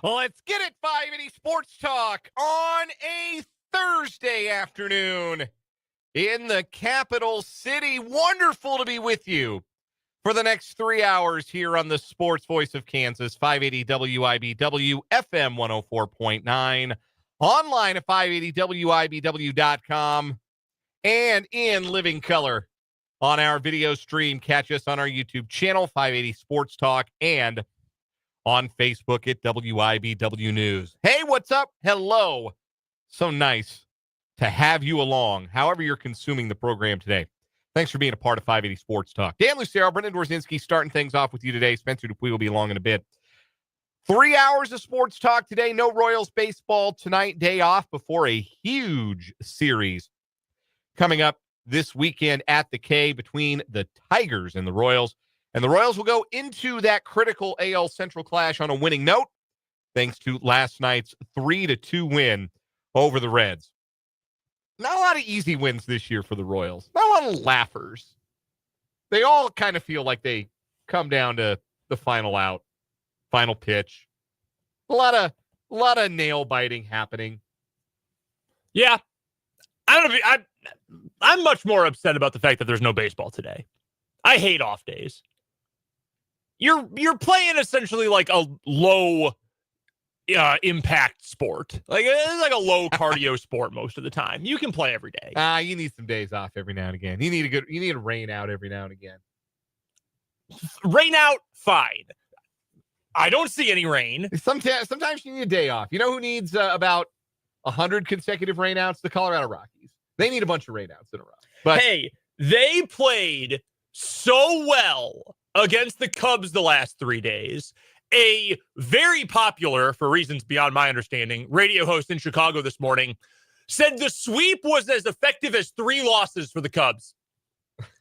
Let's get it, 580 Sports Talk on a Thursday afternoon in the capital city. Wonderful to be with you for the next 3 hours here on the Sports Voice of Kansas, 580 WIBW, FM 104.9, online at 580WIBW.com, and in living color on our video stream. Catch us on our YouTube channel, 580 Sports Talk, and on Facebook at WIBW News. Hey, what's up? Hello. So nice to have you along, however you're consuming the program today. Thanks for being a part of 580 Sports Talk. Dan Lucero, Brendan Dworzinski starting things off with you today. Spencer Dupuy will be along in a bit. 3 hours of sports talk today. No Royals baseball tonight. Day off before a huge series coming up this weekend at the K between the Tigers and the Royals. And the Royals will go into that critical AL Central clash on a winning note, thanks to last night's 3-2 win over the Reds. Not a lot of easy wins this year for the Royals. Not a lot of laughers. They all kind of feel like they come down to the final out, final pitch. A lot of nail biting happening. Yeah. I don't know. I'm much more upset about the fact that there's no baseball today. I hate off days. You're playing essentially like a low impact sport. Like it's like a low cardio sport most of the time. You can play every day. You need some days off every now and again. You need a rain out every now and again. Rain out, fine. I don't see any rain. Sometimes you need a day off. You know who needs about 100 consecutive rainouts? The Colorado Rockies. They need a bunch of rainouts in a row. But hey, they played so well against the Cubs the last 3 days. A very popular, for reasons beyond my understanding, radio host in Chicago this morning said the sweep was as effective as 3 losses for the Cubs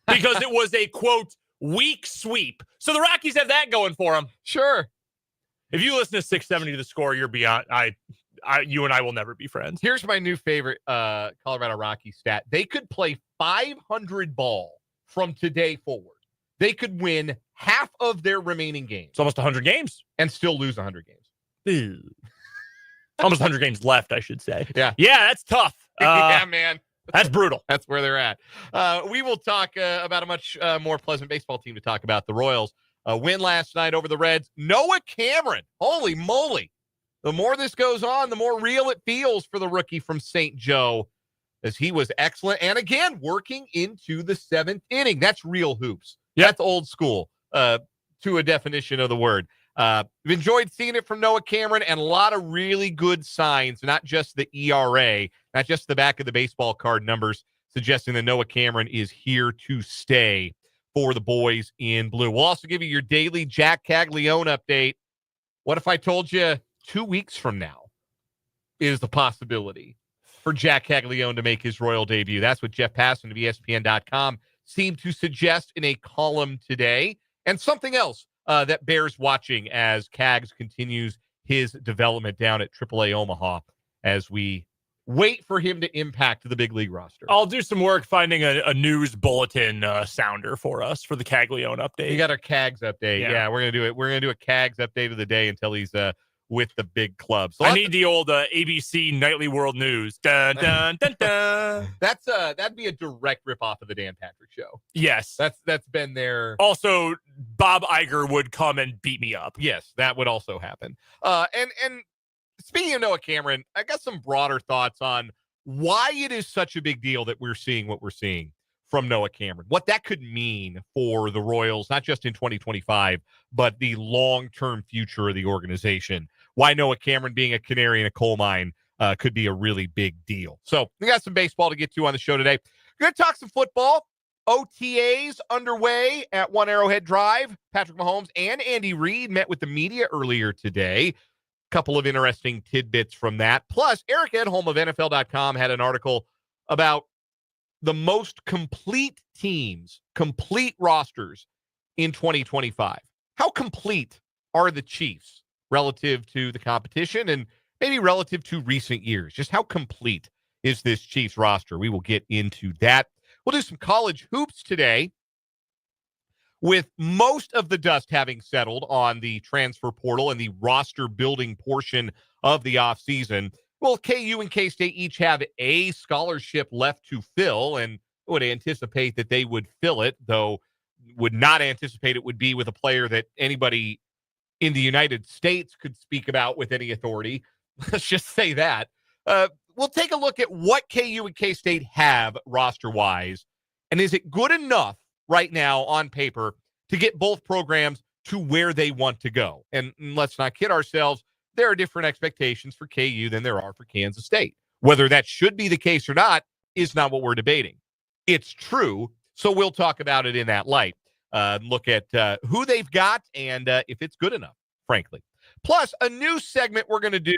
because it was a, quote, weak sweep. So the Rockies have that going for them. Sure. If you listen to 670 to the score, you're beyond. You and I will never be friends. Here's my new favorite Colorado Rockies stat. They could play 500 ball from today forward. They could win half of their remaining games. It's almost 100 games. And still lose 100 games. Almost 100 games left, I should say. Yeah. Yeah, that's tough. Yeah, man. That's brutal. That's where they're at. We will talk about a much more pleasant baseball team to talk about, the Royals. Win last night over the Reds. Noah Cameron. Holy moly. The more this goes on, the more real it feels for the rookie from St. Joe, as he was excellent. And again, working into the 7th inning. That's real hoops. Yep. That's old school to a definition of the word. We've enjoyed seeing it from Noah Cameron, and a lot of really good signs, not just the ERA, not just the back of the baseball card numbers, suggesting that Noah Cameron is here to stay for the boys in blue. We'll also give you your daily Jack Caglione update. What if I told you 2 weeks from now is the possibility for Jack Caglione to make his Royal debut? That's what Jeff Passan of ESPN.com seemed to suggest in a column today. And something else that bears watching as Cags continues his development down at AAA Omaha as we wait for him to impact the big league roster. I'll do some work finding a news bulletin sounder for us for the Caglione update. You got our Cags update. Yeah, we're going to do it. We're going to do a Cags update of the day until he's with the big club. So I need the old ABC Nightly World News. Dun, dun, dun, dun. That'd be a direct ripoff of the Dan Patrick Show. Yes. That's been there. Also, Bob Iger would come and beat me up. Yes, that would also happen. And speaking of Noah Cameron, I got some broader thoughts on why it is such a big deal that we're seeing what we're seeing from Noah Cameron, what that could mean for the Royals, not just in 2025, but the long-term future of the organization. Why Noah Cameron being a canary in a coal mine could be a really big deal. So we got some baseball to get to on the show today. We're going to talk some football. OTAs underway at One Arrowhead Drive. Patrick Mahomes and Andy Reid met with the media earlier today. Couple of interesting tidbits from that. Plus, Eric Edholm of NFL.com had an article about the most complete teams, complete rosters in 2025. How complete are the Chiefs relative to the competition and maybe relative to recent years? Just how complete is this Chiefs roster? We will get into that. We'll do some college hoops today. With most of the dust having settled on the transfer portal and the roster building portion of the offseason, well, KU and K-State each have a scholarship left to fill, and would anticipate that they would fill it, though would not anticipate it would be with a player that anybody in the United States could speak about with any authority. Let's just say that. We'll take a look at what KU and K-State have roster-wise, and is it good enough right now on paper to get both programs to where they want to go? And let's not kid ourselves, there are different expectations for KU than there are for Kansas State. Whether that should be the case or not is not what we're debating. It's true, so we'll talk about it in that light. Look at who they've got and if it's good enough, frankly. Plus, a new segment we're going to do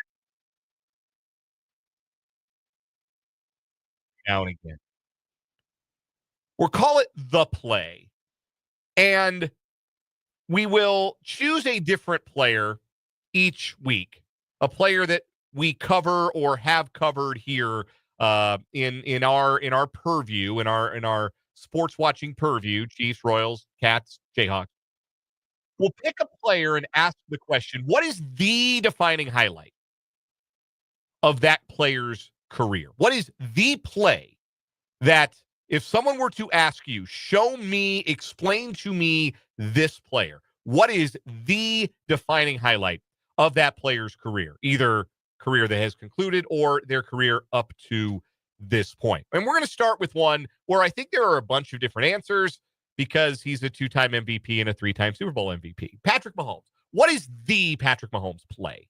now and again. We'll call it The Play. And we will choose a different player each week, a player that we cover or have covered here in our purview, in our sports watching purview, Chiefs, Royals, Cats, Jayhawks. We'll pick a player and ask the question, what is the defining highlight of that player's career? What is the play that if someone were to ask you, show me, explain to me this player, what is the defining highlight of that player's career? Either career that has concluded or their career up to this point. And we're going to start with one where I think there are a bunch of different answers because he's a 2-time MVP and a 3-time Super Bowl MVP. Patrick Mahomes. What is the Patrick Mahomes play?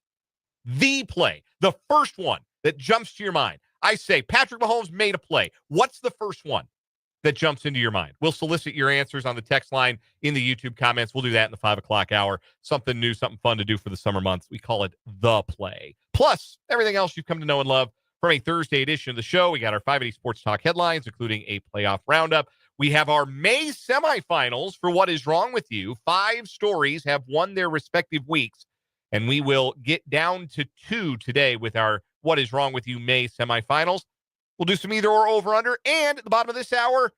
The play. The first one that jumps to your mind. I say Patrick Mahomes made a play. What's the first one that jumps into your mind? We'll solicit your answers on the text line in the YouTube comments. We'll do that in the 5 o'clock hour. Something new, something fun to do for the summer months. We call it The Play. Plus, everything else you've come to know and love from a Thursday edition of the show. We got our 580 Sports Talk headlines, including a playoff roundup. We have our May semifinals for What Is Wrong With You. 5 stories have won their respective weeks, and we will get down to 2 today with our What Is Wrong With You May semifinals. We'll do some either or over under. And at the bottom of this hour,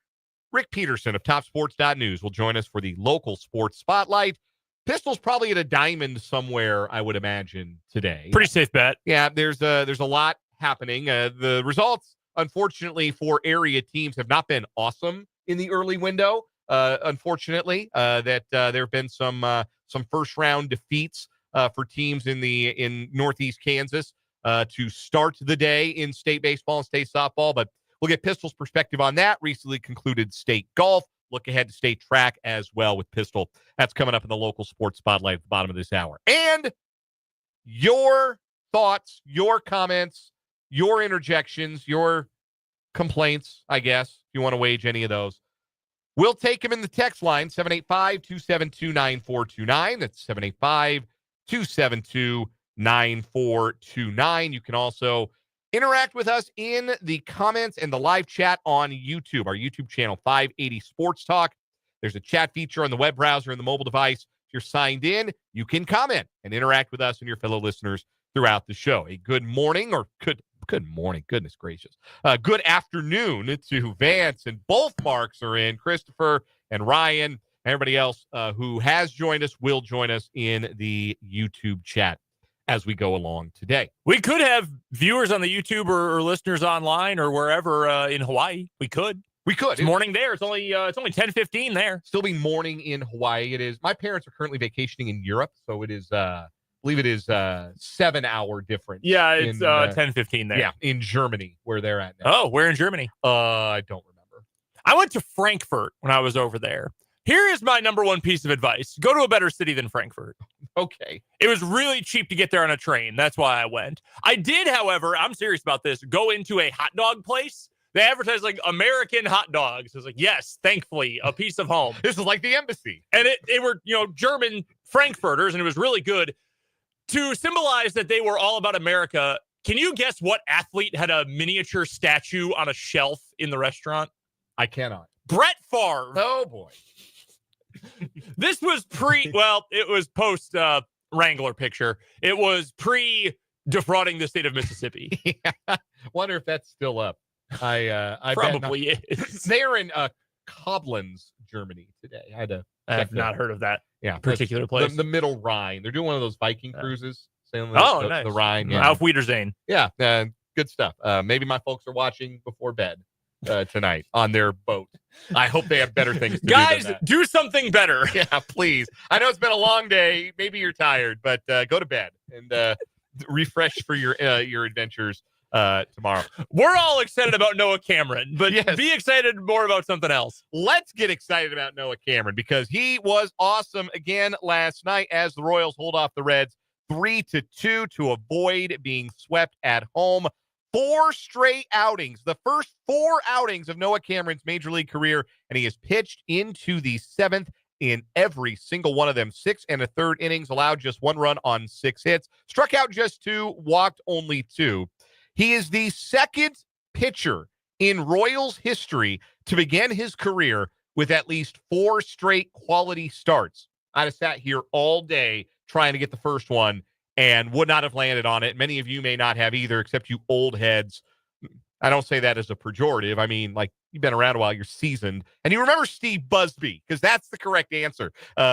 Rick Peterson of TopSports.news will join us for the local sports spotlight. Pistol's probably at a diamond somewhere, I would imagine, today. Pretty safe bet. Yeah, there's a lot happening. The results, unfortunately, for area teams have not been awesome in the early window. Unfortunately, that there have been some first round defeats for teams in Northeast Kansas to start the day in state baseball and state softball. But we'll get Pistol's perspective on that. Recently concluded state golf. Look ahead to state track as well with Pistol. That's coming up in the local sports spotlight at the bottom of this hour. And your thoughts, your comments, your interjections, your complaints, I guess, if you want to wage any of those. We'll take them in the text line, 785-272-9429. That's 785-272-9429. You can also interact with us in the comments and the live chat on YouTube, our YouTube channel, 580 Sports Talk. There's a chat feature on the web browser and the mobile device. If you're signed in, you can comment and interact with us and your fellow listeners throughout the show. A good morning or good morning, goodness gracious. Good afternoon to Vance, and both Marks are in, Christopher and Ryan. Everybody else who has joined us will join us in the YouTube chat as we go along today. We could have viewers on the YouTube or listeners online or wherever in Hawaii. We could. It's morning there. It's only 10:15 there. Still be morning in Hawaii. It is. My parents are currently vacationing in Europe, so it is. I believe it is 7-hour difference. Yeah, it's 10:15 there. Yeah, in Germany where they're at now. Oh, where in Germany? I don't remember. I went to Frankfurt when I was over there. Here is my number one piece of advice. Go to a better city than Frankfurt. Okay. It was really cheap to get there on a train. That's why I went. I did, however, I'm serious about this, go into a hot dog place. They advertise like American hot dogs. I was like, yes, thankfully, a piece of home. This is like the embassy. And they were, German Frankfurters, and it was really good. To symbolize that they were all about America, can you guess what athlete had a miniature statue on a shelf in the restaurant? I cannot. Brett Favre. Oh, boy. This was it was post Wrangler picture. It was pre-defrauding the state of Mississippi. Yeah. Wonder if that's still up. I probably is. They're in Koblenz, Germany today. I had to. I have not heard of that particular place. The Middle Rhine. They're doing one of those Viking cruises, sailing nice. the Rhine. Yeah. Auf Wiedersehen. Yeah, good stuff. Maybe my folks are watching before bed tonight on their boat. I hope they have better things to do Guys, than that. do something better. Yeah, please. I know it's been a long day. Maybe you're tired, but go to bed and refresh for your adventures tomorrow. We're all excited about Noah Cameron, but Yes. Be excited more about something else. Let's get excited about Noah Cameron because he was awesome again last night as the Royals hold off the Reds 3-2 to avoid being swept at home. 4 straight outings, the first 4 outings of Noah Cameron's major league career, and he has pitched into the 7th in every single one of them. 6 1/3 innings, allowed just 1 run on 6 hits, struck out just 2, walked only 2. He is the second pitcher in Royals history to begin his career with at least 4 straight quality starts. I'd have sat here all day trying to get the first one and would not have landed on it. Many of you may not have either, except you old heads. I don't say that as a pejorative. I mean, like, you've been around a while, you're seasoned. And you remember Steve Busby, because that's the correct answer.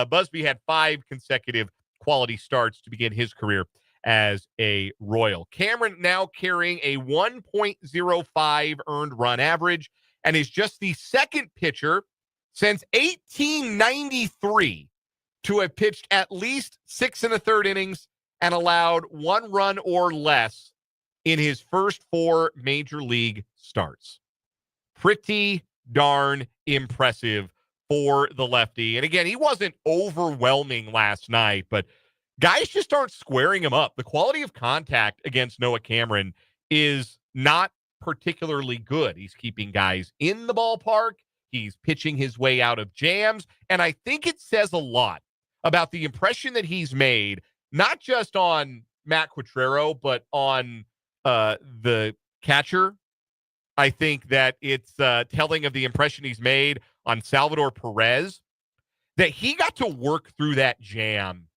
Busby had 5 consecutive quality starts to begin his career as a Royal. Cameron now carrying a 1.05 earned run average and is just the second pitcher since 1893 to have pitched at least 6 1/3 innings and allowed 1 run or less in his first 4 major league starts. Pretty darn impressive for the lefty. And again, he wasn't overwhelming last night, but guys just aren't squaring him up. The quality of contact against Noah Cameron is not particularly good. He's keeping guys in the ballpark. He's pitching his way out of jams. And I think it says a lot about the impression that he's made, not just on Matt Quatrero, but on the catcher. I think that it's telling of the impression he's made on Salvador Perez, that he got to work through that jam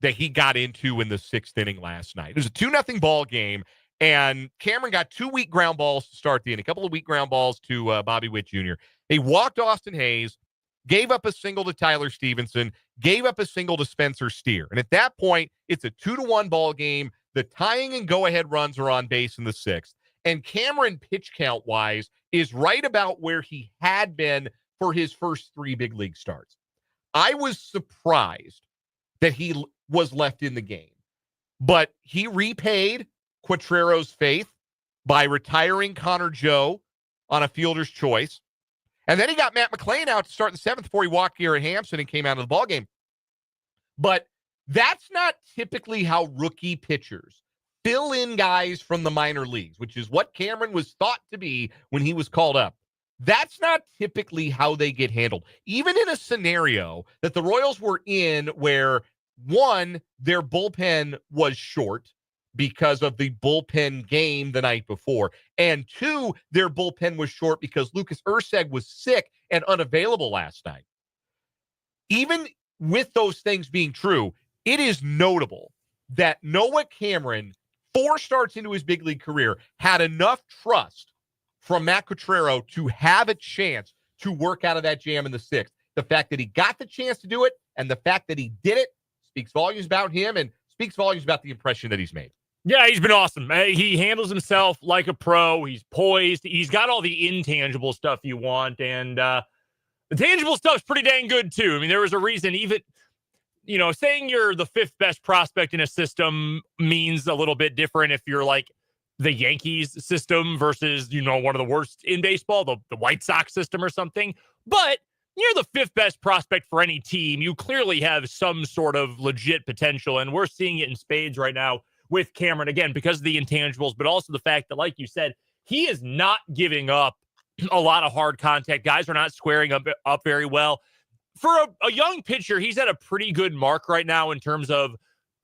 that he got into in the 6th inning last night. It was a 2-0 ball game, and Cameron got 2 weak ground balls to start the inning, a couple of weak ground balls to Bobby Witt Jr. He walked Austin Hayes, gave up a single to Tyler Stevenson, gave up a single to Spencer Steer. And at that point, it's a 2-1 ball game. The tying and go-ahead runs are on base in the 6th. And Cameron, pitch count-wise, is right about where he had been for his first 3 big league starts. I was surprised that he was left in the game, but he repaid Quatrero's faith by retiring Connor Joe on a fielder's choice. And then he got Matt McClain out to start the 7th before he walked Garrett Hampson and came out of the ballgame. But that's not typically how rookie pitchers fill in guys from the minor leagues, which is what Cameron was thought to be when he was called up. That's not typically how they get handled. Even in a scenario that the Royals were in where, 1, their bullpen was short because of the bullpen game the night before, and 2, their bullpen was short because Lucas Erceg was sick and unavailable last night. Even with those things being true, it is notable that Noah Cameron, 4 starts into his big league career, had enough trust from Matt Quatrero to have a chance to work out of that jam in the 6th. The fact that he got the chance to do it and the fact that he did it speaks volumes about him and speaks volumes about the impression that he's made. Yeah, he's been awesome. He handles himself like a pro. He's poised. He's got all the intangible stuff you want, and the tangible stuff's pretty dang good, too. I mean, there was a reason even, saying you're the 5th best prospect in a system means a little bit different if you're like the Yankees system versus, one of the worst in baseball, the White Sox system or something. But you're the 5th best prospect for any team. You clearly have some sort of legit potential, and we're seeing it in spades right now with Cameron, again, because of the intangibles, but also the fact that, like you said, he is not giving up a lot of hard contact. Guys are not squaring up very well. For a young pitcher, he's at a pretty good mark right now in terms of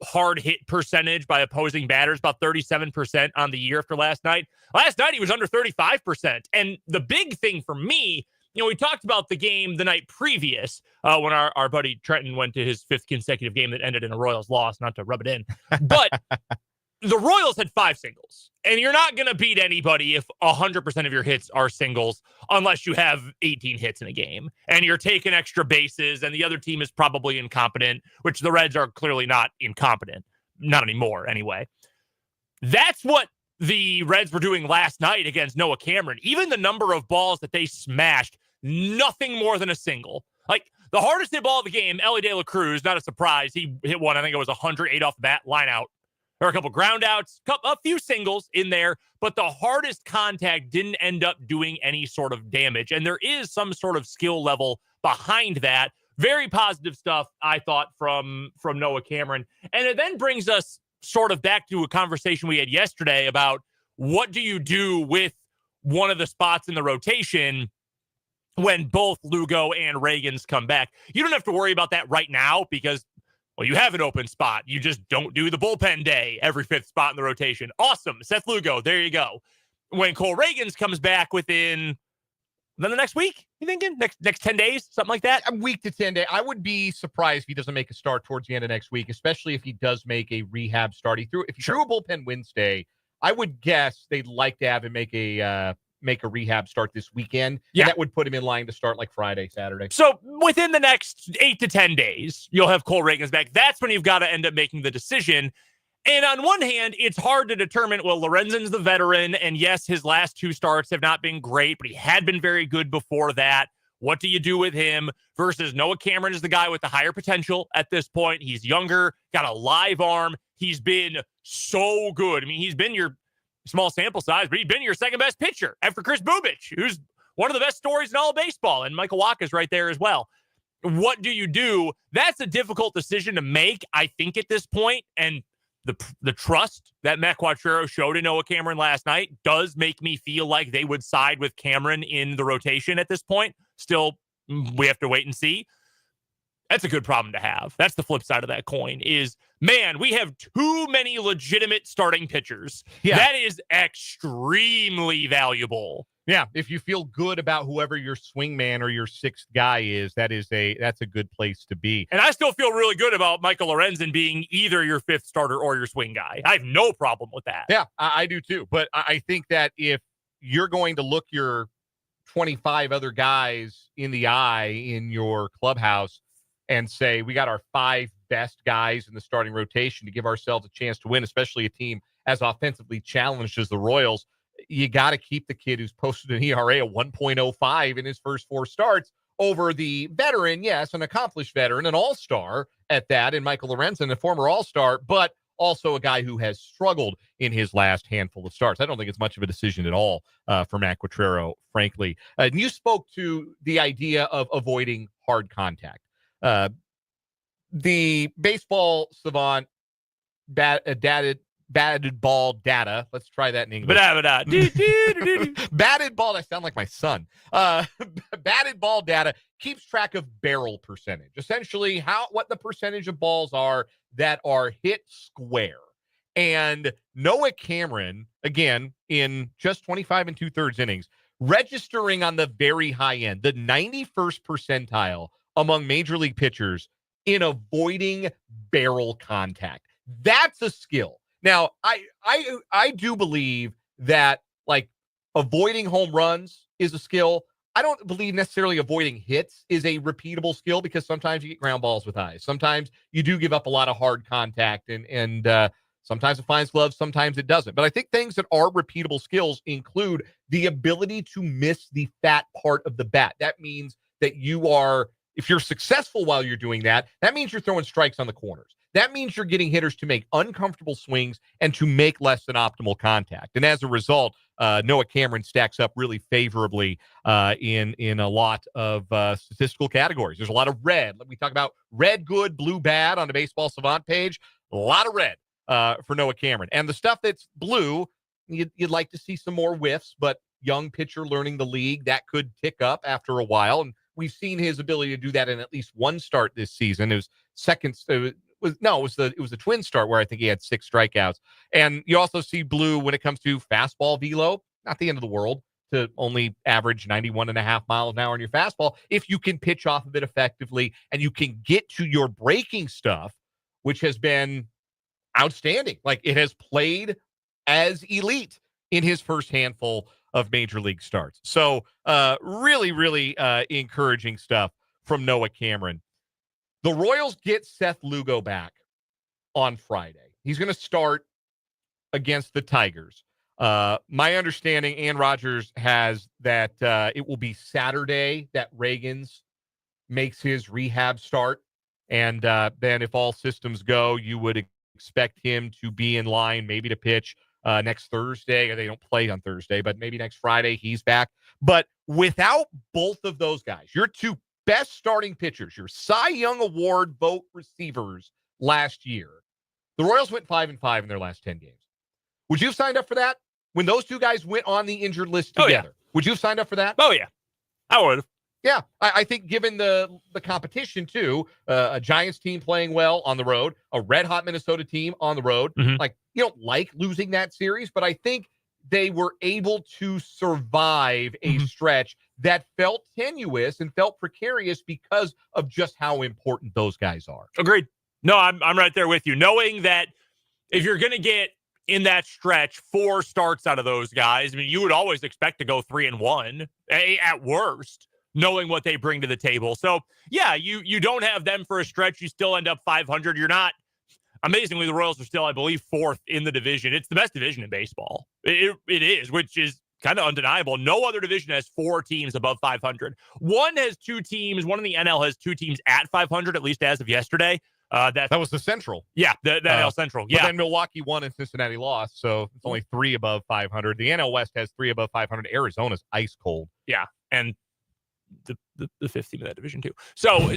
hard hit percentage by opposing batters, about 37% on the year after last night. Last night, he was under 35%. And the big thing for me, we talked about the game the night previous when our buddy Trenton went to his 5th consecutive game that ended in a Royals loss, not to rub it in. But the Royals had 5 singles, and you're not going to beat anybody if 100% of your hits are singles unless you have 18 hits in a game and you're taking extra bases and the other team is probably incompetent, which the Reds are clearly not incompetent. Not anymore, anyway. That's what the Reds were doing last night against Noah Cameron. Even the number of balls that they smashed, nothing more than a single. Like, the hardest hit ball of the game, Elly De La Cruz, not a surprise. He hit one, I think it was 108 off the bat, line out. There were a couple ground outs, a few singles in there, but the hardest contact didn't end up doing any sort of damage. And there is some sort of skill level behind that. Very positive stuff, I thought, from Noah Cameron. And it then brings us sort of back to a conversation we had yesterday about what do you do with one of the spots in the rotation when both Lugo and Reagans come back. You don't have to worry about that right now because, well, you have an open spot. You just don't do the bullpen day every 5th spot in the rotation. Awesome. Seth Lugo, there you go. When Cole Reagans comes back within then the next week, you thinking? Next 10 days, something like that? A week to 10 days. I would be surprised if he doesn't make a start towards the end of next week, especially if he does make a rehab start. If he threw a bullpen Wednesday, I would guess they'd like to have him make a rehab start this weekend. Yeah. And that would put him in line to start like Friday, Saturday. So within the next 8 to 10 days, you'll have Cole Reagans back. That's when you've got to end up making the decision. And on one hand, it's hard to determine, well, Lorenzen's the veteran, and yes, his last 2 starts have not been great, but he had been very good before that. What do you do with him? Versus Noah Cameron is the guy with the higher potential at this point. He's younger, got a live arm. He's been so good. I mean, he's been your small sample size, but he's been your second best pitcher after Chris Bubich, who's one of the best stories in all of baseball, and Michael Wacha's right there as well. What do you do? That's a difficult decision to make, I think, at this point, and the trust that Matt Quatrero showed in Noah Cameron last night does make me feel like they would side with Cameron in the rotation at this point. Still, we have to wait and see. That's a good problem to have. That's the flip side of that coin is, man, we have too many legitimate starting pitchers. Yeah. That is extremely valuable. Yeah, if you feel good about whoever your swingman or your 6th guy is, that's a good place to be. And I still feel really good about Michael Lorenzen being either your 5th starter or your swing guy. I have no problem with that. Yeah, I do too. But I think that if you're going to look your 25 other guys in the eye in your clubhouse and say, we got our 5 best guys in the starting rotation to give ourselves a chance to win, especially a team as offensively challenged as the Royals, you got to keep the kid who's posted an ERA of 1.05 in his first 4 starts over the veteran, yes, an accomplished veteran, an all-star at that, in Michael Lorenzen, a former all-star, but also a guy who has struggled in his last handful of starts. I don't think it's much of a decision at all for Matt Quatrero, frankly. And you spoke to the idea of avoiding hard contact. The baseball savant batted ball data. Let's try that in English. Batted ball. I sound like my son. Batted ball data keeps track of barrel percentage. Essentially, what the percentage of balls are that are hit square. And Noah Cameron, again, in just 25 2/3 innings, registering on the very high end, the 91st percentile among major league pitchers in avoiding barrel contact. That's a skill. Now, I do believe that, like, avoiding home runs is a skill. I don't believe necessarily avoiding hits is a repeatable skill because sometimes you get ground balls with eyes. Sometimes you do give up a lot of hard contact, and sometimes it finds gloves, sometimes it doesn't. But I think things that are repeatable skills include the ability to miss the fat part of the bat. That means that if you're successful while you're doing that, that means you're throwing strikes on the corners. That means you're getting hitters to make uncomfortable swings and to make less than optimal contact. And as a result, Noah Cameron stacks up really favorably in a lot of statistical categories. There's a lot of red. We talk about red good, blue bad on the Baseball Savant page. A lot of red for Noah Cameron. And the stuff that's blue, you'd like to see some more whiffs, but young pitcher learning the league, that could tick up after a while. And we've seen his ability to do that in at least one start this season. It was the Twins start where I think he had 6 strikeouts. And you also see blue when it comes to fastball velo, not the end of the world to only average 91.5 miles an hour on your fastball. If you can pitch off of it effectively and you can get to your breaking stuff, which has been outstanding. Like, it has played as elite in his first handful of major league starts. So really, really encouraging stuff from Noah Cameron. The Royals get Seth Lugo back on Friday. He's going to start against the Tigers. My understanding, Ann Rodgers has that it will be Saturday that Reagans makes his rehab start. And then if all systems go, you would expect him to be in line maybe to pitch next Thursday. They don't play on Thursday, but maybe next Friday he's back. But without both of those guys, your two best starting pitchers, your Cy Young Award vote receivers last year, the Royals went 5-5 in their last 10 games. Would you have signed up for that? When those two guys went on the injured list together, would you have signed up for that? Oh, yeah. I would have. Yeah, I think given the competition, too, a Giants team playing well on the road, a red-hot Minnesota team on the road, like, you don't like losing that series, but I think they were able to survive a stretch that felt tenuous and felt precarious because of just how important those guys are. Agreed. No, I'm right there with you. Knowing that if you're going to get in that stretch 4 starts out of those guys, I mean, you would always expect to go 3-1 at worst, knowing what they bring to the table. So, yeah, you don't have them for a stretch. You still end up 500. You're not. Amazingly, the Royals are still, I believe, 4th in the division. It's the best division in baseball. It is, which is kind of undeniable. No other division has 4 teams above 500. One has 2 teams. One in the NL has 2 teams at 500, at least as of yesterday. That was the Central. Yeah, the NL Central. Yeah. But then Milwaukee won and Cincinnati lost, so it's only 3 above 500. The NL West has 3 above 500. Arizona's ice cold. Yeah, and the 5th team of that division too. So,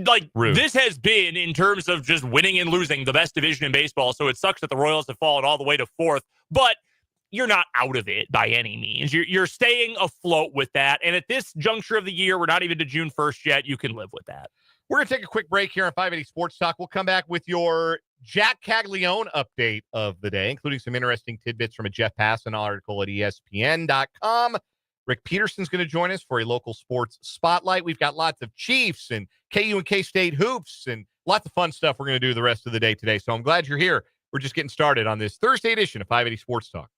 like, Rude. This has been, in terms of just winning and losing, the best division in baseball. So it sucks that the Royals have fallen all the way to 4th, but you're not out of it by any means. You're staying afloat with that. And at this juncture of the year, we're not even to June 1st yet. You can live with that. We're going to take a quick break here on 580 Sports Talk. We'll come back with your Jack Caglione update of the day, including some interesting tidbits from a Jeff Passan article at ESPN.com. Rick Peterson's going to join us for a local sports spotlight. We've got lots of Chiefs and KU and K-State hoops and lots of fun stuff we're going to do the rest of the day today. So I'm glad you're here. We're just getting started on this Thursday edition of 580 Sports Talk.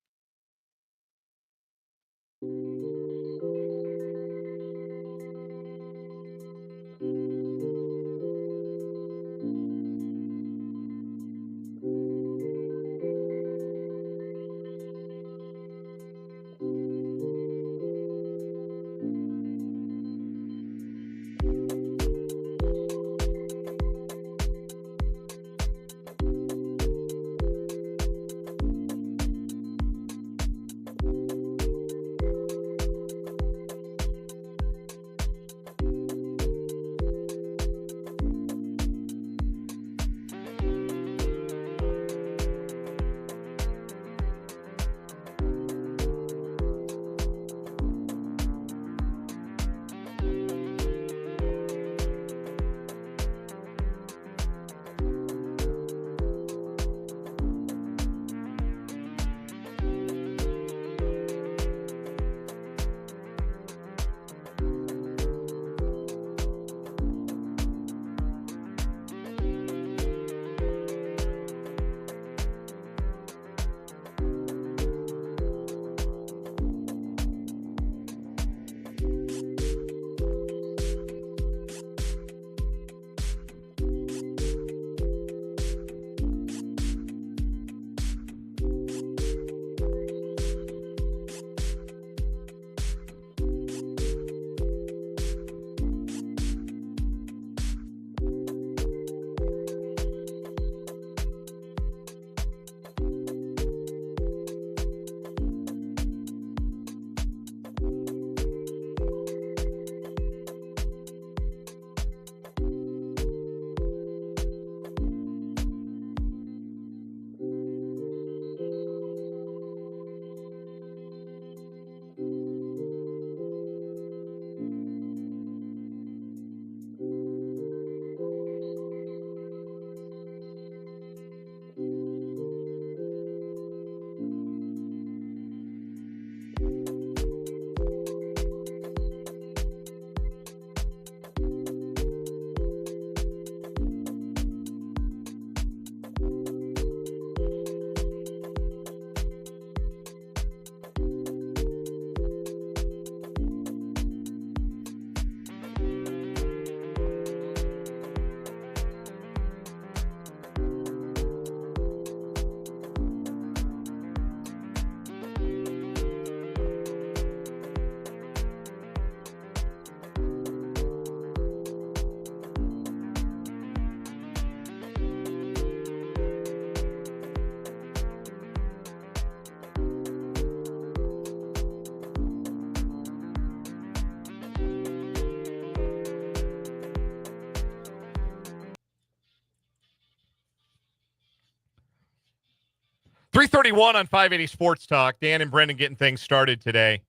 3:31 on 580 Sports Talk. Dan and Brendan getting things started today.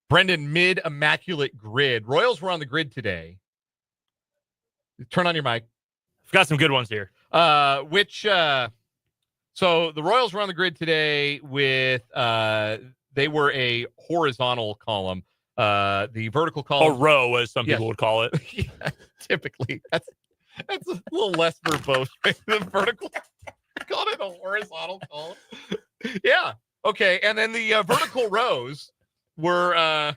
Brendan, mid-immaculate grid. Royals were on the grid today. Turn on your mic. I've got some good ones here. So the Royals were on the grid today with they were a horizontal column. The vertical column, a row, as some people would call it. Yeah, typically, that's a little less verbose. The vertical, called it a horizontal column. Yeah, okay. And then the vertical rows were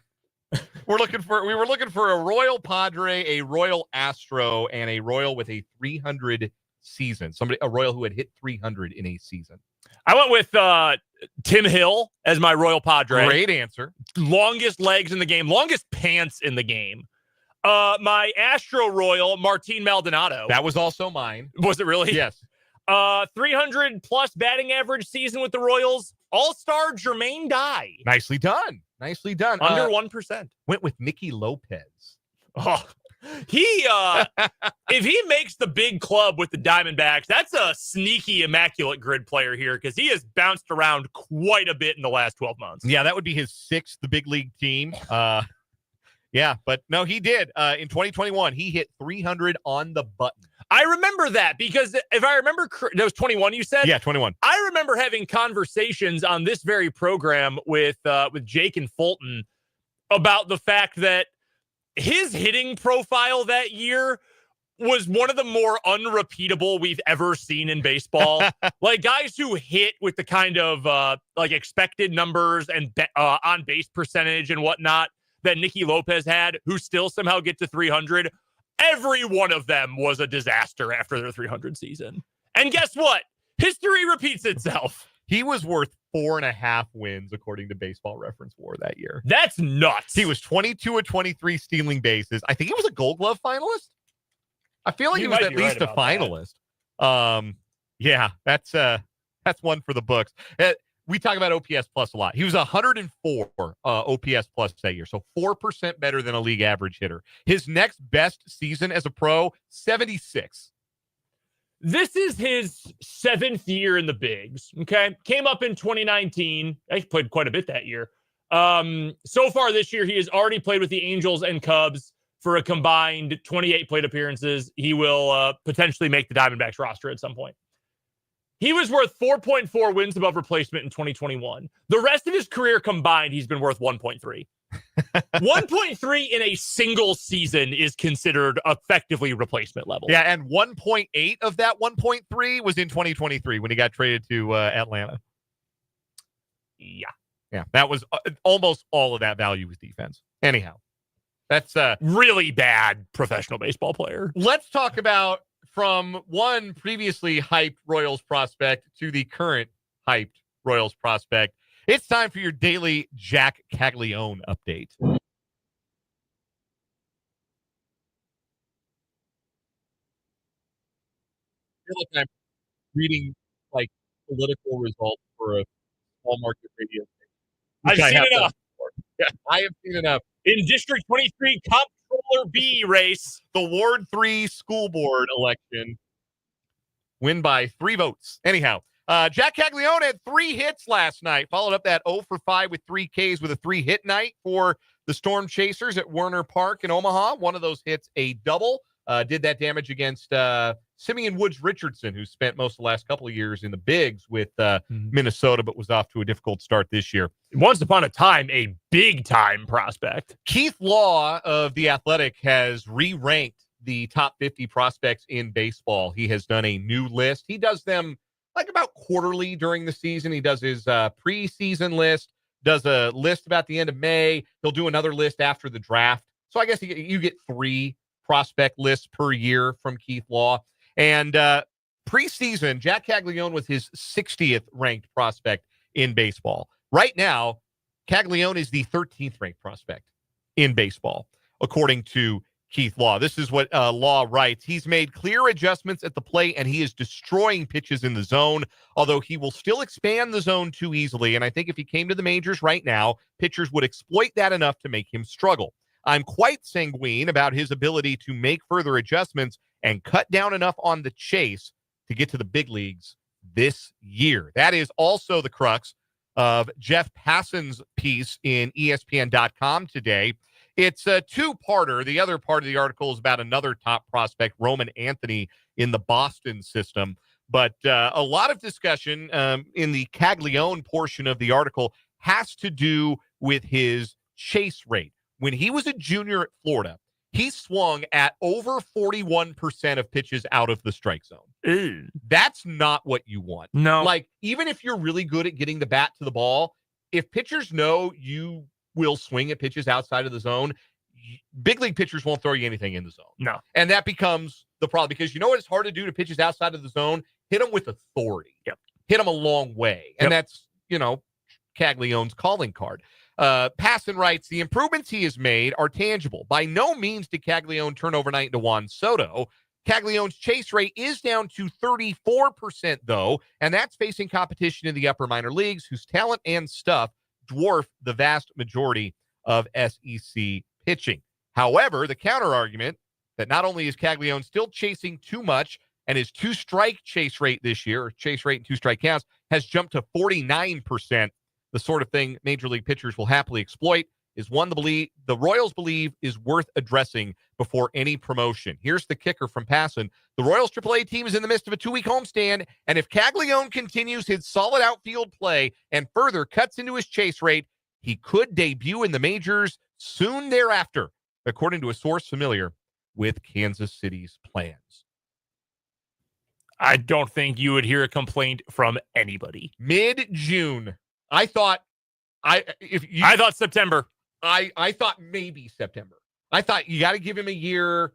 we were looking for a Royal Padre, a Royal Astro, and a Royal with a 300 season. A Royal who had hit 300 in a season. I went with Tim Hill as my Royal Padre. Great answer. Longest legs in the game, longest pants in the game. My Astro Royal, Martin Maldonado. That was also mine. Was it really? Yes. 300 plus batting average season with the Royals. All-star Jermaine Dye. Nicely done. Nicely done. Under 1%. Went with Nicky Lopez. Oh, if he makes the big club with the Diamondbacks, that's a sneaky immaculate grid player here because he has bounced around quite a bit in the last 12 months. Yeah, that would be his sixth big league team. Yeah, but no, he did. In 2021, he hit 300 on the button. I remember that because if I remember, that was 21 you said? Yeah, 21. I remember having conversations on this very program with Jake and Fulton about the fact that his hitting profile that year was one of the more unrepeatable we've ever seen in baseball. Like guys who hit with the kind of like expected numbers and on base percentage and whatnot that Nicky Lopez had, who still somehow get to 300. Every one of them was a disaster after their 300 season. And guess what? History repeats itself. He was worth 4.5 wins, according to Baseball Reference WAR that year. That's nuts. He was 22 of 23 stealing bases. I think he was a Gold Glove finalist. I feel like he was at least a finalist. Yeah, that's one for the books. We talk about OPS plus a lot. He was 104 OPS plus that year, so 4% better than a league average hitter. His next best season as a pro, 76. This is his 7th year in the bigs, okay? Came up in 2019. He played quite a bit that year. So far this year, he has already played with the Angels and Cubs for a combined 28 plate appearances. He will potentially make the Diamondbacks roster at some point. He was worth 4.4 wins above replacement in 2021. The rest of his career combined, he's been worth 1.3. 1.3 in a single season is considered effectively replacement level. Yeah, and 1.8 of that 1.3 was in 2023 when he got traded to Atlanta. Yeah, that was almost all of that value was defense. Anyhow, that's really bad professional baseball player. Let's talk about from one previously hyped Royals prospect to the current hyped Royals prospect. It's time for your daily Jack Caglione update. I feel like I'm reading like political results for a small market radio station. I've seen enough. Yeah, I have seen enough. In District 23 Comptroller B race, the Ward 3 school board election, win by 3 votes. Anyhow, Jack Caglione had 3 hits last night, followed up that 0 for 5 with 3 Ks with a 3-hit night for the Storm Chasers at Werner Park in Omaha. One of those hits, a double, did that damage against Simeon Woods Richardson, who spent most of the last couple of years in the bigs with Minnesota, but was off to a difficult start this year. Once upon a time, a big-time prospect. Keith Law of The Athletic has re-ranked the top 50 prospects in baseball. He has done a new list. He does them like about quarterly during the season. He does his preseason list, does a list about the end of May. He'll do another list after the draft. So I guess you get 3 prospect lists per year from Keith Law. And preseason, Jack Caglione was his 60th ranked prospect in baseball. Right now, Caglione is the 13th ranked prospect in baseball, according to Keith Law. This is what Law writes. He's made clear adjustments at the plate, and he is destroying pitches in the zone, although he will still expand the zone too easily. And I think if he came to the majors right now, pitchers would exploit that enough to make him struggle. I'm quite sanguine about his ability to make further adjustments and cut down enough on the chase to get to the big leagues this year. That is also the crux of Jeff Passan's piece in ESPN.com today. It's a two-parter. The other part of the article is about another top prospect, Roman Anthony, in the Boston system. But a lot of discussion in the Caglione portion of the article has to do with his chase rate. When he was a junior at Florida, he swung at over 41% of pitches out of the strike zone. Ew. That's not what you want. No. Like, even if you're really good at getting the bat to the ball, if pitchers know you will swing at pitches outside of the zone, big league pitchers won't throw you anything in the zone. No. And that becomes the problem, because you know what it's hard to do to pitches outside of the zone? Hit them with authority. Yep. Hit them a long way. And that's, Caglione's calling card. Passan writes, the improvements he has made are tangible. By no means did Caglione turn overnight into Juan Soto. Caglione's chase rate is down to 34%, though, and that's facing competition in the upper minor leagues, whose talent and stuff dwarf the vast majority of SEC pitching. However, the counter-argument that not only is Caglione still chasing too much, and his two-strike chase rate this year, or chase rate and two-strike counts, has jumped to 49%, the sort of thing major league pitchers will happily exploit, is one the Royals believe is worth addressing before any promotion. Here's the kicker from Passan. The Royals AAA team is in the midst of a 2-week homestand, and if Caglione continues his solid outfield play and further cuts into his chase rate, he could debut in the majors soon thereafter, according to a source familiar with Kansas City's plans. I don't think you would hear a complaint from anybody. Mid-June. I thought September. I thought maybe September. I thought you got to give him a year.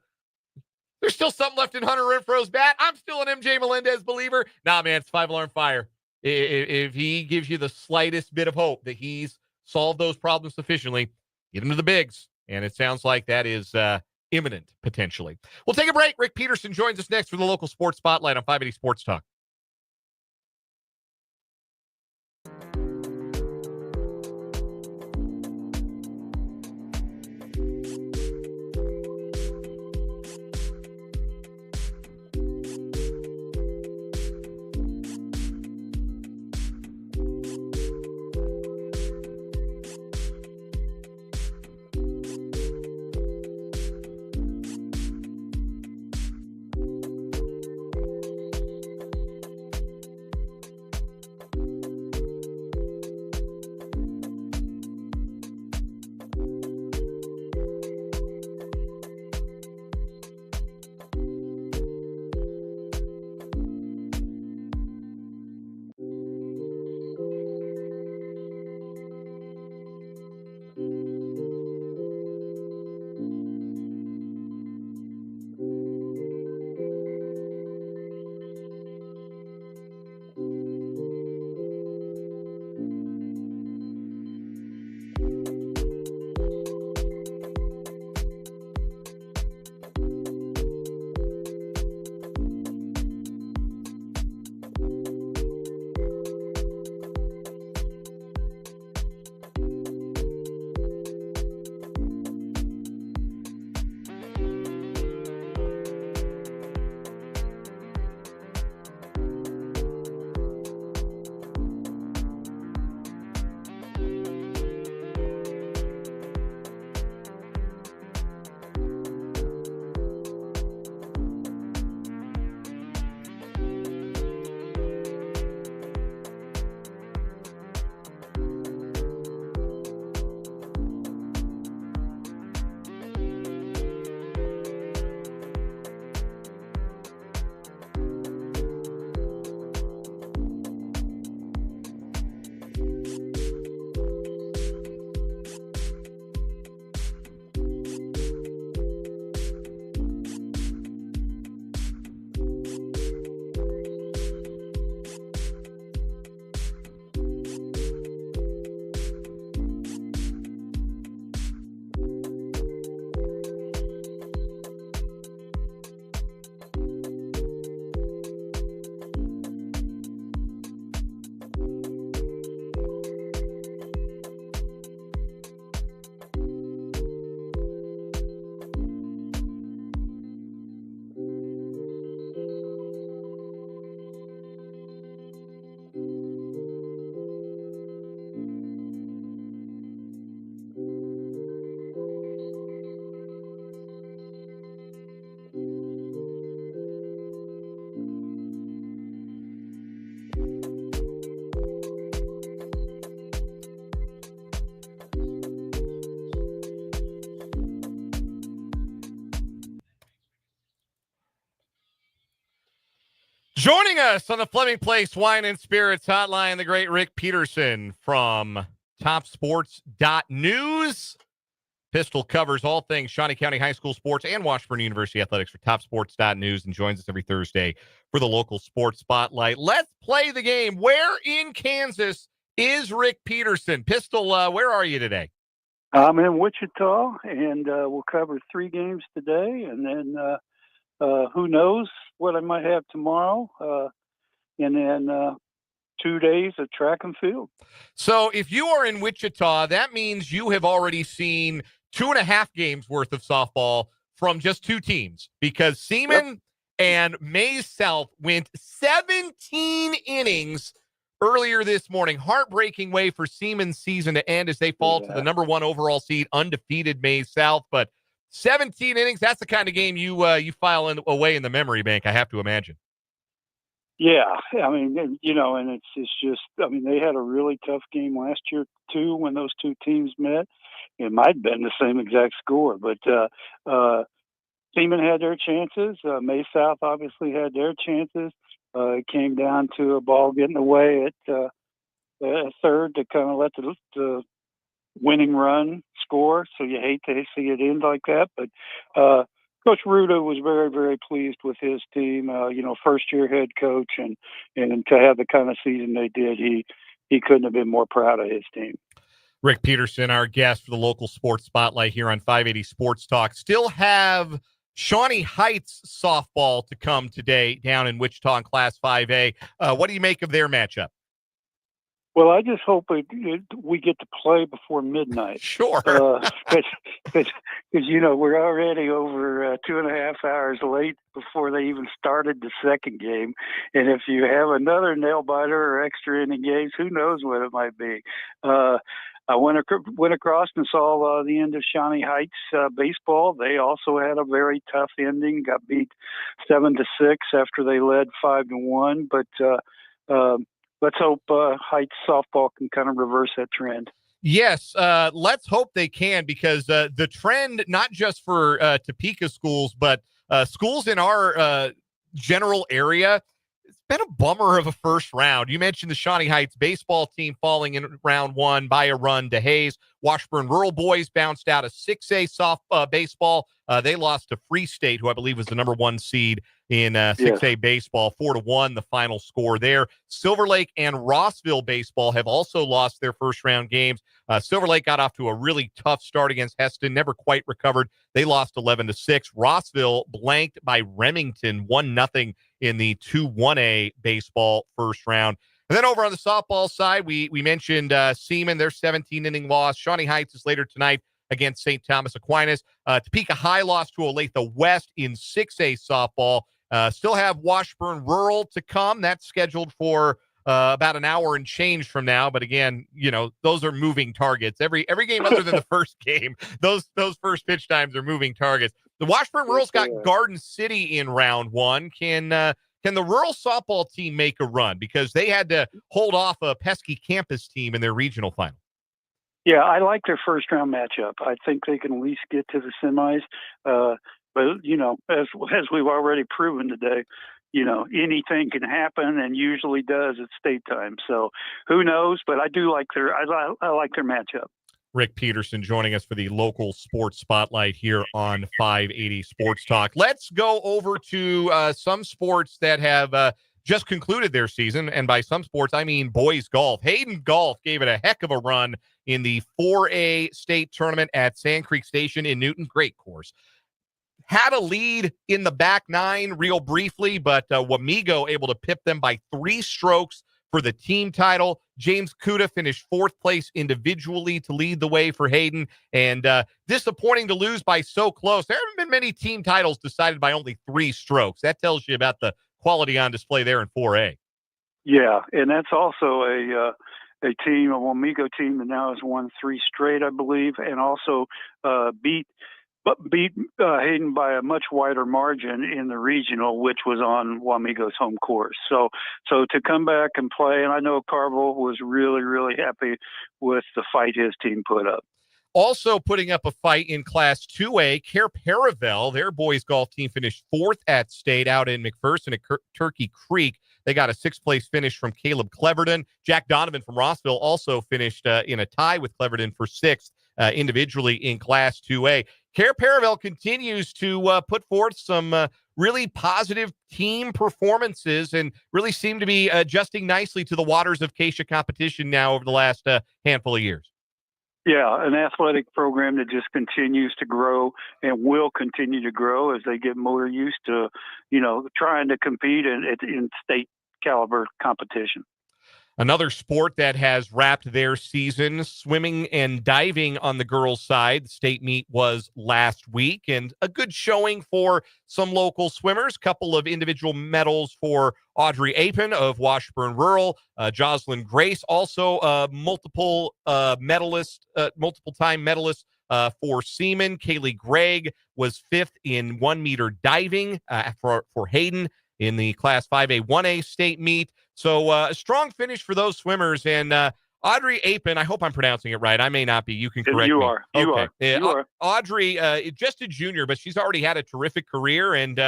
There's still something left in Hunter Renfroe's bat. I'm still an MJ Melendez believer. Nah, man, it's 5-alarm fire. If he gives you the slightest bit of hope that he's solved those problems sufficiently, get him to the bigs. And it sounds like that is imminent, potentially. We'll take a break. Rick Peterson joins us next for the local sports spotlight on 580 Sports Talk. Joining us on the Fleming Place Wine and Spirits Hotline, the great Rick Peterson from TopSports.news. Pistol covers all things Shawnee County High School sports and Washburn University athletics for TopSports.news and joins us every Thursday for the local sports spotlight. Let's play the game. Where in Kansas is Rick Peterson? Pistol, where are you today? I'm in Wichita, and we'll cover 3 games today, and then who knows what I might have tomorrow, and then 2 days of track and field. So if you are in Wichita, that means you have already seen 2.5 games worth of softball from just 2 teams, because Seaman and Maize South went 17 innings earlier this morning. Heartbreaking way for Seaman's season to end as they fall to the number 1 overall seed, undefeated Maize South. But 17 innings, that's the kind of game you file away in the memory bank, I have to imagine. Yeah, I mean, and it's just, I mean, they had a really tough game last year, too, when those 2 teams met. It might have been the same exact score, but Seaman had their chances. May South obviously had their chances. It came down to a ball getting away at third to kind of let the winning run score. So you hate to see it end like that. But Coach Ruda was very, very pleased with his team. First-year head coach, and to have the kind of season they did, he couldn't have been more proud of his team. Rick Peterson, our guest for the local sports spotlight here on 580 Sports Talk. Still have Shawnee Heights softball to come today down in Wichita in Class 5A. What do you make of their matchup? Well, I just hope we get to play before midnight. Sure. Because we're already over 2.5 hours late before they even started the second game. And if you have another nail biter or extra inning games, who knows what it might be. I went across and saw the end of Shawnee Heights baseball. They also had a very tough ending, got beat 7-6 after they led 5-1. But let's hope Heights softball can kind of reverse that trend. Yes, let's hope they can, because the trend, not just for Topeka schools, but schools in our general area, it's been a bummer of a first round. You mentioned the Shawnee Heights baseball team falling in round 1 by a run to Hayes. Washburn Rural Boys bounced out of 6A baseball. They lost to Free State, who I believe was the number 1 seed in 6A baseball, 4-1, the final score there. Silver Lake and Rossville baseball have also lost their first round games. Silver Lake got off to a really tough start against Heston, never quite recovered. They lost 11-6. Rossville blanked by Remington, 1-0 in the 2-1A baseball first round. And then over on the softball side, we mentioned Seaman, their 17-inning loss. Shawnee Heights is later tonight against St. Thomas Aquinas. Topeka High lost to Olathe West in 6A softball. Still have Washburn Rural to come. That's scheduled for about an hour and change from now. But again, those are moving targets. Every game other than the first game, those first pitch times are moving targets. The Washburn Rural's got Garden City in round 1. Can the rural softball team make a run? Because they had to hold off a pesky campus team in their regional final. Yeah, I like their first round matchup. I think they can at least get to the semis. But as we've already proven today, anything can happen, and usually does at state time. So who knows? But I do like I like their matchup. Rick Peterson joining us for the local sports spotlight here on 580 Sports Talk. Let's go over to some sports that have just concluded their season. And by some sports, I mean boys golf. Hayden Golf gave it a heck of a run in the 4A state tournament at Sand Creek Station in Newton. Great course. Had a lead in the back 9 real briefly, but Wamego able to pip them by 3 strokes for the team title. James Kuda finished 4th place individually to lead the way for Hayden, and disappointing to lose by so close. There haven't been many team titles decided by only 3 strokes. That tells you about the quality on display there in 4A. Yeah, and that's also a Wamego team that now has won 3 straight, I believe, and also beat Hayden by a much wider margin in the regional, which was on Wamego's home course. So to come back and play, and I know Carville was really, really happy with the fight his team put up. Also putting up a fight in Class 2A, Care Paravel, their boys golf team finished 4th at state out in McPherson at Turkey Creek. They got a 6th-place finish from Caleb Cleverton. Jack Donovan from Rossville also finished in a tie with Cleverton for 6th individually in Class 2A. Care Paravel continues to put forth some really positive team performances and really seem to be adjusting nicely to the waters of Keisha competition now over the last handful of years. Yeah, an athletic program that just continues to grow and will continue to grow as they get more used to, trying to compete in state caliber competition. Another sport that has wrapped their season, swimming and diving on the girls' side. The state meet was last week, and a good showing for some local swimmers. Couple of individual medals for Audrey Apin of Washburn Rural. Jocelyn Grace, also multiple-time medalist for Seaman. Kaylee Gregg was 5th in 1-meter diving for Hayden in the Class 5A 1A state meet. So a strong finish for those swimmers. And Audrey Apin, I hope I'm pronouncing it right. I may not be. You can correct me. You are. Audrey, just a junior, but she's already had a terrific career. And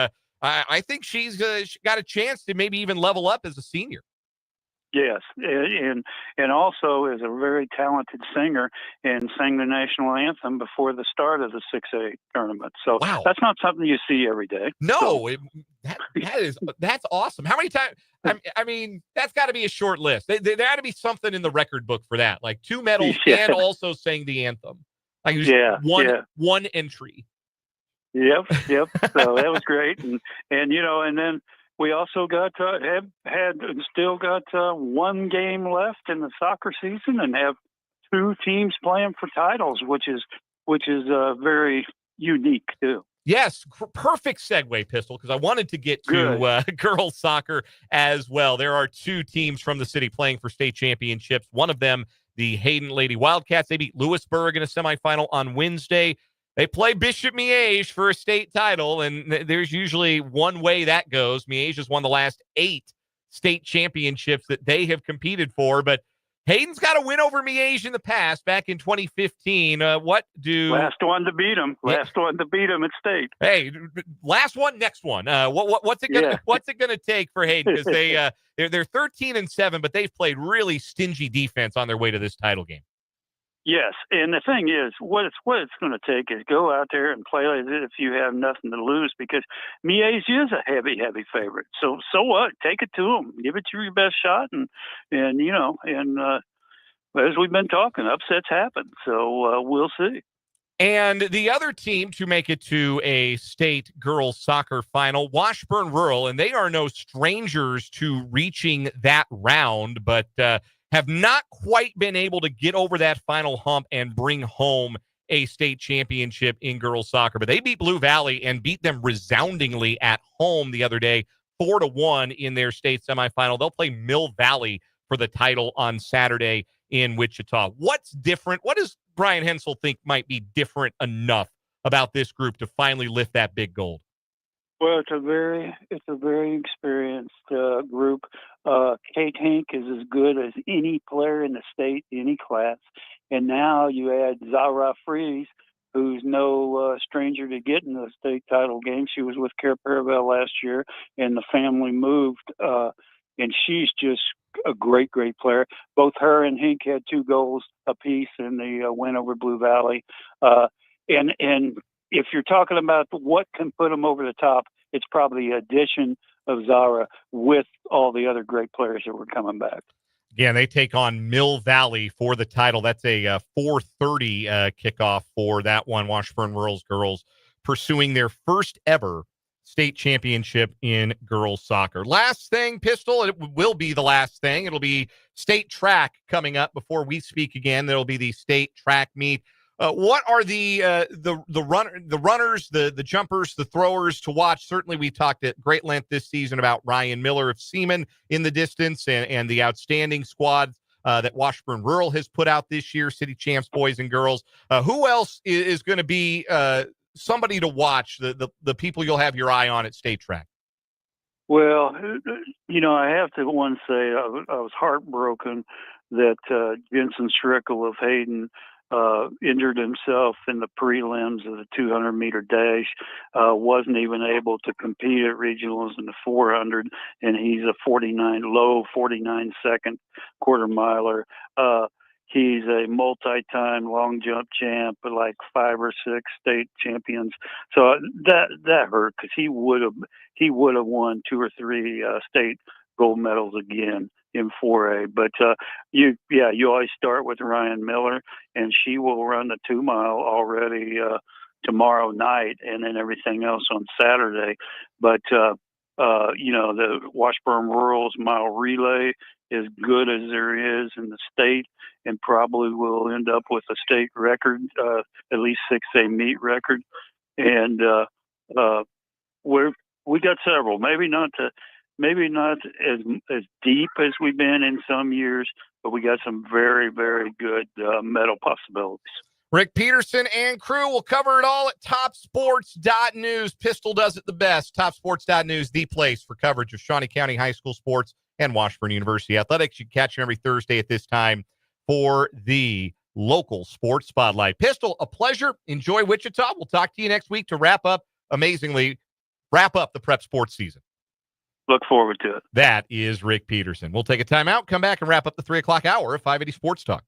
I think she's got a chance to maybe even level up as a senior. Yes, and also is a very talented singer and sang the national anthem before the start of the 6A tournament. So wow. That's not something you see every day. No, that's awesome. How many times? I mean, that's got to be a short list. There got to be something in the record book for that, like 2 medals and also sang the anthem. Like one entry. Yep. So that was great, and then. We also got still got 1 game left in the soccer season, and have 2 teams playing for titles, which is very unique too. Yes, perfect segue, Pistol, because I wanted to get to girls soccer as well. There are 2 teams from the city playing for state championships. One of them, the Hayden Lady Wildcats, they beat Lewisburg in a semifinal on Wednesday. They play Bishop Miege for a state title, and there's usually one way that goes. Miege has won the last 8 state championships that they have competed for, but Hayden's got a win over Miege in the past, back in 2015. Last one to beat them? Last one to beat them at state. Hey, last one, next one. What's it gonna take for Hayden? Because they're 13-7, but they've played really stingy defense on their way to this title game. Yes, and the thing is, what it's going to take is go out there and play as if you have nothing to lose, because Miege is a heavy favorite. So what? Take it to them. Give it your best shot, and as we've been talking, upsets happen. So we'll see. And the other team to make it to a state girls soccer final, Washburn Rural, and they are no strangers to reaching that round, but have not quite been able to get over that final hump and bring home a state championship in girls soccer. But they beat Blue Valley and beat them resoundingly at home the other day, 4-1 in their state semifinal. They'll play Mill Valley for the title on Saturday in Wichita. What's different? What does Brian Hensel think might be different enough about this group to finally lift that big gold? Well, it's a very experienced group. Kate Hank is as good as any player in the state, any class. And now you add Zara Fries, who's no stranger to getting the state title game. She was with Care Paravel last year, and the family moved. And she's just a great player. Both her and Hank had 2 goals apiece in the win over Blue Valley. And if you're talking about what can put them over the top, it's probably the addition of Zara with all the other great players that were coming back. Yeah, they take on Mill Valley for the title. That's a 4:30 kickoff for that one. Washburn Rural's girls pursuing their first ever state championship in girls soccer. Last thing, Pistol, it will be the last thing. It'll be state track coming up before we speak again. There'll be the state track meet. What are the runners, the jumpers, the throwers to watch? Certainly, we talked at great length this season about Ryan Miller of Seaman in the distance and the outstanding squad that Washburn Rural has put out this year, City Champs boys and girls. Who else is going to be somebody to watch, the people you'll have your eye on at state track? Well, I have to say I was heartbroken that Jensen Schrickle of Hayden injured himself in the prelims of the 200-meter dash, wasn't even able to compete at regionals in the 400, and he's a low 49-second quarter miler. He's a multi-time long jump champ, like 5 or 6 state champions. So that hurt, because he would have won 2 or 3 state gold medals again in 4A. But you always start with Ryan Miller, and she will run the 2-mile already tomorrow night, and then everything else on Saturday. But the Washburn Rural's mile relay is good as there is in the state, and probably will end up with a state record, at least 6A meet record. And we got several, maybe not as deep as we've been in some years, but we got some very, very good medal possibilities. Rick Peterson and crew will cover it all at TopSports.news. Pistol does it the best. TopSports.news, the place for coverage of Shawnee County High School sports and Washburn University athletics. You can catch him every Thursday at this time for the local sports spotlight. Pistol, a pleasure. Enjoy Wichita. We'll talk to you next week to wrap up the prep sports season. Look forward to it. That is Rick Peterson. We'll take a timeout, come back, and wrap up the 3 o'clock hour of 580 Sports Talk.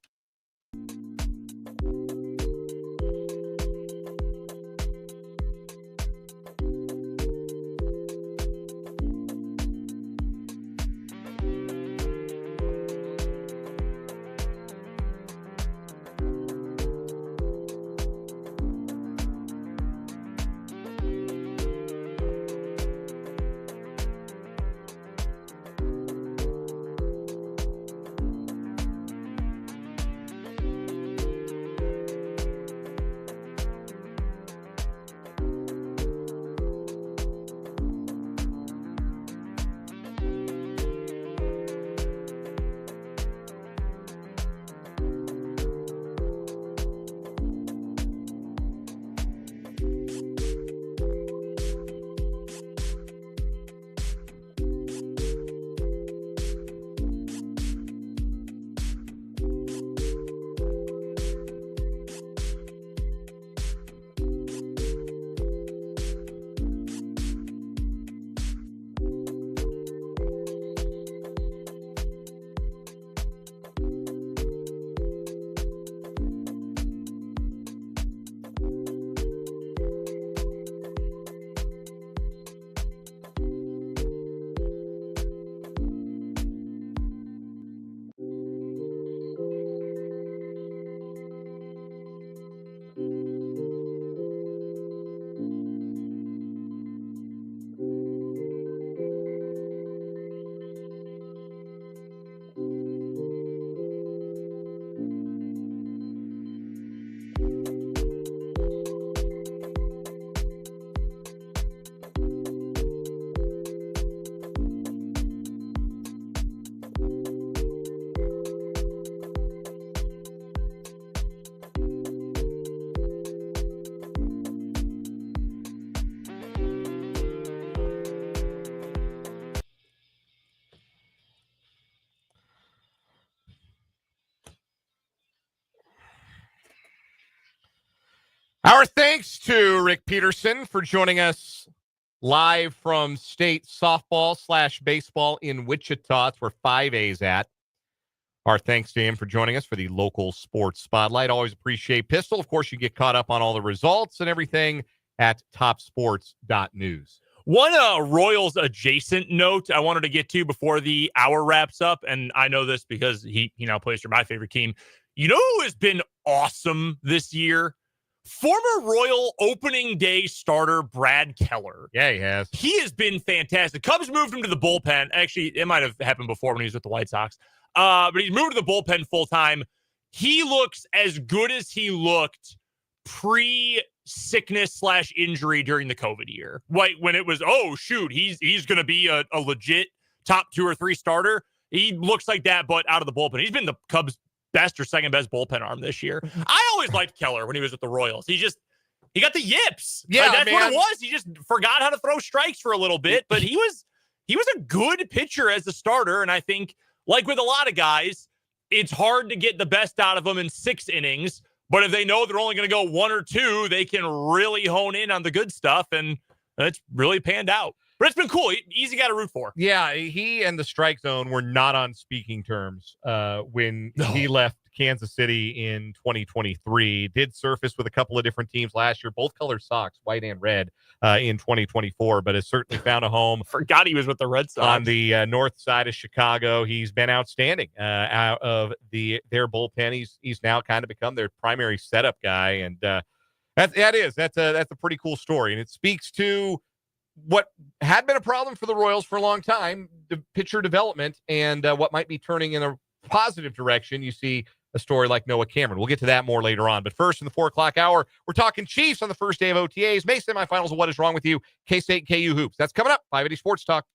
Our thanks to Rick Peterson for joining us live from state softball/baseball in Wichita. It's where 5A's at. Our thanks to him for joining us for the local sports spotlight. Always appreciate Pistol. Of course, you get caught up on all the results and everything at TopSports.news. One Royals adjacent note I wanted to get to before the hour wraps up, and I know this because he now plays for my favorite team. You know who has been awesome this year? Former Royal opening day starter Brad Keller. Yeah, he has. He has been fantastic. Cubs moved him to the bullpen. Actually, it might have happened before when he was with the White Sox. But he's moved to the bullpen full time. He looks as good as he looked pre-sickness/injury during the COVID year. Like when it was, oh shoot, he's going to be a legit top 2 or 3 starter. He looks like that, but out of the bullpen. He's been the Cubs' best or second best bullpen arm this year. I always liked Keller when he was with the Royals. He got the yips. Yeah, that's man. what it was. He just forgot how to throw strikes for a little bit, but he was a good pitcher as a starter. And I think, like with a lot of guys, it's hard to get the best out of them in 6 innings, But if they know they're only going to go 1 or 2, they can really hone in on the good stuff, and it's really panned out. But it's been cool. Easy guy to root for. Yeah, he and the strike zone were not on speaking terms when he left Kansas City in 2023. Did surface with a couple of different teams last year, both color socks, white and red, in 2024, but has certainly found a home. Forgot he was with the Red Sox. On the north side of Chicago. He's been outstanding out of their bullpen. He's now kind of become their primary setup guy, and that's a pretty cool story, and it speaks to what had been a problem for the Royals for a long time, the pitcher development, and what might be turning in a positive direction. You see a story like Noah Cameron. We'll get to that more later on. But first, in the 4 o'clock hour, we're talking Chiefs on the first day of OTAs, May semifinals of What Is Wrong With You, K-State, KU Hoops. That's coming up, 580 Sports Talk.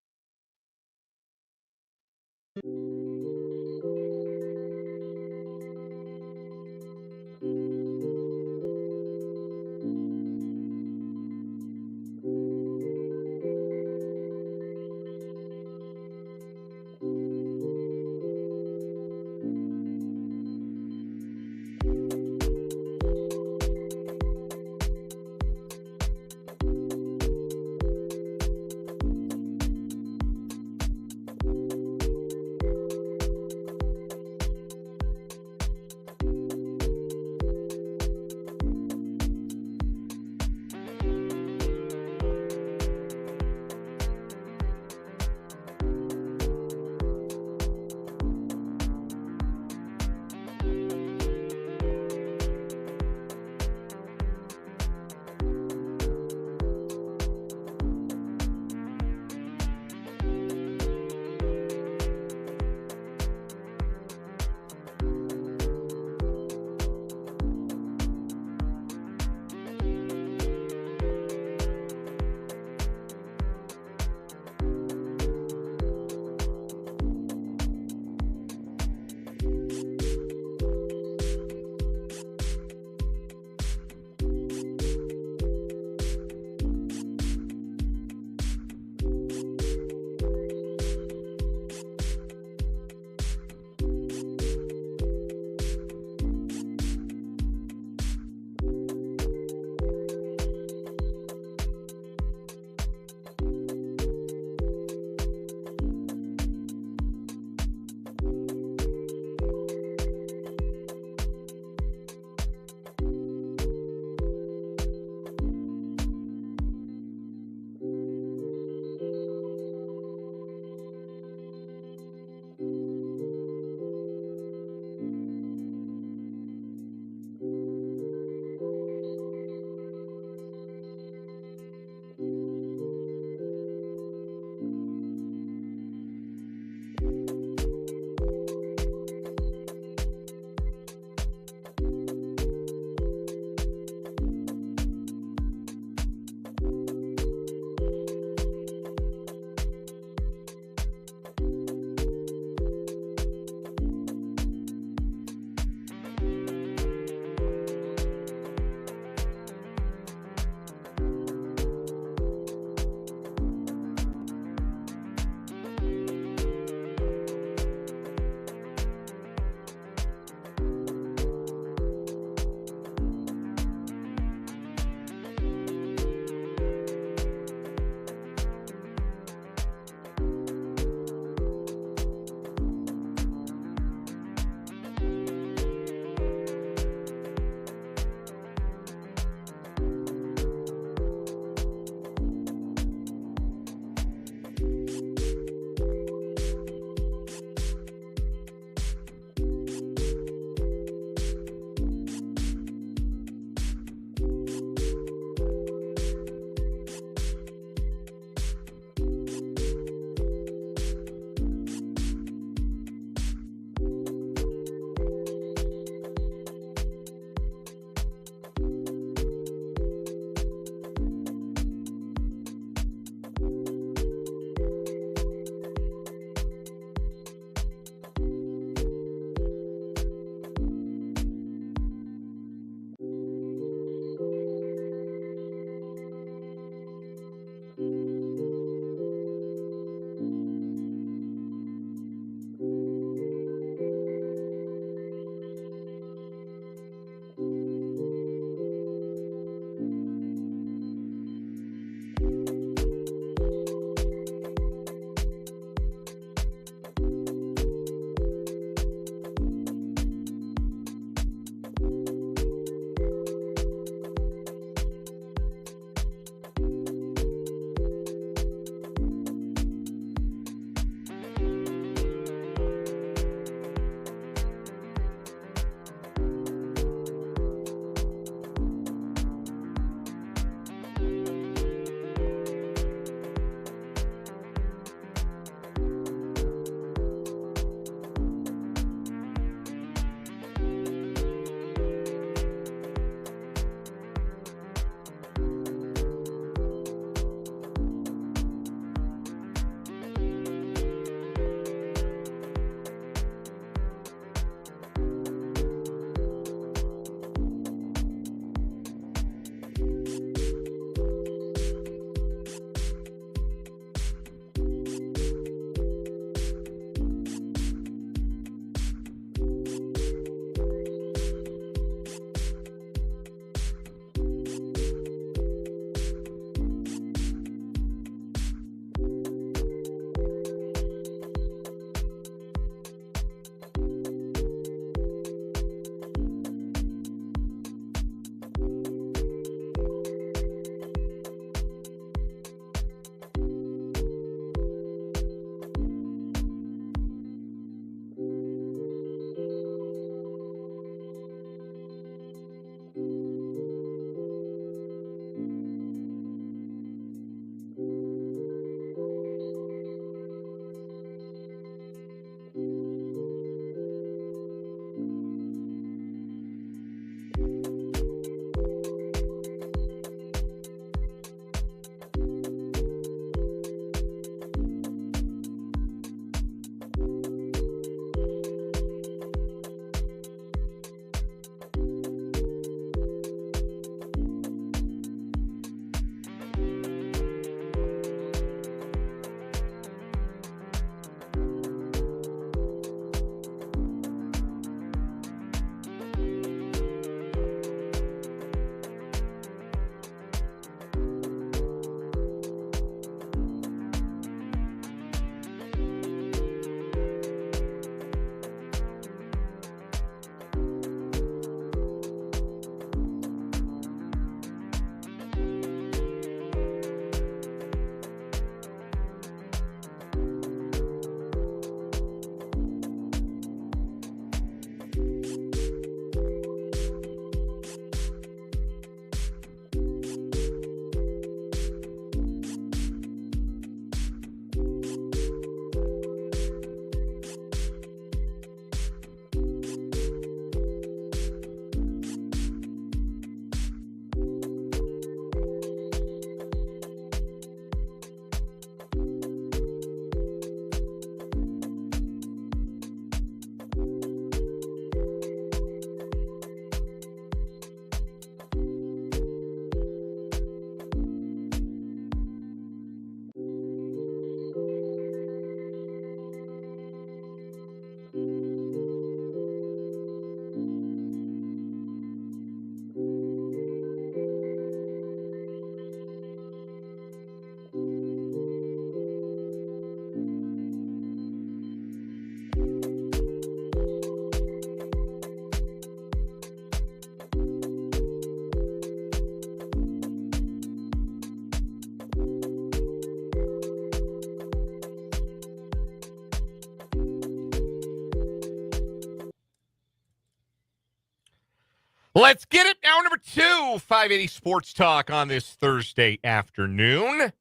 Let's get it. Hour number 2, 580 Sports Talk on this Thursday afternoon.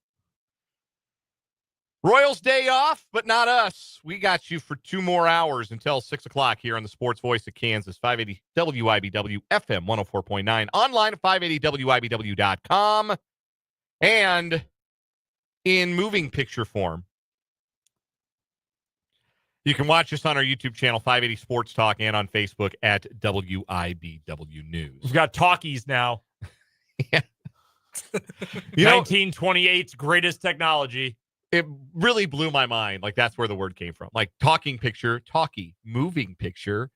Royals day off, but not us. We got you for 2 more hours until 6 o'clock here on the Sports Voice of Kansas, 580 WIBW FM 104.9, online at 580WIBW.com, and in moving picture form. You can watch us on our YouTube channel, 580 Sports Talk, and on Facebook at WIBW News. We've got talkies now. Yeah. 1928's greatest technology. It really blew my mind. Like, that's where the word came from. Like, talking picture, talkie, moving picture,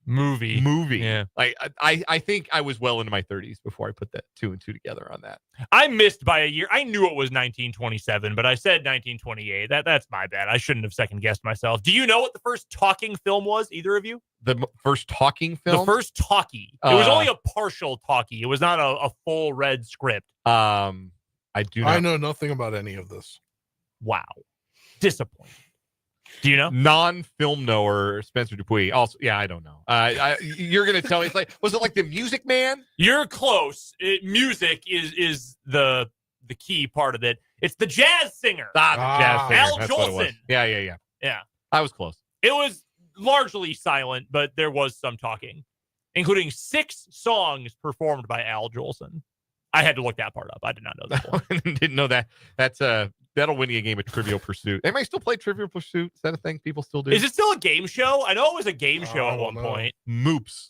movie. Yeah. Like, I think I was well into my 30s before I put that 2 and 2 together on that. I missed by a year. I knew it was 1927, but I said 1928. That's my bad. I shouldn't have second guessed myself. Do you know what the first talking film was? Either of you? The first talking film? The first talkie. It was only a partial talkie. It was not a full read script. I do not. I know nothing about any of this. Wow. Disappointing. Do you know? Non-film knower Spencer Dupuis. Also, yeah, I don't know. You're going to tell me, it's like, was it like The Music Man? You're close. Music is the key part of it. It's the jazz singer. The jazz singer. Al That's what it was. Jolson. Yeah. I was close. It was largely silent, but there was some talking, including 6 songs performed by Al Jolson. I had to look that part up. I did not know that. Didn't know that. That'll win you a game of Trivial Pursuit. They might still play Trivial Pursuit. Is that a thing people still do? Is it still a game show? I know it was a game show at one point. Moops.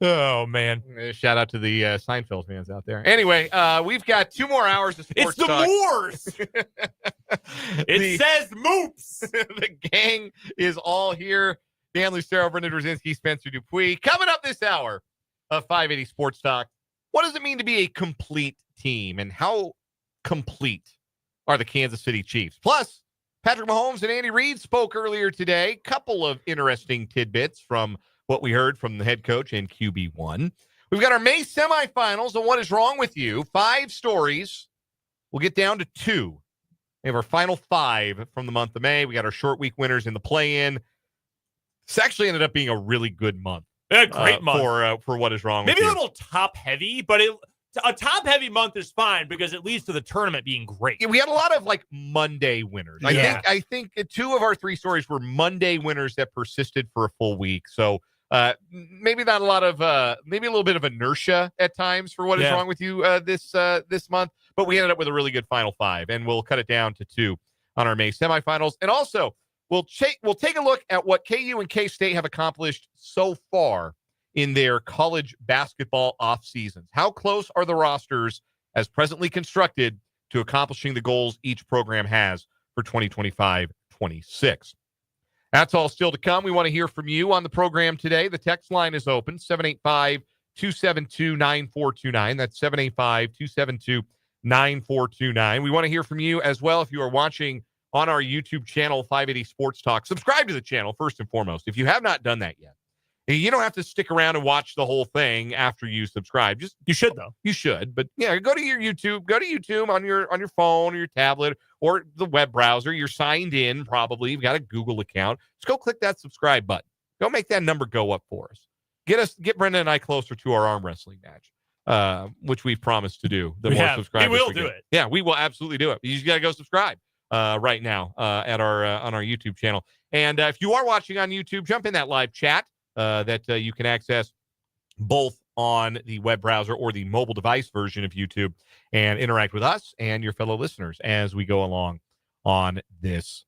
Oh, man. Shout out to the Seinfeld fans out there. Anyway, we've got 2 more hours of sports talk. It's the talk. Moors. It says Moops. The gang is all here. Dan Lucero, Brendan Brzezinski, Spencer Dupuis. Coming up this hour of 580 Sports Talk, what does it mean to be a complete team, and how complete are the Kansas City Chiefs? Plus, Patrick Mahomes and Andy Reid spoke earlier today. Couple of interesting tidbits from what we heard from the head coach and QB1. We've got our May semifinals on What Is Wrong With You. 5 stories. We'll get down to 2. We have our final 5 from the month of May. We got our short week winners in the play-in. This actually ended up being a really good month. A great month. For What Is Wrong With You. Maybe a little top-heavy, but a top-heavy month is fine because it leads to the tournament being great. Yeah, we had a lot of, like, Monday winners. I think 2 of our 3 stories were Monday winners that persisted for a full week. So maybe not a lot of maybe a little bit of inertia at times for What Is Wrong With You this month. But we ended up with a really good final 5, and we'll cut it down to 2 on our May semifinals. And also, we'll take a look at what KU and K-State have accomplished so far in their college basketball off seasons. How close are the rosters as presently constructed to accomplishing the goals each program has for 2025-26? That's all still to come. We want to hear from you on the program today. The text line is open, 785-272-9429. That's 785-272-9429. We want to hear from you as well if you are watching on our YouTube channel, 580 Sports Talk. Subscribe to the channel, first and foremost, if you have not done that yet. You don't have to stick around and watch the whole thing after you subscribe. You should, though. You should. But, yeah, go to your YouTube. Go to YouTube on your phone or your tablet or the web browser. You're signed in, probably. You've got a Google account. Just go click that subscribe button. Go make that number go up for us. Get Brendan and I closer to our arm wrestling match, which we've promised to do. The more subscribers we will do it. Yeah, we will absolutely do it. You just got to go subscribe. Right now at our on our YouTube channel. And if you are watching on YouTube, jump in that live chat that you can access both on the web browser or the mobile device version of YouTube and interact with us and your fellow listeners as we go along on this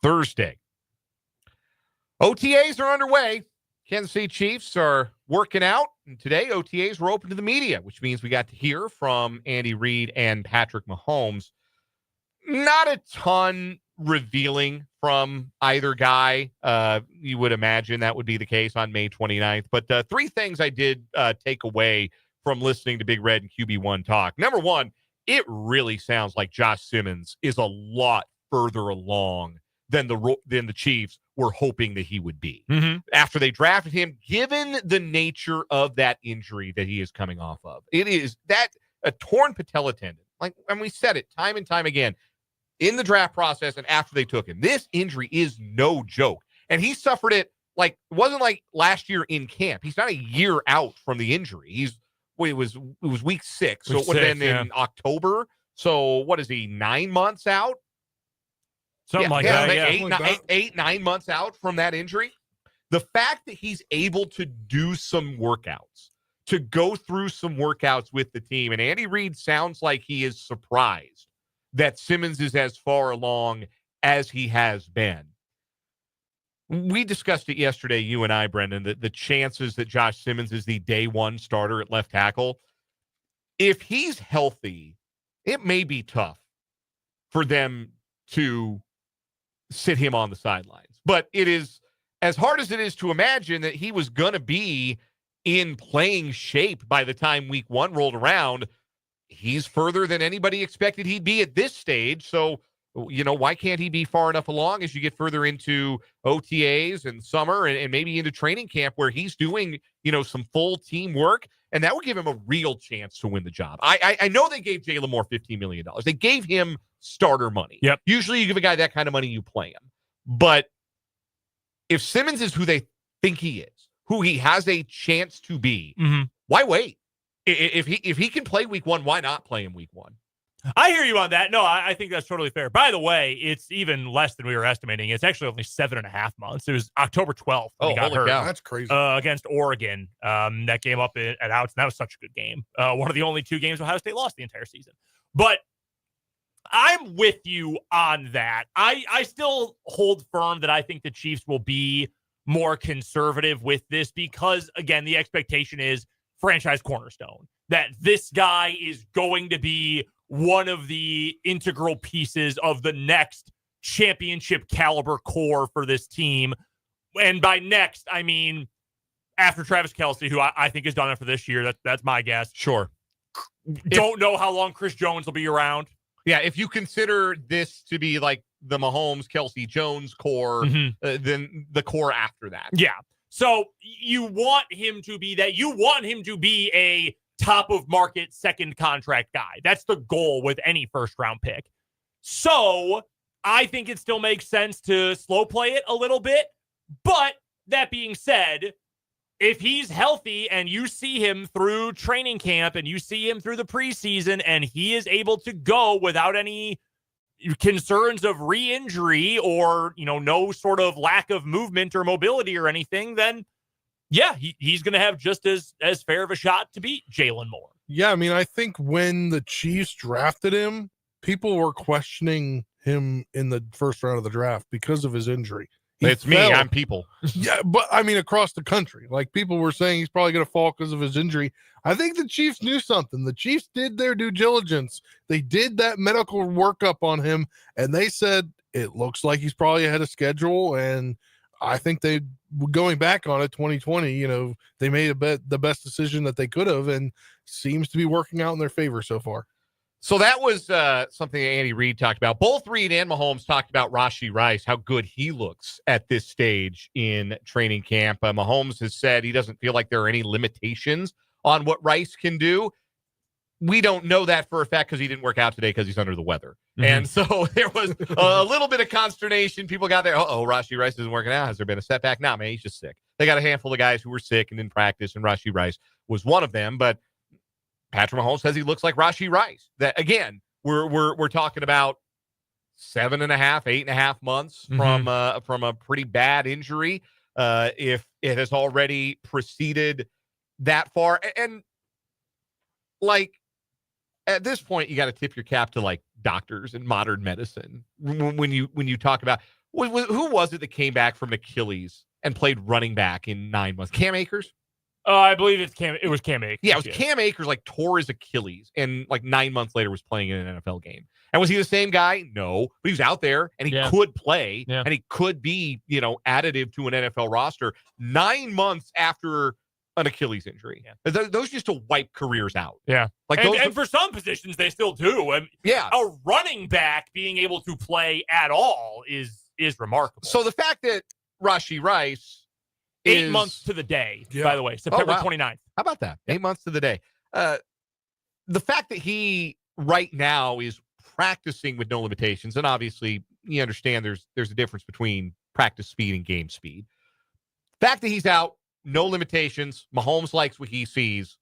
Thursday. OTAs are underway. Kansas City Chiefs are working out. And today, OTAs were open to the media, which means we got to hear from Andy Reid and Patrick Mahomes. Not a ton revealing from either guy. You would imagine that would be the case on May 29th. But 3 things I did take away from listening to Big Red and QB1 talk. Number 1, it really sounds like Josh Simmons is a lot further along than the Chiefs were hoping that he would be. Mm-hmm. After they drafted him, given the nature of that injury that he is coming off of. It is that a torn patella tendon. And we said it time and time again. In the draft process and after they took him. This injury is no joke. And he suffered it it wasn't like last year in camp. He's not a year out from the injury. It was week 6, so it would have been in October. So what is he, 9 months out? Something like that. Yeah, 9 months out from that injury. The fact that he's able to do some workouts, to go through some workouts with the team, and Andy Reid sounds like he is surprised that Simmons is as far along as he has been. We discussed it yesterday, you and I, Brendan, the chances that Josh Simmons is the day one starter at left tackle. If he's healthy, it may be tough for them to sit him on the sidelines. But it is as hard as it is to imagine that he was going to be in playing shape by the time week 1 rolled around. He's further than anybody expected he'd be at this stage. So, why can't he be far enough along as you get further into OTAs and summer and maybe into training camp where he's doing, some full team work, and that would give him a real chance to win the job. I know they gave Jalen Moore $15 million. They gave him starter money. Yep. Usually you give a guy that kind of money, you play him. But if Simmons is who they think he is, who he has a chance to be, why wait? If he can play week 1, why not play him week 1? I hear you on that. No, I think that's totally fair. By the way, it's even less than we were estimating. It's actually only 7.5 months. It was October 12th when he got hurt. Cow. That's crazy. Against Oregon. That game up at Outs, and that was such a good game. One of the only 2 games Ohio State lost the entire season. But I'm with you on that. I still hold firm that I think the Chiefs will be more conservative with this because, again, the expectation is franchise cornerstone, that this guy is going to be one of the integral pieces of the next championship caliber core for this team. And by next, I mean after Travis Kelce, who I think is done it for this year. That's my guess. Sure. Don't know how long Chris Jones will be around. Yeah, if you consider this to be like the Mahomes, Kelce, Jones core, then the core after that. Yeah. So you want him to be that. You want him to be a top of market second contract guy. That's the goal with any first round pick. So I think it still makes sense to slow play it a little bit. But that being said, if he's healthy and you see him through training camp and you see him through the preseason and he is able to go without any concerns of re-injury or, no sort of lack of movement or mobility or anything, then yeah, he's going to have just as fair of a shot to beat Jalen Moore. Yeah, I mean, I think when the Chiefs drafted him, people were questioning him in the first round of the draft because of his injury. It's me. I'm people. Yeah, but I mean, across the country, like people were saying he's probably going to fall because of his injury. I think the Chiefs knew something. The Chiefs did their due diligence. They did that medical workup on him, and they said it looks like he's probably ahead of schedule. And I think they, going back on it, 2020, they made the best decision that they could have, and seems to be working out in their favor so far. So that was something that Andy Reid talked about. Both Reid and Mahomes talked about Rashee Rice, how good he looks at this stage in training camp. Mahomes has said he doesn't feel like there are any limitations on what Rice can do. We don't know that for a fact because he didn't work out today because he's under the weather. And so there was a little bit of consternation. People got there, Rashee Rice isn't working out. Has there been a setback? No, man, he's just sick. They got a handful of guys who were sick and didn't practice, and Rashee Rice was one of them. But Patrick Mahomes says he looks like Rashee Rice. That, again, we're talking about 7.5, 8.5 months from a pretty bad injury. If it has already proceeded that far, and like at this point, you got to tip your cap to like doctors and modern medicine when you talk about who was it that came back from Achilles and played running back in 9 months? Cam Akers. I believe it was Cam Akers. Yeah, it was Cam Akers, like, tore his Achilles and, like, 9 months later was playing in an NFL game. And was he the same guy? No. But he was out there, and he could play, and he could be, additive to an NFL roster 9 months after an Achilles injury. Yeah. Those used to wipe careers out. Yeah. Like and for some positions, they still do. And a running back being able to play at all is remarkable. So the fact that Rashee Rice 8 months to the day, by the way, September 29th. How about that? 8 months to the day. The fact that he right now is practicing with no limitations, and obviously you understand there's a difference between practice speed and game speed. Fact that he's out, no limitations. Mahomes likes what he sees.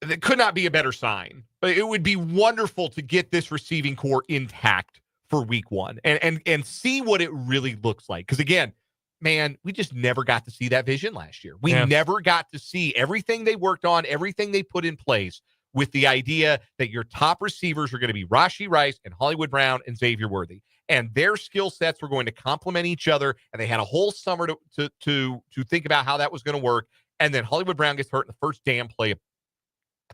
That could not be a better sign. But it would be wonderful to get this receiving core intact for week 1 and see what it really looks like. Because again, man, we just never got to see that vision last year. We never got to see everything they worked on, everything they put in place with the idea that your top receivers are going to be Rashee Rice and Hollywood Brown and Xavier Worthy. And their skill sets were going to complement each other. And they had a whole summer to think about how that was going to work. And then Hollywood Brown gets hurt in the first damn play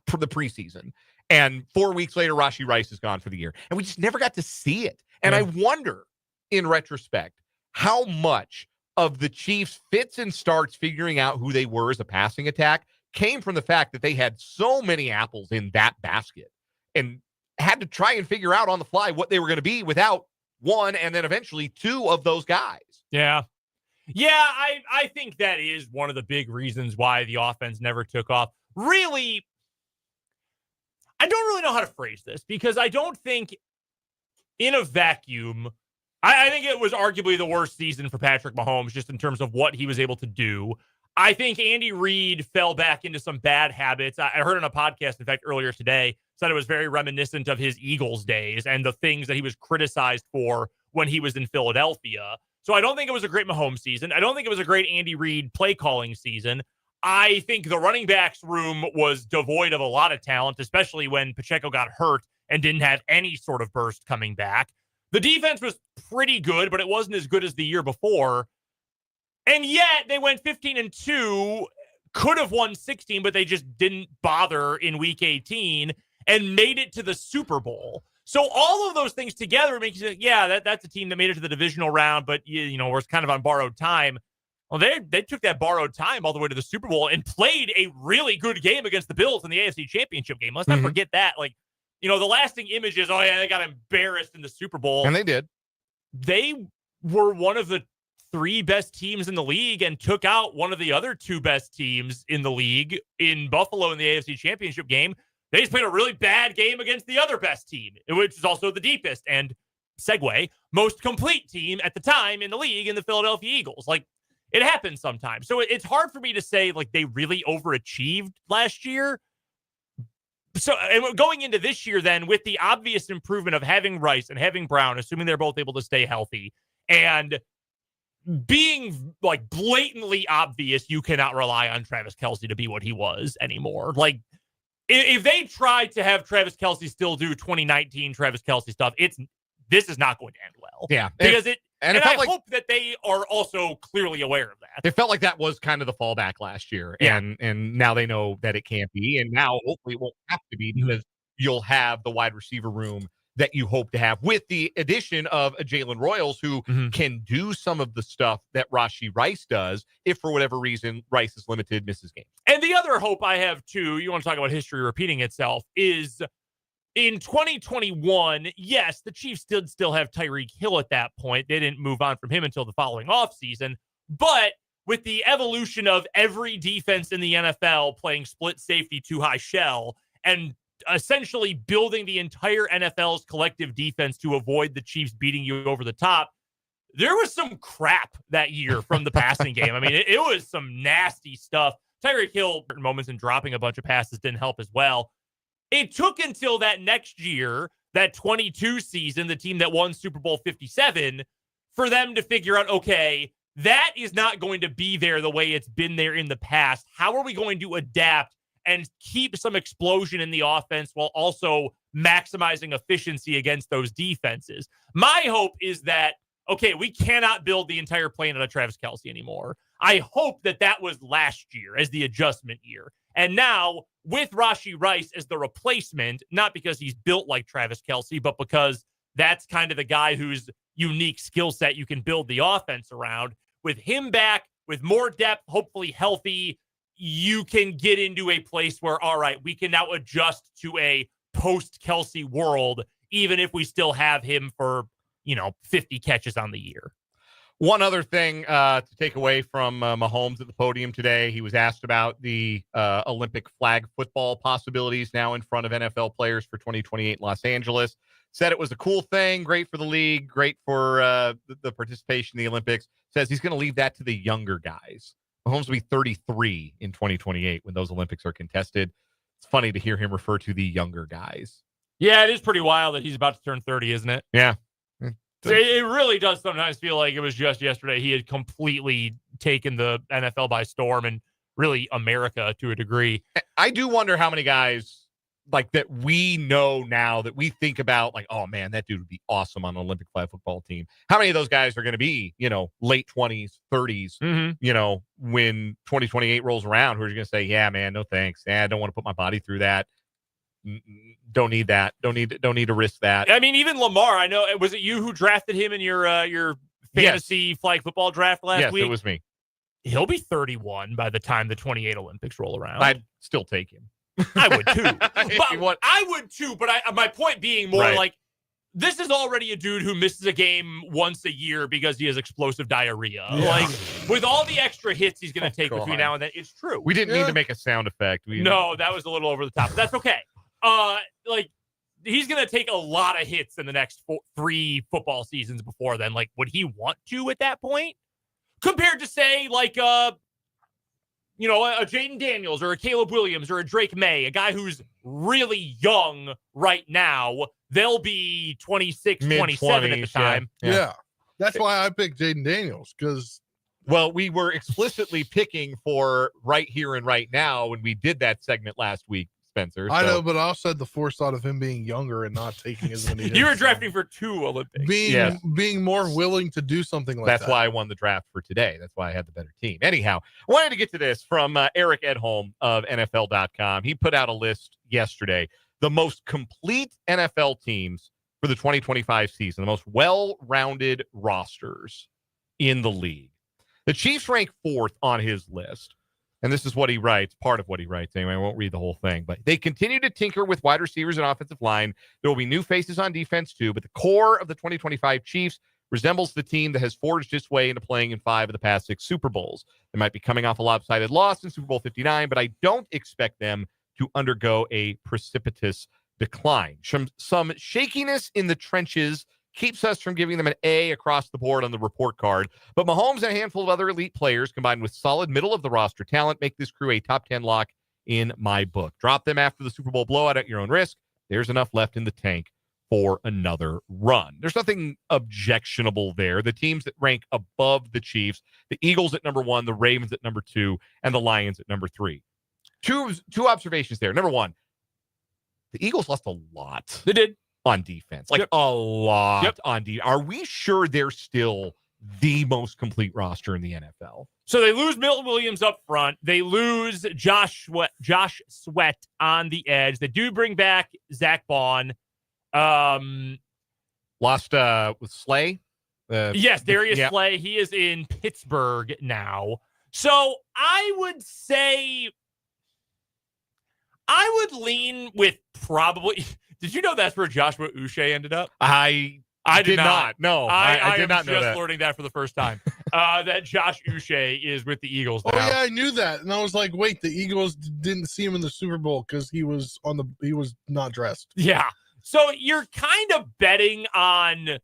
for the preseason. And 4 weeks later, Rashee Rice is gone for the year. And we just never got to see it. And I wonder, in retrospect, how much of the Chiefs' fits and starts figuring out who they were as a passing attack came from the fact that they had so many apples in that basket and had to try and figure out on the fly what they were going to be without one and then eventually two of those guys. Yeah. Yeah, I think that is one of the big reasons why the offense never took off. Really, I don't really know how to phrase this because I don't think in a vacuum, I think it was arguably the worst season for Patrick Mahomes just in terms of what he was able to do. I think Andy Reid fell back into some bad habits. I heard on a podcast, in fact, earlier today, said it was very reminiscent of his Eagles days and the things that he was criticized for when he was in Philadelphia. So I don't think it was a great Mahomes season. I don't think it was a great Andy Reid play calling season. I think the running backs room was devoid of a lot of talent, especially when Pacheco got hurt and didn't have any sort of burst coming back. The defense was pretty good, but it wasn't as good as the year before. And yet they went 15-2, could have won 16, but they just didn't bother in week 18 and made it to the Super Bowl. So all of those things together makes you say, yeah, that's a team that made it to the divisional round, but you know, was kind of on borrowed time. Well, they took that borrowed time all the way to the Super Bowl and played a really good game against the Bills in the AFC Championship game. Let's not forget that. Like, you know, the lasting image is, oh yeah, they got embarrassed in the Super Bowl. And they did. They were one of the 3 best teams in the league and took out one of the other 2 best teams in the league in Buffalo in the AFC Championship game. They just played a really bad game against the other best team, which is also the deepest and segue most complete team at the time in the league in the Philadelphia Eagles. Like, it happens sometimes. So it's hard for me to say like they really overachieved last year. So and going into this year then with the obvious improvement of having Rice and having Brown, assuming they're both able to stay healthy, and being like blatantly obvious, you cannot rely on Travis Kelce to be what he was anymore. Like, if they tried to have Travis Kelce still do 2019 Travis Kelce stuff, this is not going to end well. Yeah. Because I hope that they are also clearly aware of that. It felt like that was kind of the fallback last year. Yeah. And now they know that it can't be. And now hopefully it won't have to be because you'll have the wide receiver room that you hope to have with the addition of a Jalen Royals who can do some of the stuff that Rashee Rice does if for whatever reason Rice is limited, misses games. And the other hope I have too, you want to talk about history repeating itself, is in 2021, yes, the Chiefs did still have Tyreek Hill at that point. They didn't move on from him until the following offseason. But with the evolution of every defense in the NFL playing split safety too high shell and essentially building the entire NFL's collective defense to avoid the Chiefs beating you over the top, there was some crap that year from the passing game. I mean, it was some nasty stuff. Tyreek Hill, certain moments in dropping a bunch of passes didn't help as well. It took until that next year, that 22 season, the team that won Super Bowl 57, for them to figure out, okay, that is not going to be there the way it's been there in the past. How are we going to adapt and keep some explosion in the offense while also maximizing efficiency against those defenses? My hope is that, okay, we cannot build the entire plane out of Travis Kelce anymore. I hope that was last year as the adjustment year. And now with Rashee Rice as the replacement, not because he's built like Travis Kelce, but because that's kind of the guy whose unique skill set you can build the offense around. With him back, with more depth, hopefully healthy, you can get into a place where, all right, we can now adjust to a post-Kelce world, even if we still have him for, 50 catches on the year. One other thing to take away from Mahomes at the podium today, he was asked about the Olympic flag football possibilities now in front of NFL players for 2028 Los Angeles. Said it was a cool thing, great for the league, great for the participation in the Olympics. Says he's going to leave that to the younger guys. Mahomes will be 33 in 2028 when those Olympics are contested. It's funny to hear him refer to the younger guys. Yeah, it is pretty wild that he's about to turn 30, isn't it? Yeah. It really does sometimes feel like it was just yesterday. He had completely taken the NFL by storm and really America to a degree. I do wonder how many guys like that we know now that we think about like, oh man, that dude would be awesome on an Olympic flag football team. How many of those guys are going to be, late 20s, 30s, when 2028 rolls around, who are going to say, yeah, man, no thanks. I don't want to put my body through that. Don't need that. Don't need to risk that. I mean, even Lamar, I know, was it you who drafted him in your fantasy flag football draft last week? Yes, it was me. He'll be 31 by the time the 28 Olympics roll around. I'd still take him. I would too. But my point being more like, this is already a dude who misses a game once a year because he has explosive diarrhea. Yeah. Like, with all the extra hits he's going to take between now and then, it's true. We didn't need to make a sound effect. No, that was a little over the top. But that's okay. He's going to take a lot of hits in the next 3 football seasons before then. Like, would he want to at that point? Compared to, say, like, a Jaden Daniels or a Caleb Williams or a Drake May, a guy who's really young right now. They'll be 26, 27 at the time. Yeah. That's why I picked Jaden Daniels, because... Well, we were explicitly picking for right here and right now when we did that segment last week, Spencer. I know, but I also had the forethought of him being younger and not taking as many hits. You were drafting for 2 Olympics. Being more willing to do something like that. That's why I won the draft for today. That's why I had the better team. Anyhow, I wanted to get to this from Eric Edholm of NFL.com. He put out a list yesterday. The most complete NFL teams for the 2025 season, the most well-rounded rosters in the league. The Chiefs rank 4th on his list. And this is what he writes, part of what he writes anyway. I won't read the whole thing. But they continue to tinker with wide receivers and offensive line. There will be new faces on defense too. But the core of the 2025 Chiefs resembles the team that has forged its way into playing in 5 of the past 6 Super Bowls. They might be coming off a lopsided loss in Super Bowl 59, but I don't expect them to undergo a precipitous decline. Some shakiness in the trenches keeps us from giving them an A across the board on the report card. But Mahomes and a handful of other elite players, combined with solid middle-of-the-roster talent, make this crew a top 10 lock in my book. Drop them after the Super Bowl blowout at your own risk. There's enough left in the tank for another run. There's nothing objectionable there. The teams that rank above the Chiefs, the Eagles at number 1, the Ravens at number 2, and the Lions at number 3. Two observations there. Number 1, the Eagles lost a lot. They did. On defense, like a lot on defense. Are we sure they're still the most complete roster in the NFL? So they lose Milton Williams up front. They lose Josh Sweat on the edge. They do bring back Zach Bond. Lost with Slay. Yes, Darius Slay. He is in Pittsburgh now. So I would say I would lean with probably... Did you know that's where Joshua Uche ended up? I did not. No, I did not know that. I'm just learning that for the first time. That Josh Uche is with the Eagles now. Oh yeah, I knew that, and I was like, wait, the Eagles didn't see him in the Super Bowl because he was not dressed. Yeah. So you're kind of betting on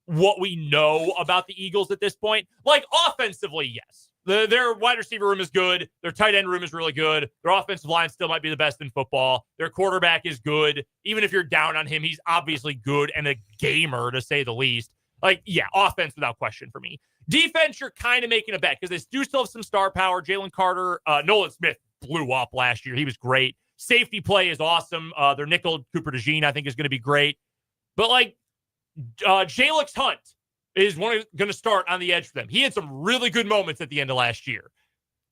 what we know about the Eagles at this point. Like offensively, yes. Their wide receiver room is good. Their tight end room is really good. Their offensive line still might be the best in football. Their quarterback is good. Even if you're down on him, he's obviously good and a gamer, to say the least. Like, yeah, offense without question for me. Defense, you're kind of making a bet because they do still have some star power. Jalen Carter, Nolan Smith blew up last year. He was great. Safety play is awesome. Their nickel, Cooper DeJean, I think is going to be great. But, like, Jalix Hunt is going to start on the edge for them. He had some really good moments at the end of last year.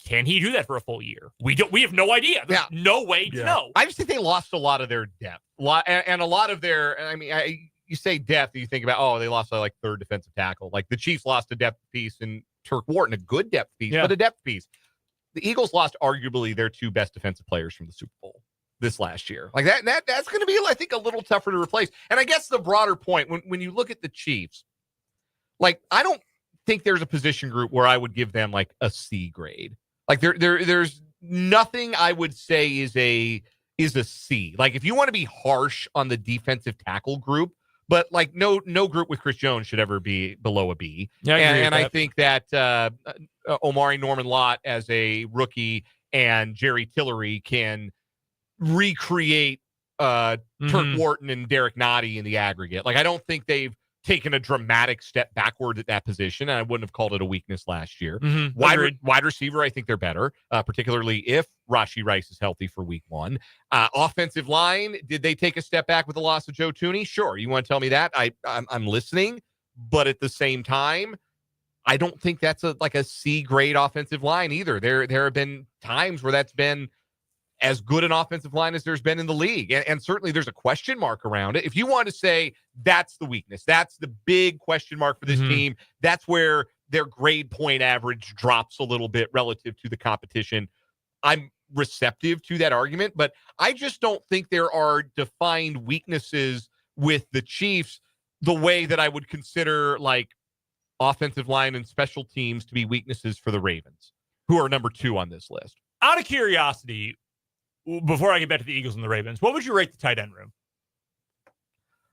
Can he do that for a full year? We have no idea. There's no way to know. I just think they lost a lot of their depth. And a lot of their, I mean, you say depth, you think about, they lost like 3rd defensive tackle. Like the Chiefs lost a depth piece in Turk Wharton, a good depth piece, but a depth piece. The Eagles lost arguably their 2 best defensive players from the Super Bowl this last year. Like that's going to be, I think, a little tougher to replace. And I guess the broader point, when you look at the Chiefs, like, I don't think there's a position group where I would give them like a C grade. Like there's nothing I would say is a C. Like if you want to be harsh on the defensive tackle group, but like no group with Chris Jones should ever be below a B. Yeah, and I think that Omari Norman-Lott as a rookie and Jerry Tillery can recreate Turk Wharton and Derek Nottie in the aggregate. Like I don't think they've taken a dramatic step backward at that position, and I wouldn't have called it a weakness last year. Wide receiver, I think they're better, particularly if Rashee Rice is healthy for week 1. Offensive line, did they take a step back with the loss of Joe Thuney? Sure. You want to tell me that? I'm listening, but at the same time, I don't think that's a C grade offensive line either. There have been times where that's been as good an offensive line as there's been in the league. And certainly there's a question mark around it. If you want to say that's the weakness, that's the big question mark for this team, that's where their grade point average drops a little bit relative to the competition. I'm receptive to that argument, but I just don't think there are defined weaknesses with the Chiefs the way that I would consider like offensive line and special teams to be weaknesses for the Ravens, who are number 2 on this list. Out of curiosity, before I get back to the Eagles and the Ravens, what would you rate the tight end room?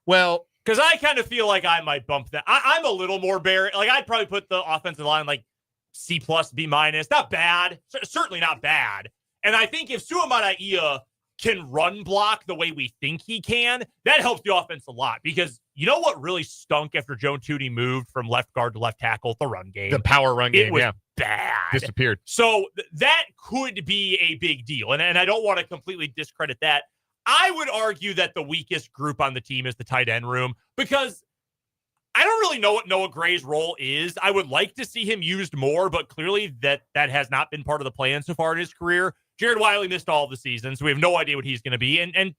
Well, because I kind of feel like I might bump that. I'm a little more bare. Like I'd probably put the offensive line like C+, B-. Not bad. Certainly not bad. And I think if Suamanaia can run block the way we think he can, that helps the offense a lot. Because you know what really stunk after Joe Thuney moved from left guard to left tackle? The run game. The power run game, it was bad. Disappeared. So that could be a big deal. And I don't want to completely discredit that. I would argue that the weakest group on the team is the tight end room because I don't really know what Noah Gray's role is. I would like to see him used more, but clearly that has not been part of the plan so far in his career. Jared Wiley missed all of the season, so we have no idea what he's going to be. And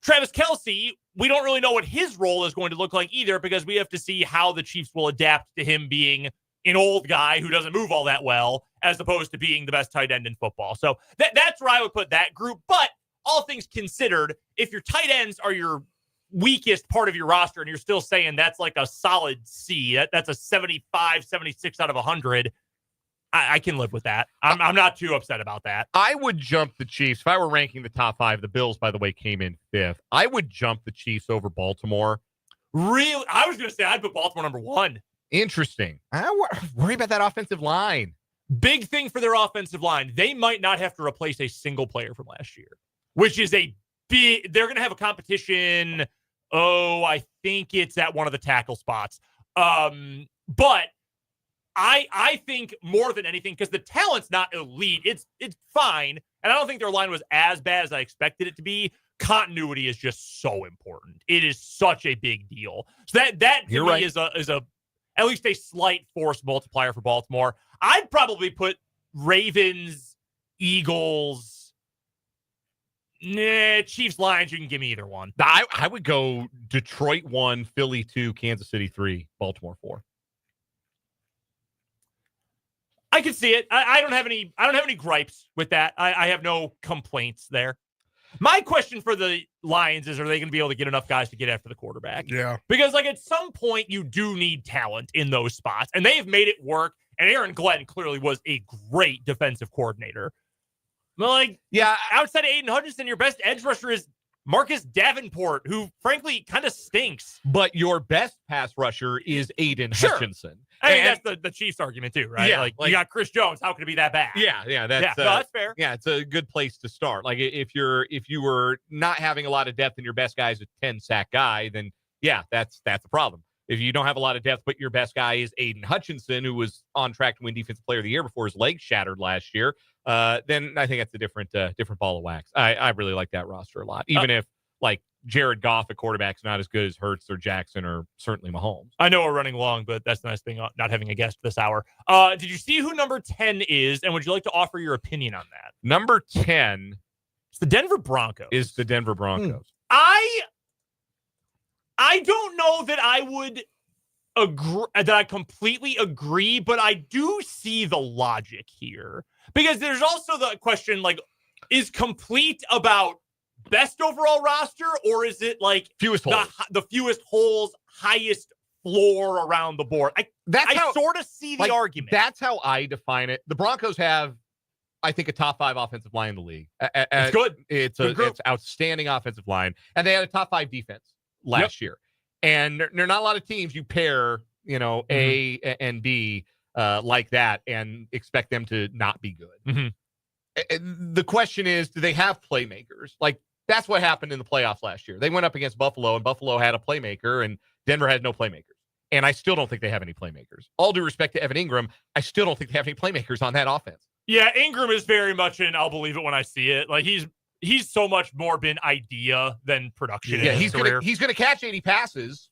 Travis Kelce, we don't really know what his role is going to look like either because we have to see how the Chiefs will adapt to him being an old guy who doesn't move all that well as opposed to being the best tight end in football. So that's where I would put that group. But all things considered, if your tight ends are your weakest part of your roster and you're still saying that's like a solid C, that's a 75, 76 out of 100, I can live with that. I'm not too upset about that. I would jump the Chiefs. If I were ranking the top 5, the Bills, by the way, came in 5th. I would jump the Chiefs over Baltimore. Really? I was going to say I'd put Baltimore number 1. Interesting. I worry about that offensive line. Big thing for their offensive line. They might not have to replace a single player from last year, which is a big – they're going to have a competition. Oh, I think it's at one of the tackle spots. But I think more than anything, because the talent's not elite, it's fine. And I don't think their line was as bad as I expected it to be. Continuity is just so important. It is such a big deal. So that to me is a at least a slight force multiplier for Baltimore. I'd probably put Ravens, Eagles, Chiefs, Lions. You can give me either one. I would go Detroit 1, Philly 2, Kansas City 3, Baltimore 4. I can see it. I don't have any gripes with that. I have no complaints there. My question for the Lions is, are they going to be able to get enough guys to get after the quarterback? Yeah. Because like at some point you do need talent in those spots, and they've made it work. And Aaron Glenn clearly was a great defensive coordinator. But like, yeah, outside of Aiden Hutchinson, your best edge rusher is Marcus Davenport, who frankly kind of stinks. But your best pass rusher is Aiden Hutchinson. I mean, that's the Chiefs argument too, right? Yeah, like you got Chris Jones. How could it be that bad? Yeah, that's fair. Yeah, it's a good place to start. Like if you were not having a lot of depth and your best guy is a 10-sack guy, then yeah, that's a problem. If you don't have a lot of depth, but your best guy is Aiden Hutchinson, who was on track to win Defensive Player of the Year before his leg shattered last year, then I think that's a different ball of wax. I really like that roster a lot, even if like Jared Goff at quarterback's not as good as Hurts or Jackson or certainly Mahomes. I know we're running long, but that's the nice thing not having a guest this hour. Did you see who number 10 is, and would you like to offer your opinion on that? Number 10 is the Denver Broncos. I don't know that I would agree, that I completely agree, but I do see the logic here. Because there's also the question, like, is complete about best overall roster, or is it like fewest holes. The fewest holes, highest floor around the board. I sort of see the argument. That's how I define it. The Broncos have, I think, a top 5 offensive line in the league. It's good. It's outstanding offensive line, and they had a top 5 defense last year. And there are not a lot of teams you pair, A and B like that and expect them to not be good. The question is, do they have playmakers? Like, that's what happened in the playoffs last year. They went up against Buffalo, and Buffalo had a playmaker, and Denver had no playmakers. And I still don't think they have any playmakers. All due respect to Evan Ingram, I still don't think they have any playmakers on that offense. Yeah, Ingram is very much in I'll believe it when I see it. Like, he's so much more been idea than production. Yeah, he's gonna catch 80 passes.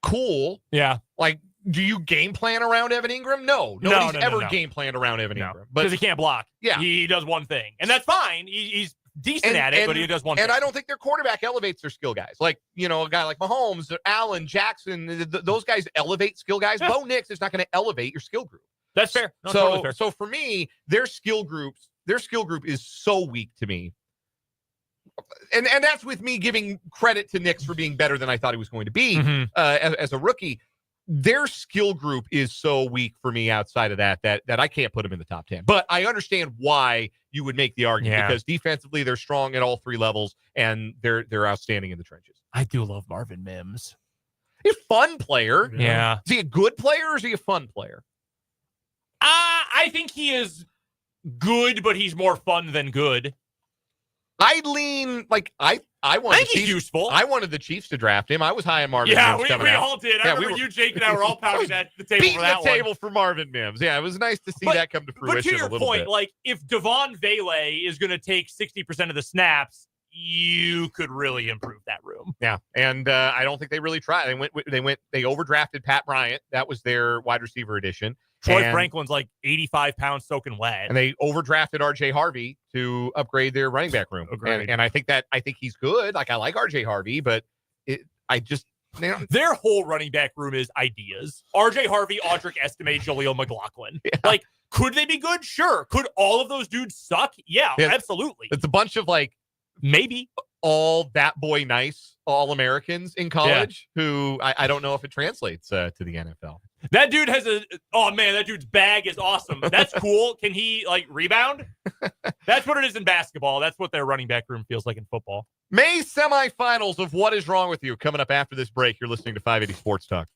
Cool. Yeah. Like, do you game plan around Evan Ingram? No. Nobody's ever game planned around Evan Ingram. Because he can't block. Yeah. He does one thing. And that's fine. He's decent at it, but he does one thing. And I don't think their quarterback elevates their skill guys. Like, a guy like Mahomes, Allen, Jackson, those guys elevate skill guys. Yeah. Bo Nix is not going to elevate your skill group. That's fair. No, totally fair. So for me, their skill group is so weak to me. And that's with me giving credit to Nix for being better than I thought he was going to be as a rookie. Their skill group is so weak for me outside of that I can't put them in the top 10. But I understand why you would make the argument because defensively they're strong at all 3 levels and they're outstanding in the trenches. I do love Marvin Mims. He's a fun player. Yeah. Is he a good player or is he a fun player? I think he is good, but he's more fun than good. I lean like I think he's useful. I wanted the Chiefs to draft him. I was high on Marvin Mims. Yeah, we all did. I remember you, Jake, and I were all pounding at the table for that one. Beating the table for Marvin Mims. Yeah, it was nice to see that come to fruition. But to your point, like if Devon Vele is going to take 60% of the snaps, you could really improve that room. Yeah, and I don't think they really tried. They overdrafted Pat Bryant. That was their wide receiver edition. Troy Franklin's like 85 pounds soaking wet. And they overdrafted RJ Harvey to upgrade their running back room. And I think he's good. Like, I like RJ Harvey, but their whole running back room is ideas. RJ Harvey, Audric Estime, Jaleel McLaughlin. Yeah. Like, could they be good? Sure. Could all of those dudes suck? Yeah, absolutely. It's a bunch of like maybe all that boy nice All-Americans in college who I don't know if it translates to the NFL. That dude has that dude's bag is awesome. That's cool. Can he rebound? That's what it is in basketball. That's what their running back room feels like in football. May semifinals of What Is Wrong With You coming up after this break. You're listening to 580 Sports Talk.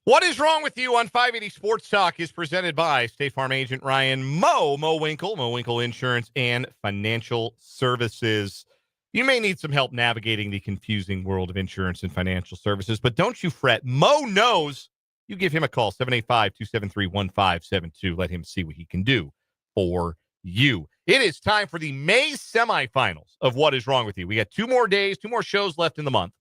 What is wrong with you on 580 Sports Talk is presented by State Farm agent Ryan Mo Winkle Insurance and Financial Services. You may need some help navigating the confusing world of insurance and financial services, but don't you fret. Mo knows. You give him a call, 785-273-1572. Let him see what he can do for you. It is time for the May semifinals of What is Wrong with You. We got 2 more days, 2 more shows left in the month.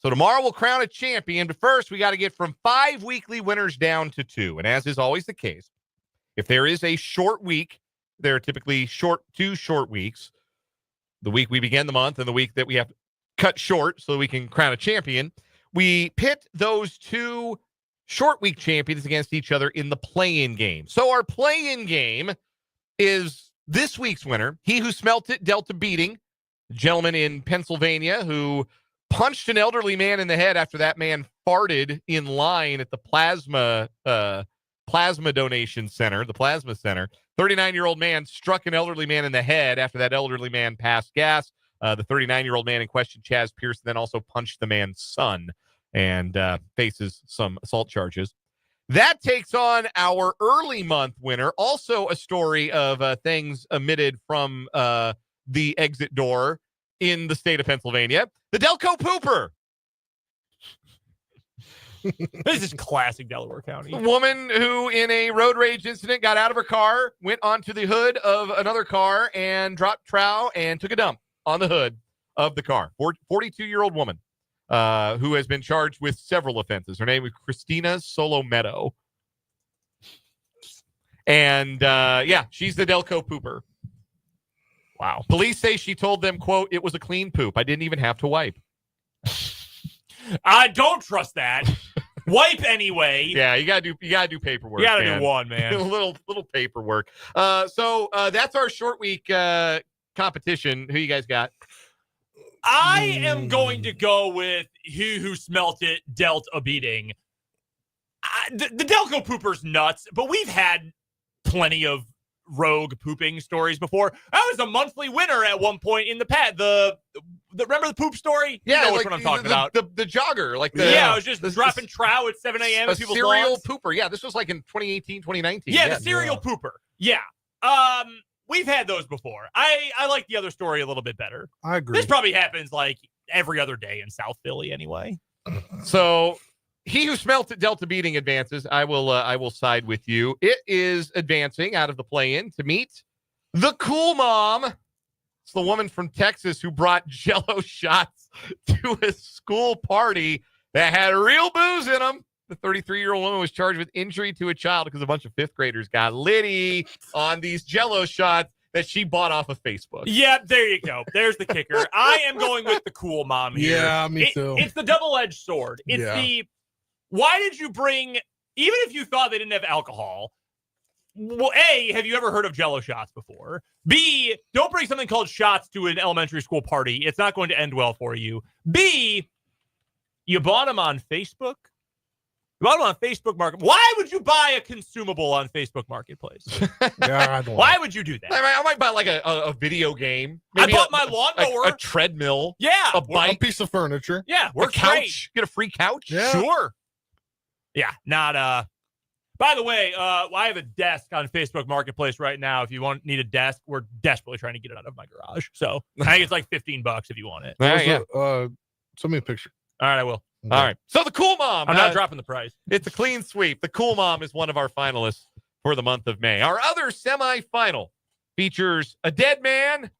So tomorrow we'll crown a champion, but first we got to get from 5 weekly winners down to 2. And as is always the case, if there is a short week, there are typically 2 short weeks. The week we begin the month and the week that we have cut short so we can crown a champion. We pit those 2 short week champions against each other in the play-in game. So our play-in game is this week's winner. He who smelt it dealt a beating. A gentleman in Pennsylvania who punched an elderly man in the head after that man farted in line at the plasma donation center, the plasma center. 39-year-old man struck an elderly man in the head after that elderly man passed gas. The 39-year-old man in question, Chaz Pearson, then also punched the man's son and faces some assault charges. That takes on our early month winner. Also a story of things omitted from the exit door in the state of Pennsylvania. The Delco Pooper. This is classic Delaware County. The woman who, in a road rage incident, got out of her car, went onto the hood of another car, and dropped trow and took a dump on the hood of the car. 42-year-old woman who has been charged with several offenses. Her name is Christina Solomedo. And, she's the Delco Pooper. Wow. Police say she told them, quote, "It was a clean poop. I didn't even have to wipe." I don't trust that. Wipe anyway. Yeah, you gotta do paperwork. You gotta do one, man. a little paperwork. So that's our short week competition. Who you guys got? I am going to go with he who smelt it dealt a beating. The Delco Pooper's nuts, but we've had plenty of rogue pooping stories before. I was a monthly winner at one point in the pad. Remember the poop story? Yeah, you know which one I'm talking about. The jogger, I was just dropping trow at 7 a.m. A serial pooper. Yeah, this was like in 2018, 2019. Yeah, the serial pooper. Yeah. We've had those before. I like the other story a little bit better. I agree. This probably happens like every other day in South Philly anyway. So he who smelt it dealt a beating advances. I will side with you. It is advancing out of the play-in to meet the cool mom. It's the woman from Texas who brought Jell-O shots to a school party that had real booze in them. The 33-year-old woman was charged with injury to a child because a bunch of 5th graders got litty on these Jell-O shots that she bought off of Facebook. Yeah, there you go. There's the kicker. I am going with the cool mom here. Yeah, me too. It's the double-edged sword. Why did you bring, even if you thought they didn't have alcohol, well, A, have you ever heard of Jell-O shots before? B, don't bring something called shots to an elementary school party. It's not going to end well for you. B, you bought them on Facebook? You bought them on Facebook Market. Why would you buy a consumable on Facebook Marketplace? Why would you do that? I might buy like a video game. Maybe I bought my lawnmower. A treadmill. Yeah. A bike. A piece of furniture. Yeah. A couch. Get a free couch. Yeah. Sure. Yeah. Not, by the way, I have a desk on Facebook Marketplace right now. If you need a desk, we're desperately trying to get it out of my garage. So I think it's like $15 if you want it. Send me a picture. All right, I will. Okay. All right. So the cool mom. I'm not dropping the price. It's a clean sweep. The cool mom is one of our finalists for the month of May. Our other semifinal features a dead man,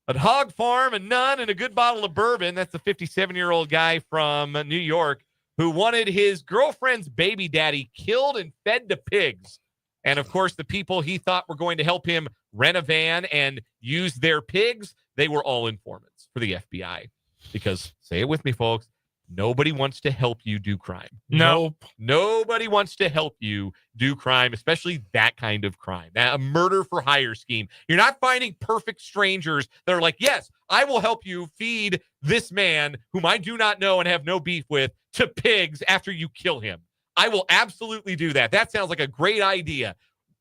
a hog farm, a nun, and a good bottle of bourbon. That's a 57-year-old guy from New York who wanted his girlfriend's baby daddy killed and fed to pigs. And, of course, the people he thought were going to help him rent a van and use their pigs, they were all informants for the FBI. Because, say it with me, folks, nobody wants to help you do crime. Nope. Nobody wants to help you do crime, especially that kind of crime. Now, a murder for hire scheme. You're not finding perfect strangers that are like, yes, I will help you feed this man whom I do not know and have no beef with to pigs after you kill him. I will absolutely do that. That sounds like a great idea.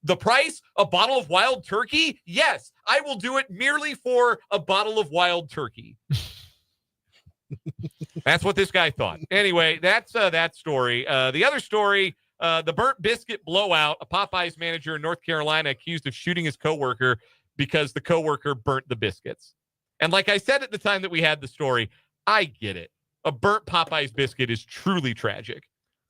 The price, a bottle of wild turkey? Yes, I will do it merely for a bottle of wild turkey. That's what this guy thought. Anyway, that's that story. The other story, the burnt biscuit blowout. A Popeyes manager in North Carolina accused of shooting his coworker because the coworker burnt the biscuits. And like I said at the time that we had the story, I get it. A burnt Popeyes biscuit is truly tragic.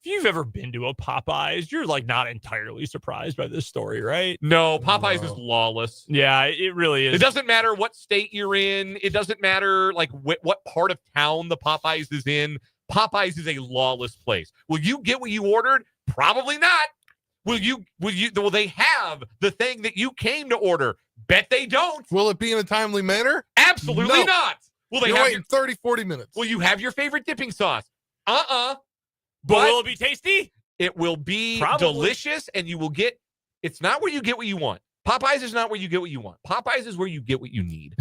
If you've ever been to a Popeyes, you're like not entirely surprised by this story, right? No, Popeyes is lawless. Yeah, it really is. It doesn't matter what state you're in. It doesn't matter like what part of town the Popeyes is in. Popeyes is a lawless place. Will you get what you ordered? Probably not. Will they have the thing that you came to order? Bet they don't. Will it be in a timely manner? Absolutely No. not. Will they You're have waiting 30, 40 minutes. Will you have your favorite dipping sauce? But will it be tasty? It will be Probably. delicious, and you will get. It's not where you get what you want. Popeyes is not where you get what you want. Popeyes is where you get what you need.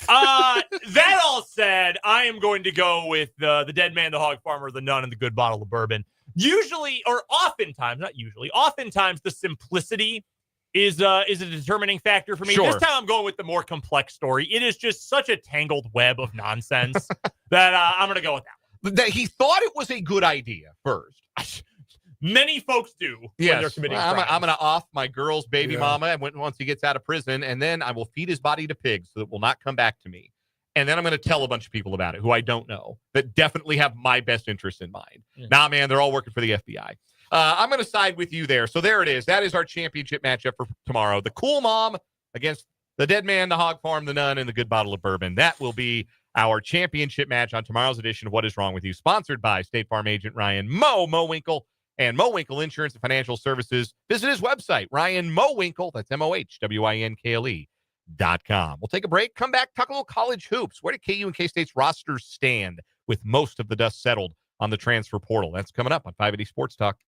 That all said, I am going to go with the dead man, the hog farmer, the nun, and the good bottle of bourbon. Usually, or oftentimes, not usually, oftentimes the simplicity is a determining factor for me. Sure. This time I'm going with the more complex story. It is just such a tangled web of nonsense that I'm going to go with that one. That he thought it was a good idea first. Many folks do when they're committing crimes. I'm going to off my girl's baby Yeah. mama and once he gets out of prison, and then I will feed his body to pigs so it will not come back to me. And then I'm going to tell a bunch of people about it who I don't know that definitely have my best interests in mind. Yeah. Nah, man, they're all working for the FBI. I'm going to side with you there. So there it is. That is our championship matchup for tomorrow. The cool mom against the dead man, the hog farm, the nun, and the good bottle of bourbon. That will be our championship match on tomorrow's edition of What Is Wrong With You, sponsored by State Farm agent Ryan Mo Winkle and Mo Winkle Insurance and Financial Services. Visit his website, Ryan Mo Winkle. That's MOHWINKLE.com. We'll take a break, come back, talk a little college hoops. Where do KU and K-State's rosters stand with most of the dust settled on the transfer portal? That's coming up on 580 Sports Talk.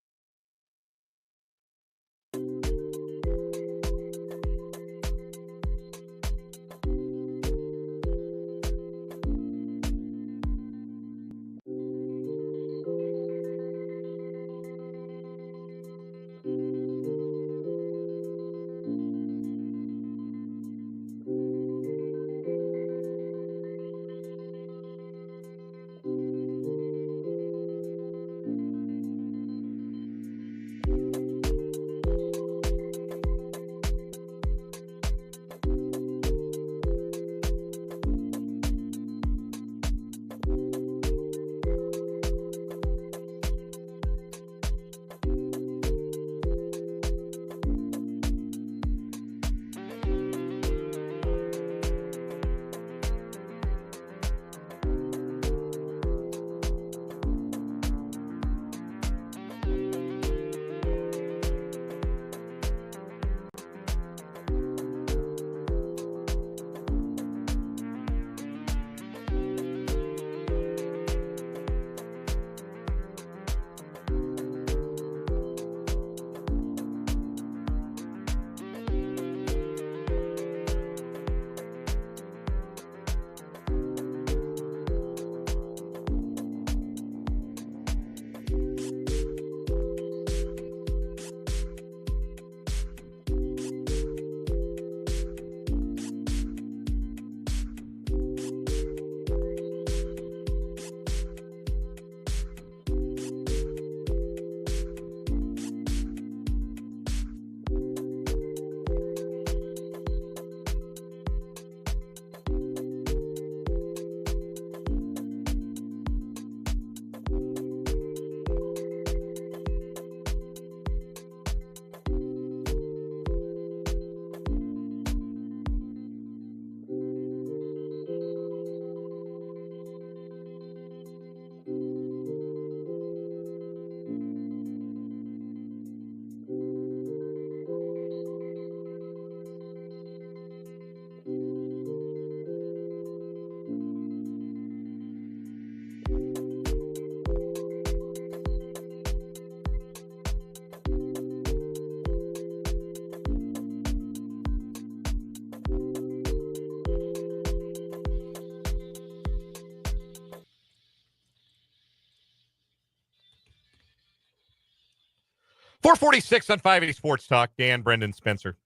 .446 on 580 Sports Talk. Dan, Brendan, Spencer.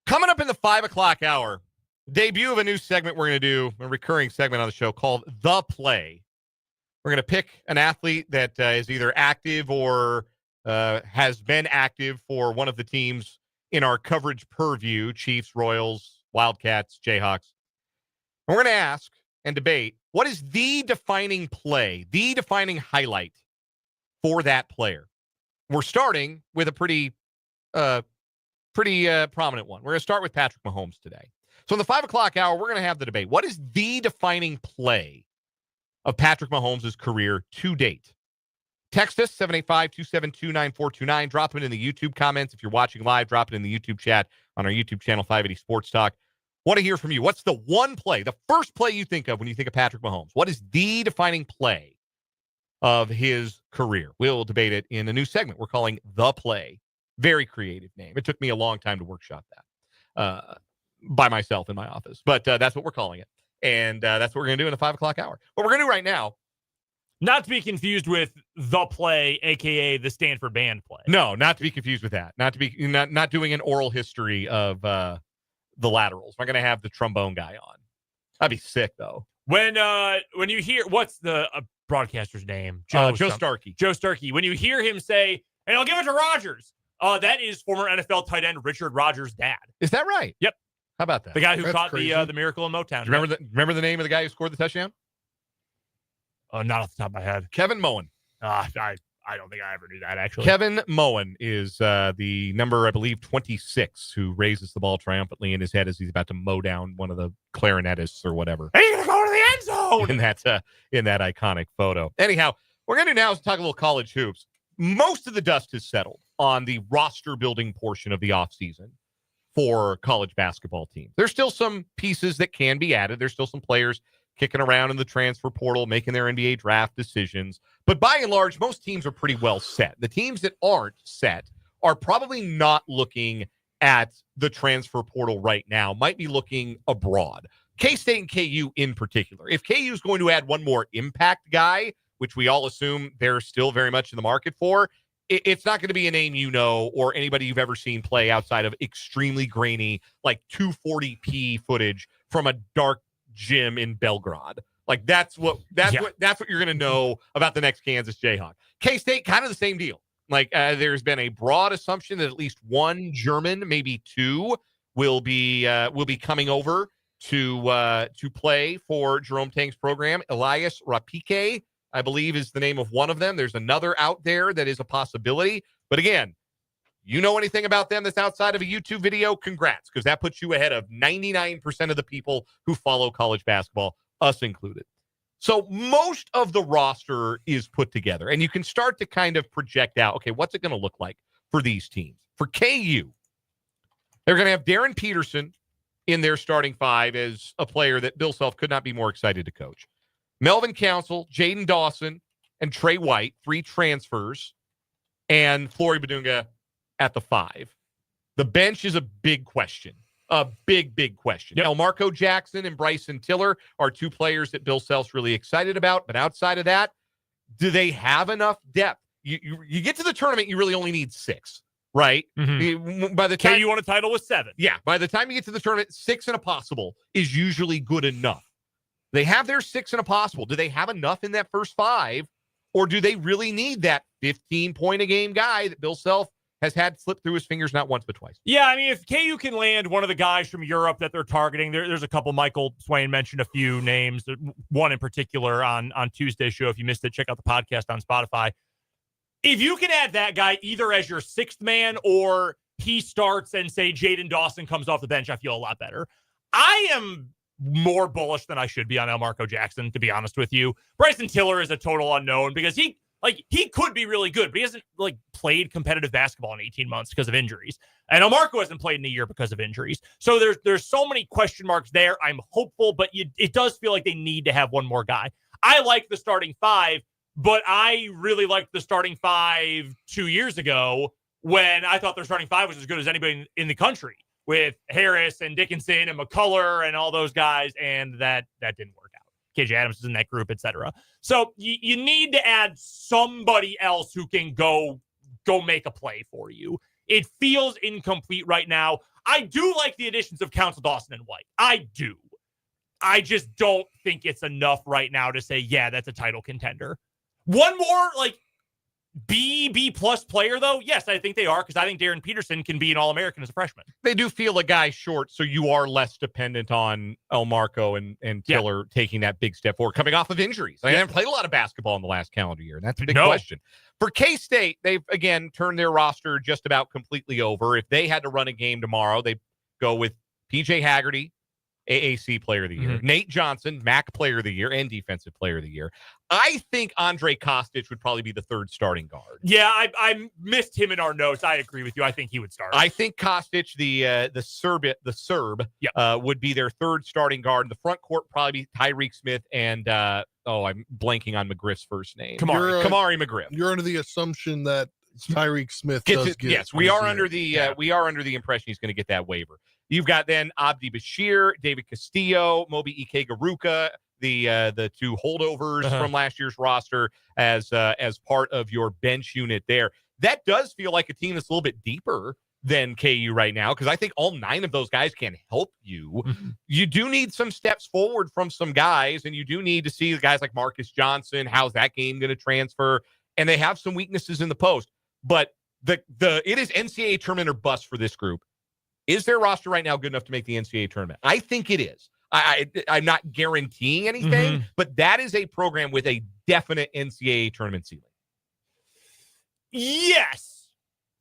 Coming up in the 5 o'clock hour, Debut of a new segment we're going to do, a recurring segment on the show called The Play. We're going to pick an athlete that is either active or has been active for one of the teams in our coverage purview, Chiefs, Royals, Wildcats, Jayhawks. And we're going to ask and debate, what is the defining play, the defining highlight for that player? We're starting with a pretty prominent one. We're going to start with Patrick Mahomes today. So in the 5 o'clock hour, we're going to have the debate. What is the defining play of Patrick Mahomes' career to date? Text us, 785-272-9429. Drop it in the YouTube comments. If you're watching live, drop it in the YouTube chat on our YouTube channel, 580 Sports Talk. Want to hear from you. What's the one play, the first play you think of when you think of Patrick Mahomes? What is the defining play of his career? We'll debate it in a new segment we're calling The Play. Very creative name. It took me a long time to workshop that by myself in my office. But that's what we're calling it. And that's what we're going to do in the 5 o'clock hour. What we're going to do right now. Not to be confused with The Play, a.k.a. the Stanford Band play. No, not to be confused with that. Not doing an oral history of the laterals. We're going to have the trombone guy on. That'd be sick, though. When you hear, what's the broadcaster's name? Joe Starkey. Joe Starkey. When you hear him say, and I'll give it to Rodgers, that is former NFL tight end Richard Rodgers' dad. Is that right? Yep. How about that? The guy who That's caught crazy. the miracle in Motown. Do you remember the name of the guy who scored the touchdown? Not off the top of my head. Kevin Moen. I don't think I ever knew that, actually. Kevin Moen is the number, I believe, 26, who raises the ball triumphantly in his head as he's about to mow down one of the clarinetists or whatever. Hey, you're going to go to the end zone! in that iconic photo. Anyhow, we're going to now talk a little college hoops. Most of the dust has settled on the roster building portion of the offseason for college basketball teams. There's still some pieces that can be added. There's still some players kicking around in the transfer portal, making their NBA draft decisions. But by and large, most teams are pretty well set. The teams that aren't set are probably not looking at the transfer portal right now, might be looking abroad. K-State and KU in particular. If KU is going to add one more impact guy, which we all assume they're still very much in the market for, it's not going to be a name you know or anybody you've ever seen play outside of extremely grainy, like 240p footage from a dark gym in Belgrade. Like that's what you're going to know about the next Kansas Jayhawk. K-State, kind of the same deal. Like there's been a broad assumption that at least one German, maybe two, will be coming over to play for Jerome Tang's program. Elias Rapike, I believe, is the name of one of them. There's another out there that is a possibility. But again, you know anything about them that's outside of a YouTube video, congrats, because that puts you ahead of 99% of the people who follow college basketball, us included. So most of the roster is put together, and you can start to kind of project out, okay, what's it going to look like for these teams? For KU, they're going to have Darren Peterson in their starting five as a player that Bill Self could not be more excited to coach. Melvin Council, Jaden Dawson, and Trey White, 3 transfers, and Flory Badunga at the 5. The bench is a big question. A big question. Yep. Elmarco Jackson and Bryson Tiller are 2 players that Bill Self's really excited about. But outside of that, do they have enough depth? You get to the tournament, you really only need 6, right? Mm-hmm. By the time KU won a title with 7. Yeah, by the time you get to the tournament, 6 and a possible is usually good enough. They have their 6 and a possible. Do they have enough in that first 5? Or do they really need that 15-point-a-game guy that Bill Self has had slip through his fingers not once but twice? Yeah, I mean, if KU can land one of the guys from Europe that they're targeting, there's a couple. Michael Swain mentioned a few names, one in particular on Tuesday's show. If you missed it, check out the podcast on Spotify. If you can add that guy either as your 6th man or he starts and, say, Jaden Dawson comes off the bench, I feel a lot better. I am more bullish than I should be on Elmarco Jackson, to be honest with you. Bryson Tiller is a total unknown because he could be really good, but he hasn't played competitive basketball in 18 months because of injuries. And Elmarco hasn't played in a year because of injuries. So there's so many question marks there. I'm hopeful, but it does feel like they need to have one more guy. I like the starting 5, but I really liked the starting 5 2 years ago when I thought their starting 5 was as good as anybody in the country, with Harris and Dickinson and McCullough and all those guys, and that didn't work out. KJ Adams is in that group, etc. So you need to add somebody else who can go make a play for you. It feels incomplete right now. I do like the additions of Council Dawson and White. I do. I just don't think it's enough right now to say, yeah, that's a title contender. One more, like, B plus player, though? Yes, I think they are, because I think Darren Peterson can be an All-American as a freshman. They do feel a guy short, so you are less dependent on El Marco and Tiller taking that big step forward, coming off of injuries. They haven't played a lot of basketball in the last calendar year, and that's a big question. For K-State, they've, again, turned their roster just about completely over. If they had to run a game tomorrow, they'd go with P.J. Haggerty, AAC Player of the Year, Nate Johnson, MAC Player of the Year, and Defensive Player of the Year. I think Andre Kostic would probably be the third starting guard. Yeah, I missed him in our notes. I agree with you. I think he would start. I think Kostic, the Serb, would be their third starting guard. In the front court, probably be Tyreek Smith and I'm blanking on McGriff's first name. Kamari McGriff. You're under the assumption that Tyreek Smith yes, we are under the impression he's going to get that waiver. You've got then Abdi Bashir, David Castillo, Moby Ike Garuka, the two holdovers from last year's roster as part of your bench unit there. That does feel like a team that's a little bit deeper than KU right now, because I think all 9 of those guys can help you. You do need some steps forward from some guys, and you do need to see the guys like Marcus Johnson. How's that game going to transfer? And they have some weaknesses in the post. But it is NCAA tournament or bust for this group. Is their roster right now good enough to make the NCAA tournament? I think it is. I'm not guaranteeing anything, but that is a program with a definite NCAA tournament ceiling. Yes,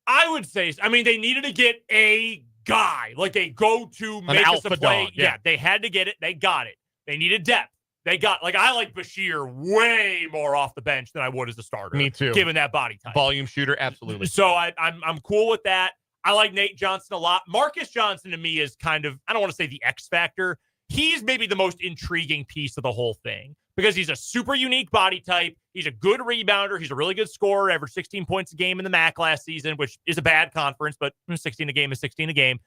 I would say. I mean, they needed to get a guy, like a go-to, make us a play. Dog, yeah, they had to get it. They got it. They needed depth. They got, like, I like Bashir way more off the bench than I would as a starter. Me too. Given that body type. Volume shooter, absolutely. So I'm cool with that. I like Nate Johnson a lot. Marcus Johnson to me is kind of, I don't want to say the X factor. He's maybe the most intriguing piece of the whole thing because he's a super unique body type. He's a good rebounder. He's a really good scorer, averaged 16 points a game in the MAC last season, which is a bad conference, but 16 a game is 16 a game.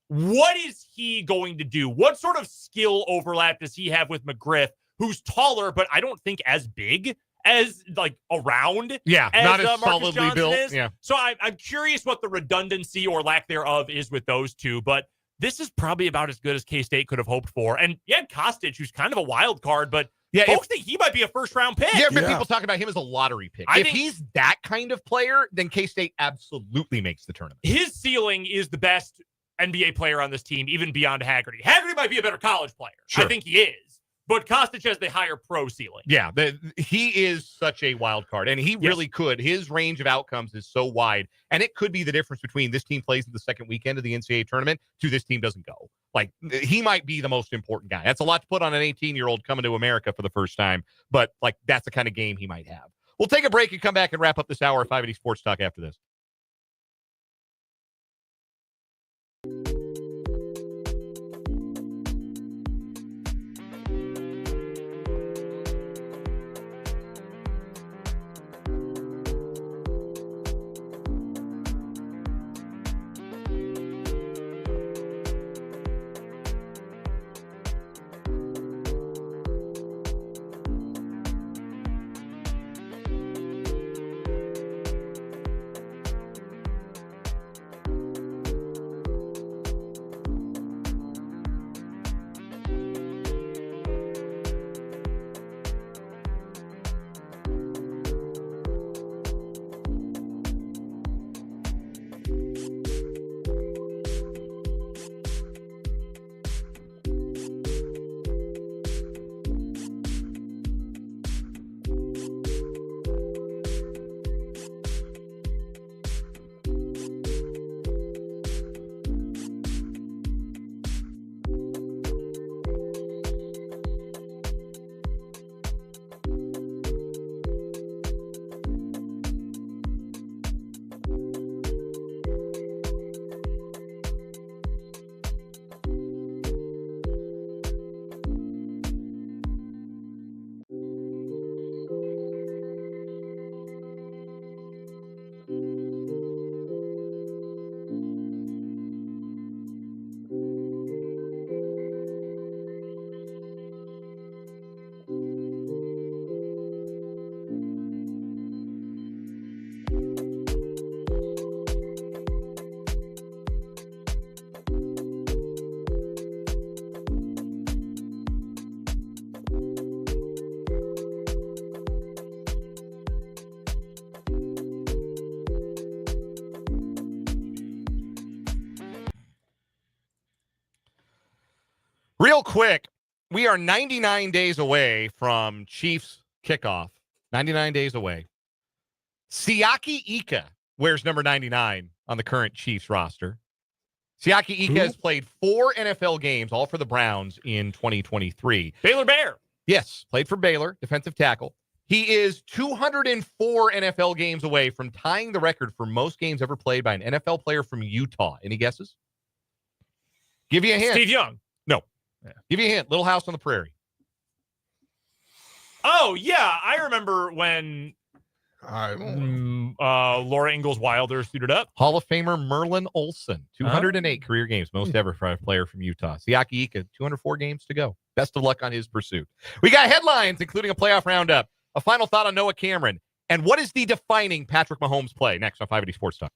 What is he going to do? What sort of skill overlap does he have with McGriff, who's taller, but I don't think as big as, like, around. Yeah, as, not as Marcus solidly Johnson built. is. Yeah. So I'm curious what the redundancy or lack thereof is with those two, but this is probably about as good as K-State could have hoped for. And yeah, Kostic, who's kind of a wild card, but folks think he might be a first-round pick. Yeah, people talk about him as a lottery pick. If he's that kind of player, then K-State absolutely makes the tournament. His ceiling is the best NBA player on this team, even beyond Haggerty. Haggerty might be a better college player. Sure. I think he is. But Kostic has the higher pro ceiling. Yeah, he is such a wild card, and he really could. His range of outcomes is so wide, and it could be the difference between this team plays in the second weekend of the NCAA tournament to this team doesn't go. Like, he might be the most important guy. That's a lot to put on an 18-year-old coming to America for the first time, but, like, that's the kind of game he might have. We'll take a break and come back and wrap up this hour of 580 Sports Talk after this. Real quick, we are 99 days away from Chiefs kickoff. 99 days away. Siaki Ika wears number 99 on the current Chiefs roster. Siaki Ika has played 4 NFL games, all for the Browns in 2023. Baylor Bear. Yes, played for Baylor, defensive tackle. He is 204 NFL games away from tying the record for most games ever played by an NFL player from Utah. Any guesses? Give you a hint. Steve Young. No. Yeah. Give you a hint. Little House on the Prairie. Oh, yeah. I remember when I Laura Ingalls Wilder suited up. Hall of Famer Merlin Olsen. 208 career games, most ever for a player from Utah. Siaki Ika, 204 games to go. Best of luck on his pursuit. We got headlines, including a playoff roundup. A final thought on Noah Cameron. And what is the defining Patrick Mahomes play? Next on 580 Sports Talk.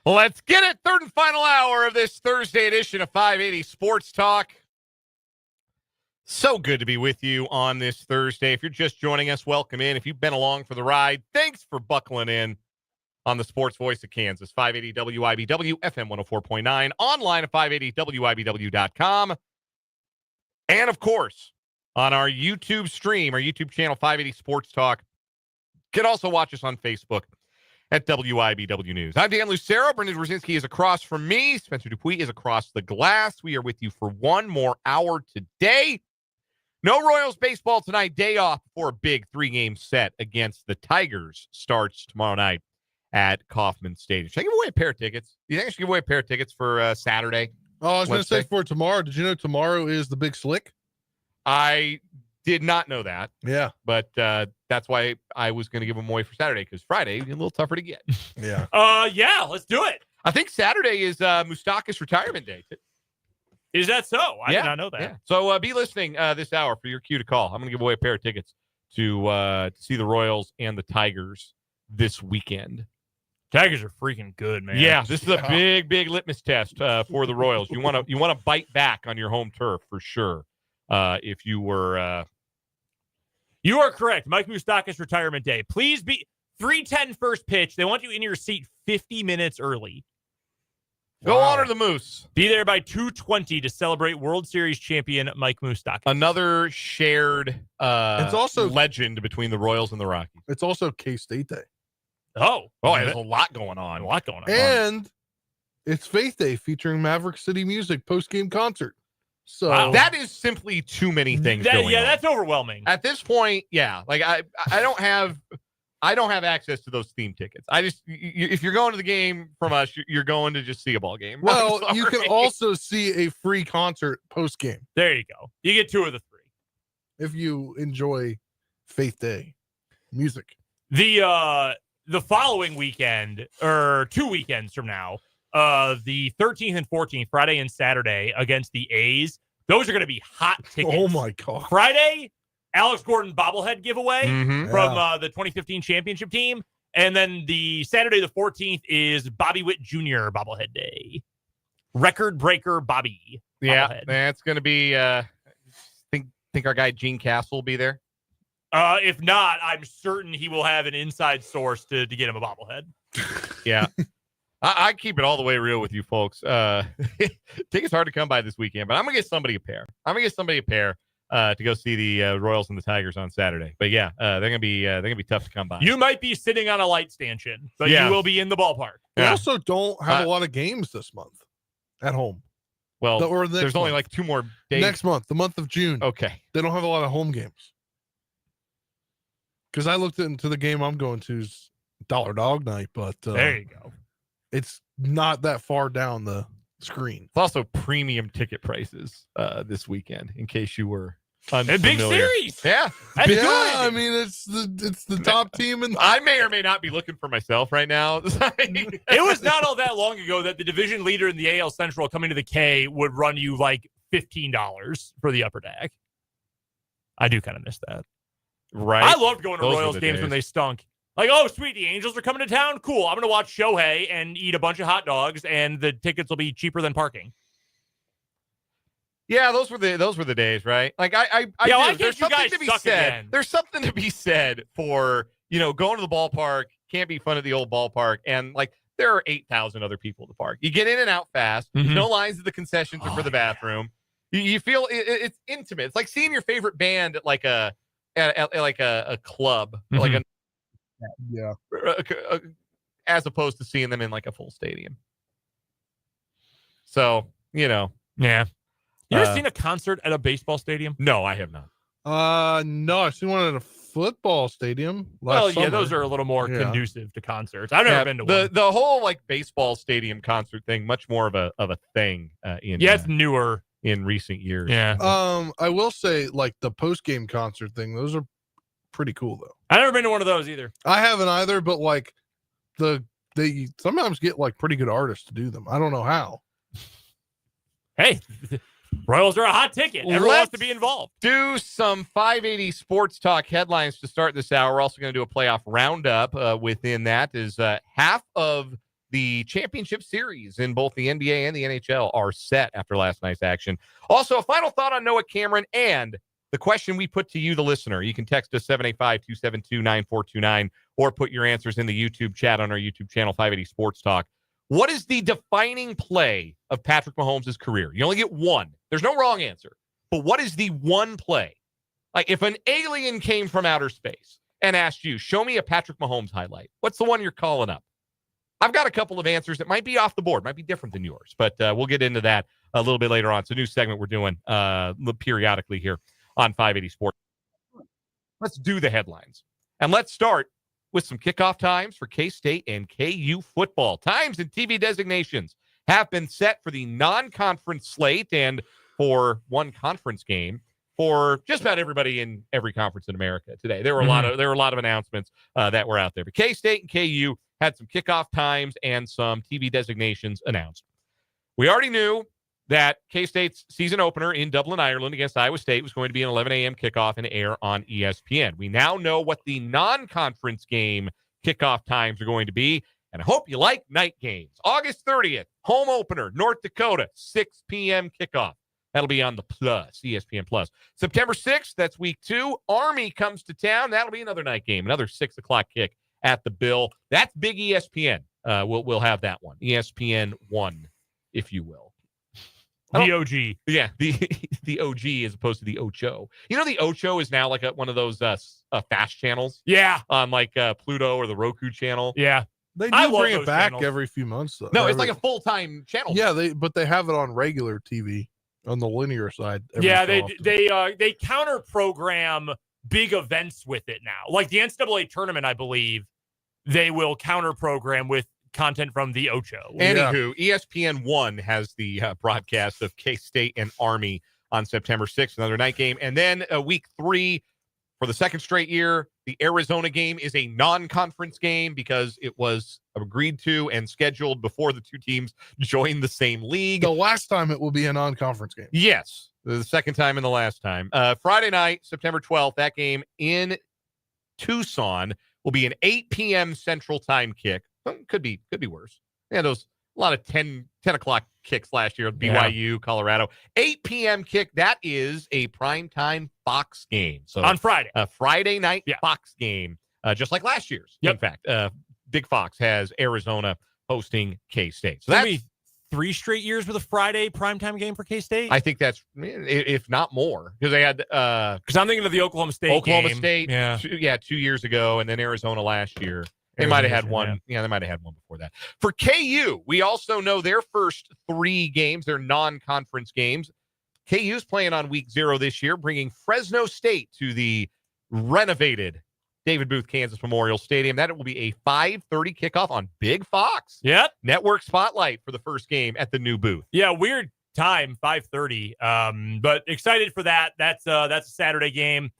Let's get it. Third and final hour of this Thursday edition of 580 Sports Talk. So good to be with you on this Thursday. If you're just joining us, welcome in. If you've been along for the ride, thanks for buckling in on the Sports Voice of Kansas, 580 WIBW, FM 104.9, online at 580WIBW.com. And, of course, on our YouTube stream, our YouTube channel, 580 Sports Talk. You can also watch us on Facebook at WIBW News. I'm Dan Lucero. Brendan Brzezinski is across from me. Spencer Dupuis is across the glass. We are with you for one more hour today. No Royals baseball tonight. Day off before a big 3-game set against the Tigers starts tomorrow night at Kauffman Stadium. Should I give away a pair of tickets? Do you think I should give away a pair of tickets for Saturday? Oh, I was going to say for tomorrow. Did you know tomorrow is the Big Slick? I did not know that. Yeah. But that's why I was going to give them away for Saturday, because Friday is a little tougher to get. Yeah. Yeah, let's do it. I think Saturday is Moustakas retirement day. Is that so? I did not know that. Yeah. So be listening this hour for your cue to call. I'm going to give away a pair of tickets to see the Royals and the Tigers this weekend. Tigers are freaking good, man. Yeah, this is a big litmus test for the Royals. You want to bite back on your home turf for sure. If you were, you are correct. Mike Moustakas retirement day. Please be 3:10 first pitch. They want you in your seat 50 minutes early. Go honor the Moose. Be there by 2:20 to celebrate World Series champion Mike Moustakas. Another shared it's also legend between the Royals and the Rockies. It's also K-State Day. Oh, there's a lot going on. And it's Faith Day featuring Maverick City Music post-game concert. So that is simply too many things going on. That's overwhelming. At this point, yeah. Like I don't have access to those theme tickets. If you're going to the game from us, you're going to just see a ball game. Well, you can also see a free concert post game. There you go. You get 2 of the 3 if you enjoy Faith Day music. The following weekend, or 2 weekends from now, the 13th and 14th, Friday and Saturday, against the A's. Those are going to be hot tickets. Oh my God! Friday, Alex Gordon bobblehead giveaway from the 2015 championship team. And then the Saturday, the 14th, is Bobby Witt Jr. bobblehead day. Record breaker Bobby. Yeah, that's going to be, think our guy Gene Castle will be there? If not, I'm certain he will have an inside source to get him a bobblehead. Yeah. I keep it all the way real with you folks. Tickets hard to come by this weekend, but I'm going to get somebody a pair. To go see the Royals and the Tigers on Saturday. But yeah, they're gonna be tough to come by. You might be sitting on a light stanchion, but you will be in the ballpark. We also don't have a lot of games this month at home. Well, there's only like 2 more days. Next month, the month of June. Okay. They don't have a lot of home games. Because I looked into the game I'm going to's Dollar Dog Night, but there you go. It's not that far down the screen. It's also premium ticket prices this weekend, in case you were unfamiliar. A big series. Yeah. That's good. I mean, it's the top team. And I may or may not be looking for myself right now. It was not all that long ago that the division leader in the AL Central coming to the K would run you like $15 for the upper deck. I do kind of miss that. Right. I loved going to Those Royals games when they stunk. Like, oh, sweet, the Angels are coming to town. Cool. I'm going to watch Shohei and eat a bunch of hot dogs, and the tickets will be cheaper than parking. Yeah, those were the days, right? Like I there's something to be said. Again? There's something to be said for, going to the ballpark, can't be fun at the old ballpark, and like there are 8,000 other people at the park. You get in and out fast. Mm-hmm. No lines at the concessions or for the bathroom. You feel it's intimate. It's like seeing your favorite band at like a club, like as opposed to seeing them in like a full stadium. So, Yeah. You ever seen a concert at a baseball stadium? No, I have not. No, I've seen one at a football stadium. Summer. Those are a little more conducive to concerts. I've never been to one. The whole like baseball stadium concert thing, much more of a thing. It's newer in recent years. Yeah. I will say like the post game concert thing. Those are pretty cool though. I've never been to one of those either. I haven't either, but like they sometimes get like pretty good artists to do them. I don't know how. Hey. Royals are a hot ticket. Everyone wants to be involved. Do some 580 Sports Talk headlines to start this hour. We're also going to do a playoff roundup. Within that is half of the championship series in both the NBA and the NHL are set after last night's action. Also, a final thought on Noah Cameron and the question we put to you, the listener. You can text us 785-272-9429 or put your answers in the YouTube chat on our YouTube channel, 580 Sports Talk. What is the defining play of Patrick Mahomes' career? You only get one. There's no wrong answer. But what is the one play? Like if an alien came from outer space and asked you, show me a Patrick Mahomes highlight, what's the one you're calling up? I've got a couple of answers that might be off the board, might be different than yours, but we'll get into that a little bit later on. It's a new segment we're doing periodically here on 580 Sports. Let's do the headlines. And let's start with some kickoff times for K-State and KU football. Times and TV designations have been set for the non-conference slate and for one conference game for just about everybody in every conference in America today. There were a lot of announcements that were out there. But K-State and KU had some kickoff times and some TV designations announced. We already knew that K-State's season opener in Dublin, Ireland against Iowa State was going to be an 11 a.m. kickoff and air on ESPN. We now know what the non-conference game kickoff times are going to be, and I hope you like night games. August 30th, home opener, North Dakota, 6 p.m. kickoff. That'll be on the Plus, ESPN Plus. September 6th, that's week 2. Army comes to town. That'll be another night game, another 6 o'clock kick at the Bill. That's big ESPN. We'll have that one. ESPN 1, if you will. The OG. Yeah, the OG as opposed to the Ocho. You know, the Ocho is now like one of those fast channels. Yeah. On like Pluto or the Roku channel. Yeah. They I do love bring it those back channels. every few months, though. No, it's like a full-time channel. Yeah, but they have it on regular TV on the linear side. Yeah, they counter program big events with it now. Like the NCAA tournament, I believe, they will counter program with content from the Ocho. Anywho, ESPN 1 has the broadcast of K-State and Army on September 6th, another night game. And then week 3, for the second straight year, the Arizona game is a non-conference game because it was agreed to and scheduled before the two teams joined the same league. The last time it will be a non-conference game. Yes, the second time and the last time. Friday night, September 12th, that game in Tucson will be an 8 p.m. Central Time kick. Could be worse. Yeah, a lot of 10 o'clock kicks last year. BYU, Colorado. 8 p.m. kick. That is a primetime Fox game. So on Friday. A Friday night Fox game, just like last year's. Yep. In fact, Big Fox has Arizona hosting K-State. So that's 3 straight years with a Friday primetime game for K-State. I think that's, if not more, because they had because I'm thinking of the Oklahoma State game. State, 2 years ago, and then Arizona last year. They might have had one. Yeah, they might have had one before that. For KU, we also know their first 3 games, their non-conference games. KU's playing on week 0 this year, bringing Fresno State to the renovated David Booth Kansas Memorial Stadium. That will be a 5:30 kickoff on Big Fox. Yep. Network spotlight for the first game at the new booth. Yeah, weird time, 5:30. But excited for that. That's a Saturday game.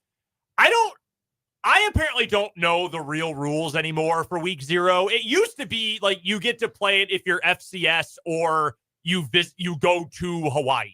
I apparently don't know the real rules anymore for week 0. It used to be like you get to play it if you're FCS or you go to Hawaii.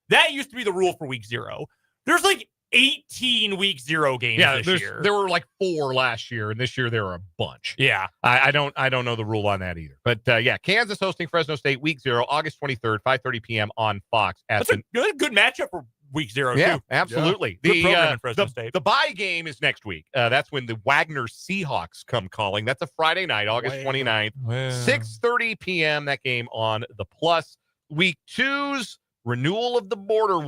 That used to be the rule for week 0. There's like 18 week 0 games this year. There were like 4 last year, and this year there are a bunch. Yeah. I don't know the rule on that either. But Kansas hosting Fresno State week 0, August 23rd, 5:30 p.m. on Fox. That's a good matchup for week 0, yeah, too. Absolutely. Yeah. Good program in Fresno State. The bye game is next week. That's when the Wagner Seahawks come calling. That's a Friday night, August 29th, 6:30 p.m. That game on the Plus. Week 2's renewal of the border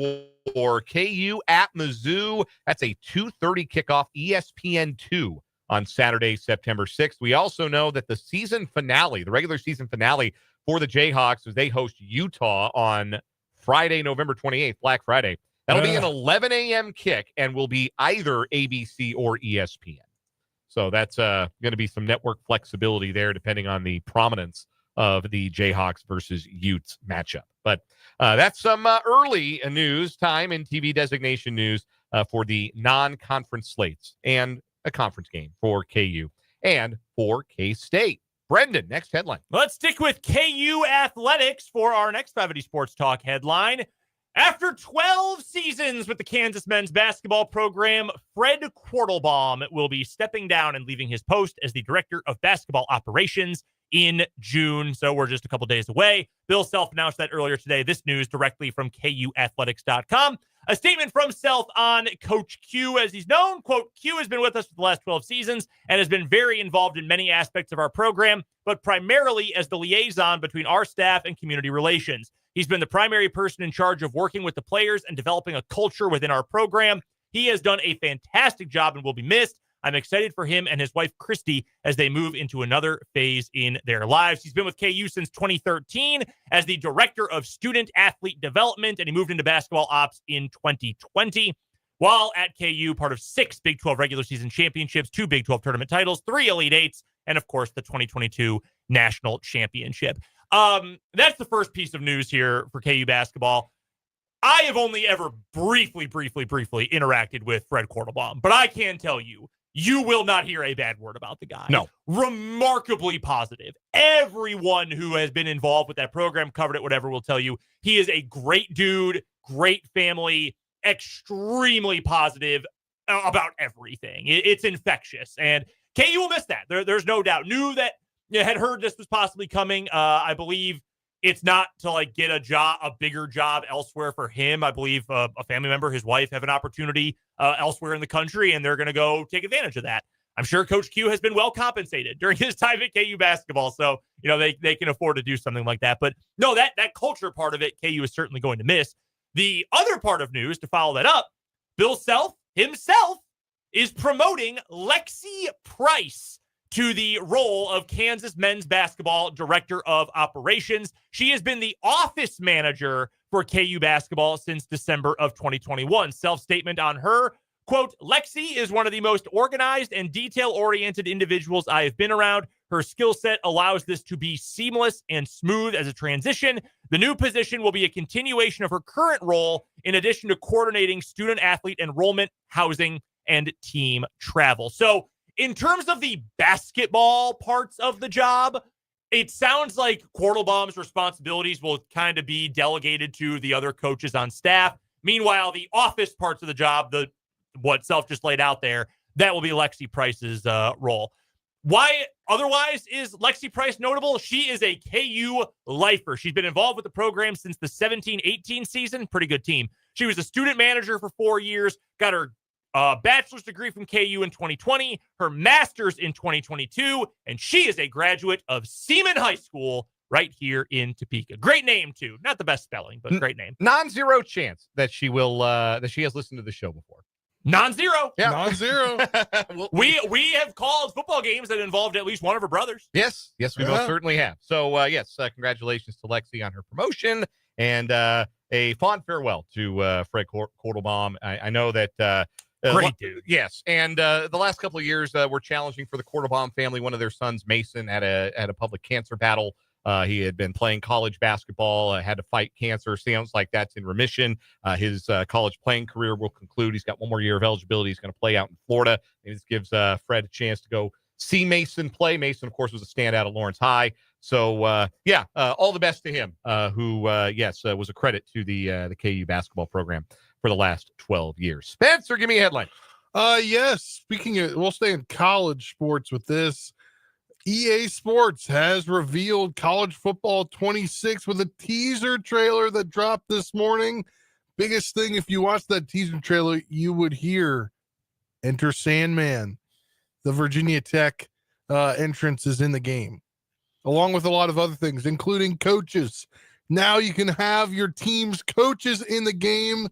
war, KU at Mizzou. That's a 2:30 kickoff, ESPN 2 on Saturday, September 6th. We also know that the season finale, the regular season finale for the Jayhawks, as they host Utah on Friday, November 28th, Black Friday. That'll be an 11 a.m. kick and will be either ABC or ESPN. So that's going to be some network flexibility there, depending on the prominence of the Jayhawks versus Utes matchup. But that's some early news, time and TV designation news for the non-conference slates and a conference game for KU and for K-State. Brendan, next headline. Let's stick with KU athletics for our next 580 Sports Talk headline. After 12 seasons with the Kansas men's basketball program, Fred Quartlebaum will be stepping down and leaving his post as the director of basketball operations in June. So we're just a couple days away. Bill Self announced that earlier today. This news directly from KUathletics.com. A statement from Self on Coach Q, as he's known. Quote, Q has been with us for the last 12 seasons and has been very involved in many aspects of our program, but primarily as the liaison between our staff and community relations. He's been the primary person in charge of working with the players and developing a culture within our program. He has done a fantastic job and will be missed. I'm excited for him and his wife, Christy, as they move into another phase in their lives. He's been with KU since 2013 as the Director of Student Athlete Development, and he moved into basketball ops in 2020. While at KU, part of 6 Big 12 regular season championships, 2 Big 12 tournament titles, 3 Elite Eights, and, of course, the 2022 National Championship. That's the first piece of news here for KU basketball. I have only ever briefly interacted with Fred Kortelbaum, but I can tell you, you will not hear a bad word about the guy. No. Remarkably positive. Everyone who has been involved with that program, covered it, whatever, will tell you he is a great dude, great family, extremely positive about everything. It's infectious. And KU will miss that. There's no doubt. Knew that, had heard this was possibly coming. I believe it's not to get a bigger job elsewhere for him. I believe a family member, his wife, have an opportunity elsewhere in the country, and they're going to go take advantage of that. I'm sure Coach Q has been well compensated during his time at KU basketball, so they can afford to do something like that. But no, that culture part of it, KU is certainly going to miss. The other part of news to follow that up, Bill Self himself is promoting Lexi Price to the role of Kansas men's basketball director of operations. She has been the office manager for KU basketball since December of 2021. Self-statement on her, quote, Lexi is one of the most organized and detail-oriented individuals I have been around. Her skill set allows this to be seamless and smooth as a transition. The new position will be a continuation of her current role in addition to coordinating student-athlete enrollment, housing, and team travel. So, in terms of the basketball parts of the job, it sounds like Kortelbaum's responsibilities will kind of be delegated to the other coaches on staff. Meanwhile, the office parts of the job, what Self just laid out there, that will be Lexi Price's role. Why otherwise is Lexi Price notable? She is a KU lifer. She's been involved with the program since the 17-18 season. Pretty good team. She was a student manager for 4 years, got her bachelor's degree from KU in 2020, her master's in 2022, and she is a graduate of Seaman High School right here in Topeka. Great name, too. Not the best spelling, but great name. Non-zero chance that she will that she has listened to the show before. Non-zero. Yeah. Non-zero. We have called football games that involved at least one of her brothers. Yes, we most certainly have. So, yes, congratulations to Lexi on her promotion, and a fond farewell to Fred Kortelbaum. I know that great dude. Yes, and the last couple of years were challenging for the Kortelbaum family. One of their sons, Mason, had a public cancer battle. He had been playing college basketball, had to fight cancer. Sounds like that's in remission. His college playing career will conclude. He's got one more year of eligibility. He's going to play out in Florida. And this gives Fred a chance to go see Mason play. Mason, of course, was a standout at Lawrence High. So, all the best to him, who was a credit to the KU basketball program for the last 12 years. Spencer, give me a headline. Yes. Speaking of, we'll stay in college sports with this. EA Sports has revealed College Football 26 with a teaser trailer that dropped this morning. Biggest thing, if you watch that teaser trailer, you would hear Enter Sandman. The Virginia Tech entrance is in the game, along with a lot of other things, including coaches. Now you can have your team's coaches in the game.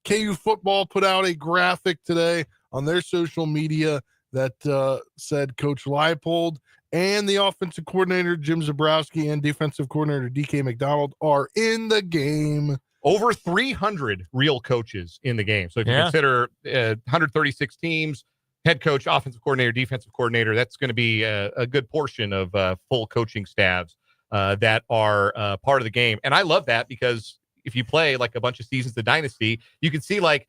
KU Football put out a graphic today on their social media that said Coach Leipold and the offensive coordinator, Jim Zabrowski, and defensive coordinator, DK McDonald, are in the game. Over 300 real coaches in the game. So if you consider 136 teams, head coach, offensive coordinator, defensive coordinator, that's going to be a good portion of full coaching staffs that are part of the game. And I love that because if you play like a bunch of seasons of Dynasty, you can see like,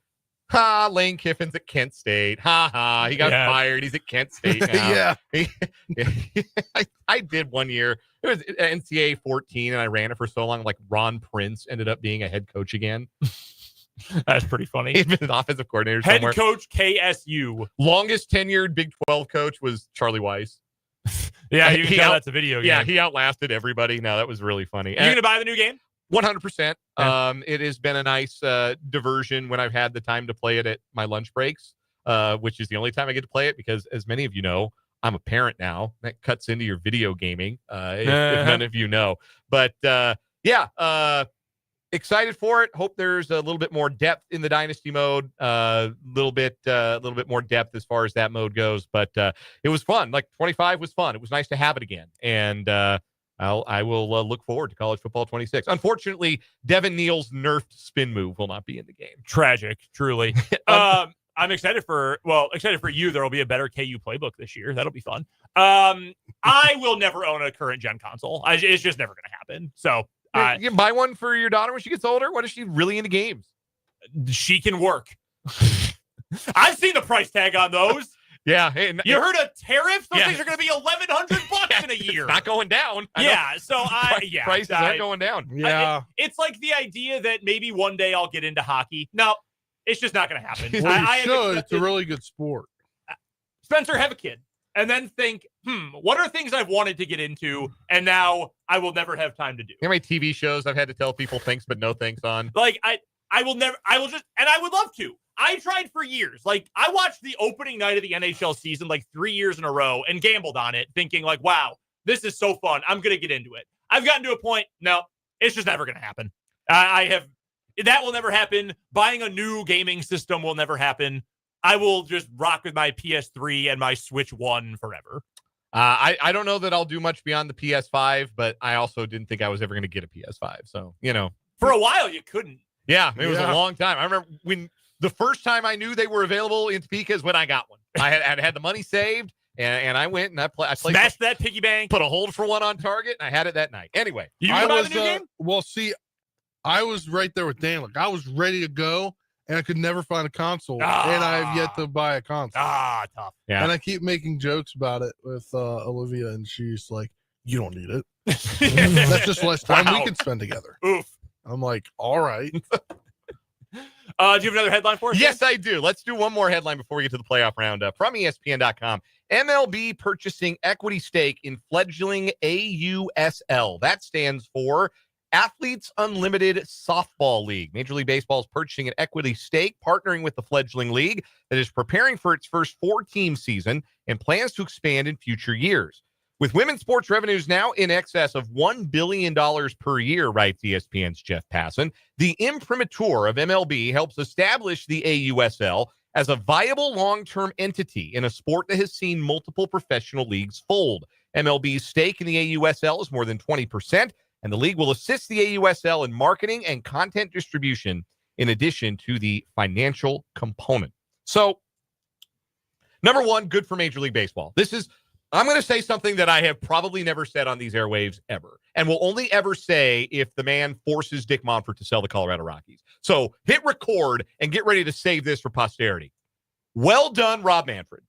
Lane Kiffin's at Kent State. He got fired. He's at Kent State now. I did one year. It was NCAA 14, and I ran it for so long. Like Ron Prince ended up being a head coach again. That's pretty funny. He'd been an offensive coordinator head somewhere. Coach KSU. Longest tenured Big 12 coach was Charlie Weiss. Yeah, you can tell that's a video game. Yeah, he outlasted everybody. No, that was really funny. You going to buy the new game? 100%. Yeah. It has been a nice diversion when I've had the time to play it at my lunch breaks, which is the only time I get to play it because, as many of you know, I'm a parent now. That cuts into your video gaming, if none of you know. But, excited for it. Hope there's a little bit more depth in the Dynasty mode, a little bit more depth as far as that mode goes. But it was fun. Like 25 was fun. It was nice to have it again. And I will look forward to College Football 26. Unfortunately, Devin Neal's nerfed spin move will not be in the game. Tragic, truly. I'm excited for you. There will be a better KU playbook this year. That'll be fun. I will never own a current gen console. It's just never going to happen. So you can buy one for your daughter when she gets older. What is she really into games? She can work. I've seen the price tag on those. Yeah. You heard of tariffs? Those things are going to be $1,100 in a year. It's not going down. Prices aren't going down. Yeah. It's like the idea that maybe one day I'll get into hockey. No, it's just not going to happen. Well, it's a really good sport. Spencer, have a kid. And then think, what are things I've wanted to get into, and now I will never have time to do? You know how many TV shows I've had to tell people thanks but no thanks on? Like, I will love to. I tried for years. Like, I watched the opening night of the NHL season like 3 years in a row and gambled on it, thinking like, wow, this is so fun. I'm going to get into it. I've gotten to a point, no, it's just never going to happen. That will never happen. Buying a new gaming system will never happen. I will just rock with my PS3 and my Switch 1 forever. I don't know that I'll do much beyond the PS5, but I also didn't think I was ever going to get a PS5. So, For a while, you couldn't. Yeah, it was a long time. I remember when the first time I knew they were available in Topeka is when I got one. I had the money saved, and I went and I played. Smashed that piggy bank. Put a hold for one on target, and I had it that night. Anyway. You buy the new game? Well, see, I was right there with Dan. Like, I was ready to go. And I could never find a console, and I have yet to buy a console. Tough. Yeah. And I keep making jokes about it with Olivia, and she's like, "You don't need it. That's just less time we can spend together." Oof. I'm like, "All right." Do you have another headline for us? Yes, I do. Let's do one more headline before we get to the playoff roundup. From ESPN.com, MLB purchasing equity stake in fledgling AUSL. That stands for Athletes Unlimited Softball League. Major League Baseball is purchasing an equity stake, partnering with the fledgling league that is preparing for its first 4-team season and plans to expand in future years. With women's sports revenues now in excess of $1 billion per year, writes ESPN's Jeff Passan, the imprimatur of MLB helps establish the AUSL as a viable long-term entity in a sport that has seen multiple professional leagues fold. MLB's stake in the AUSL is more than 20%, and the league will assist the AUSL in marketing and content distribution in addition to the financial component. So, number one, good for Major League Baseball. I'm going to say something that I have probably never said on these airwaves ever, and will only ever say if the man forces Dick Monfort to sell the Colorado Rockies. So hit record and get ready to save this for posterity. Well done, Rob Manfred.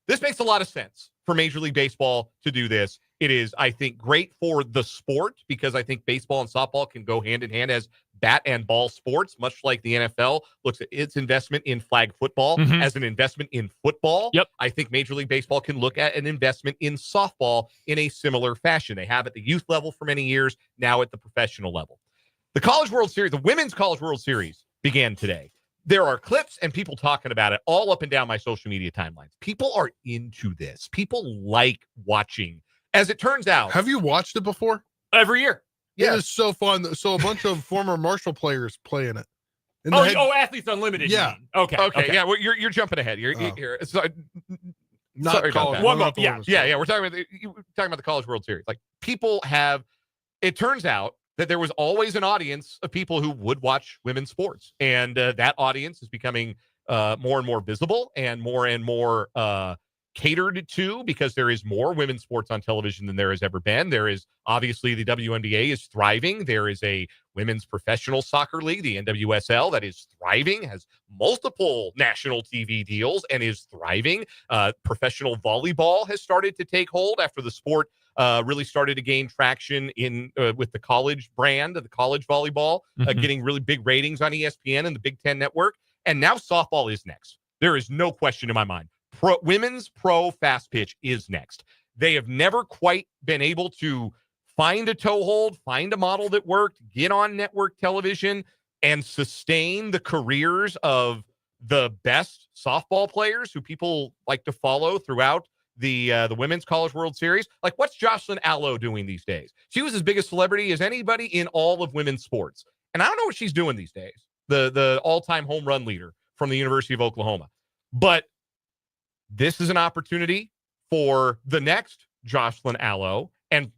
This makes a lot of sense for Major League Baseball to do this. It is, I think, great for the sport because I think baseball and softball can go hand in hand as bat and ball sports, much like the NFL looks at its investment in flag football as an investment in football. Yep. I think Major League Baseball can look at an investment in softball in a similar fashion. They have at the youth level for many years, now at the professional level. The College World Series, the Women's College World Series began today. There are clips and people talking about it all up and down my social media timelines. People are into this. People like watching. As it turns out. Have you watched it before? Every year. Yeah. It is so fun. So a bunch of former Marshall players play in it. Athletes Unlimited. Yeah. Okay. Yeah. Well, you're jumping ahead. You're not sorry college. One more. Yeah. We're talking about the College World Series. Like people have. It turns out that there was always an audience of people who would watch women's sports, and that audience is becoming more and more visible and more catered to because there is more women's sports on television than there has ever been. There is obviously the WNBA is thriving. There is a women's professional soccer league, the NWSL, that is thriving, has multiple national TV deals and is thriving. Professional volleyball has started to take hold after the sport really started to gain traction in with the college brand of the college volleyball, getting really big ratings on ESPN and the Big Ten Network. And now softball is next. There is no question in my mind. Women's pro fast pitch is next. They have never quite been able to find a toehold, find a model that worked, get on network television, and sustain the careers of the best softball players who people like to follow throughout the Women's College World Series. Like, what's Jocelyn Allo doing these days? She was as big a celebrity as anybody in all of women's sports. And I don't know what she's doing these days, the all-time home run leader from the University of Oklahoma. But this is an opportunity for the next Jocelyn Allo and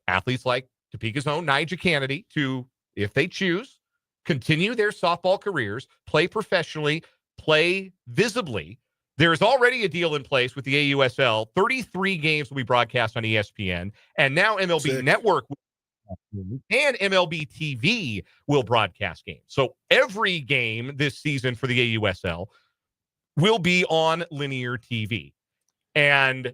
athletes like Topeka's own Nyjah Kennedy to, if they choose, continue their softball careers, play professionally, play visibly. There is already a deal in place with the AUSL. 33 games will be broadcast on ESPN, and now MLB Network and MLB TV will broadcast games. So every game this season for the AUSL will be on linear TV. And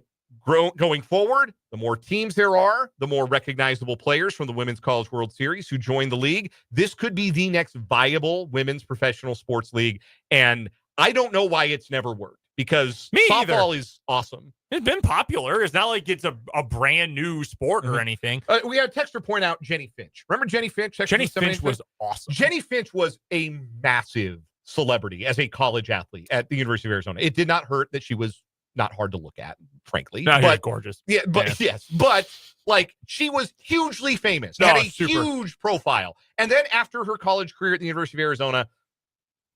going forward, the more teams there are, the more recognizable players from the Women's College World Series who join the league. This could be the next viable women's professional sports league. And I don't know why it's never worked, because softball is awesome. It's been popular. It's not like it's a brand new sport or anything. We had a texter point out Jenny Finch. Remember Jenny Finch? Jenny Finch was awesome. Jenny Finch was a massive celebrity as a college athlete at the University of Arizona. It did not hurt that she was not hard to look at, frankly. No, but gorgeous. Yeah, but yes, but like, she was hugely famous, had a huge profile. And then after her college career at the University of Arizona,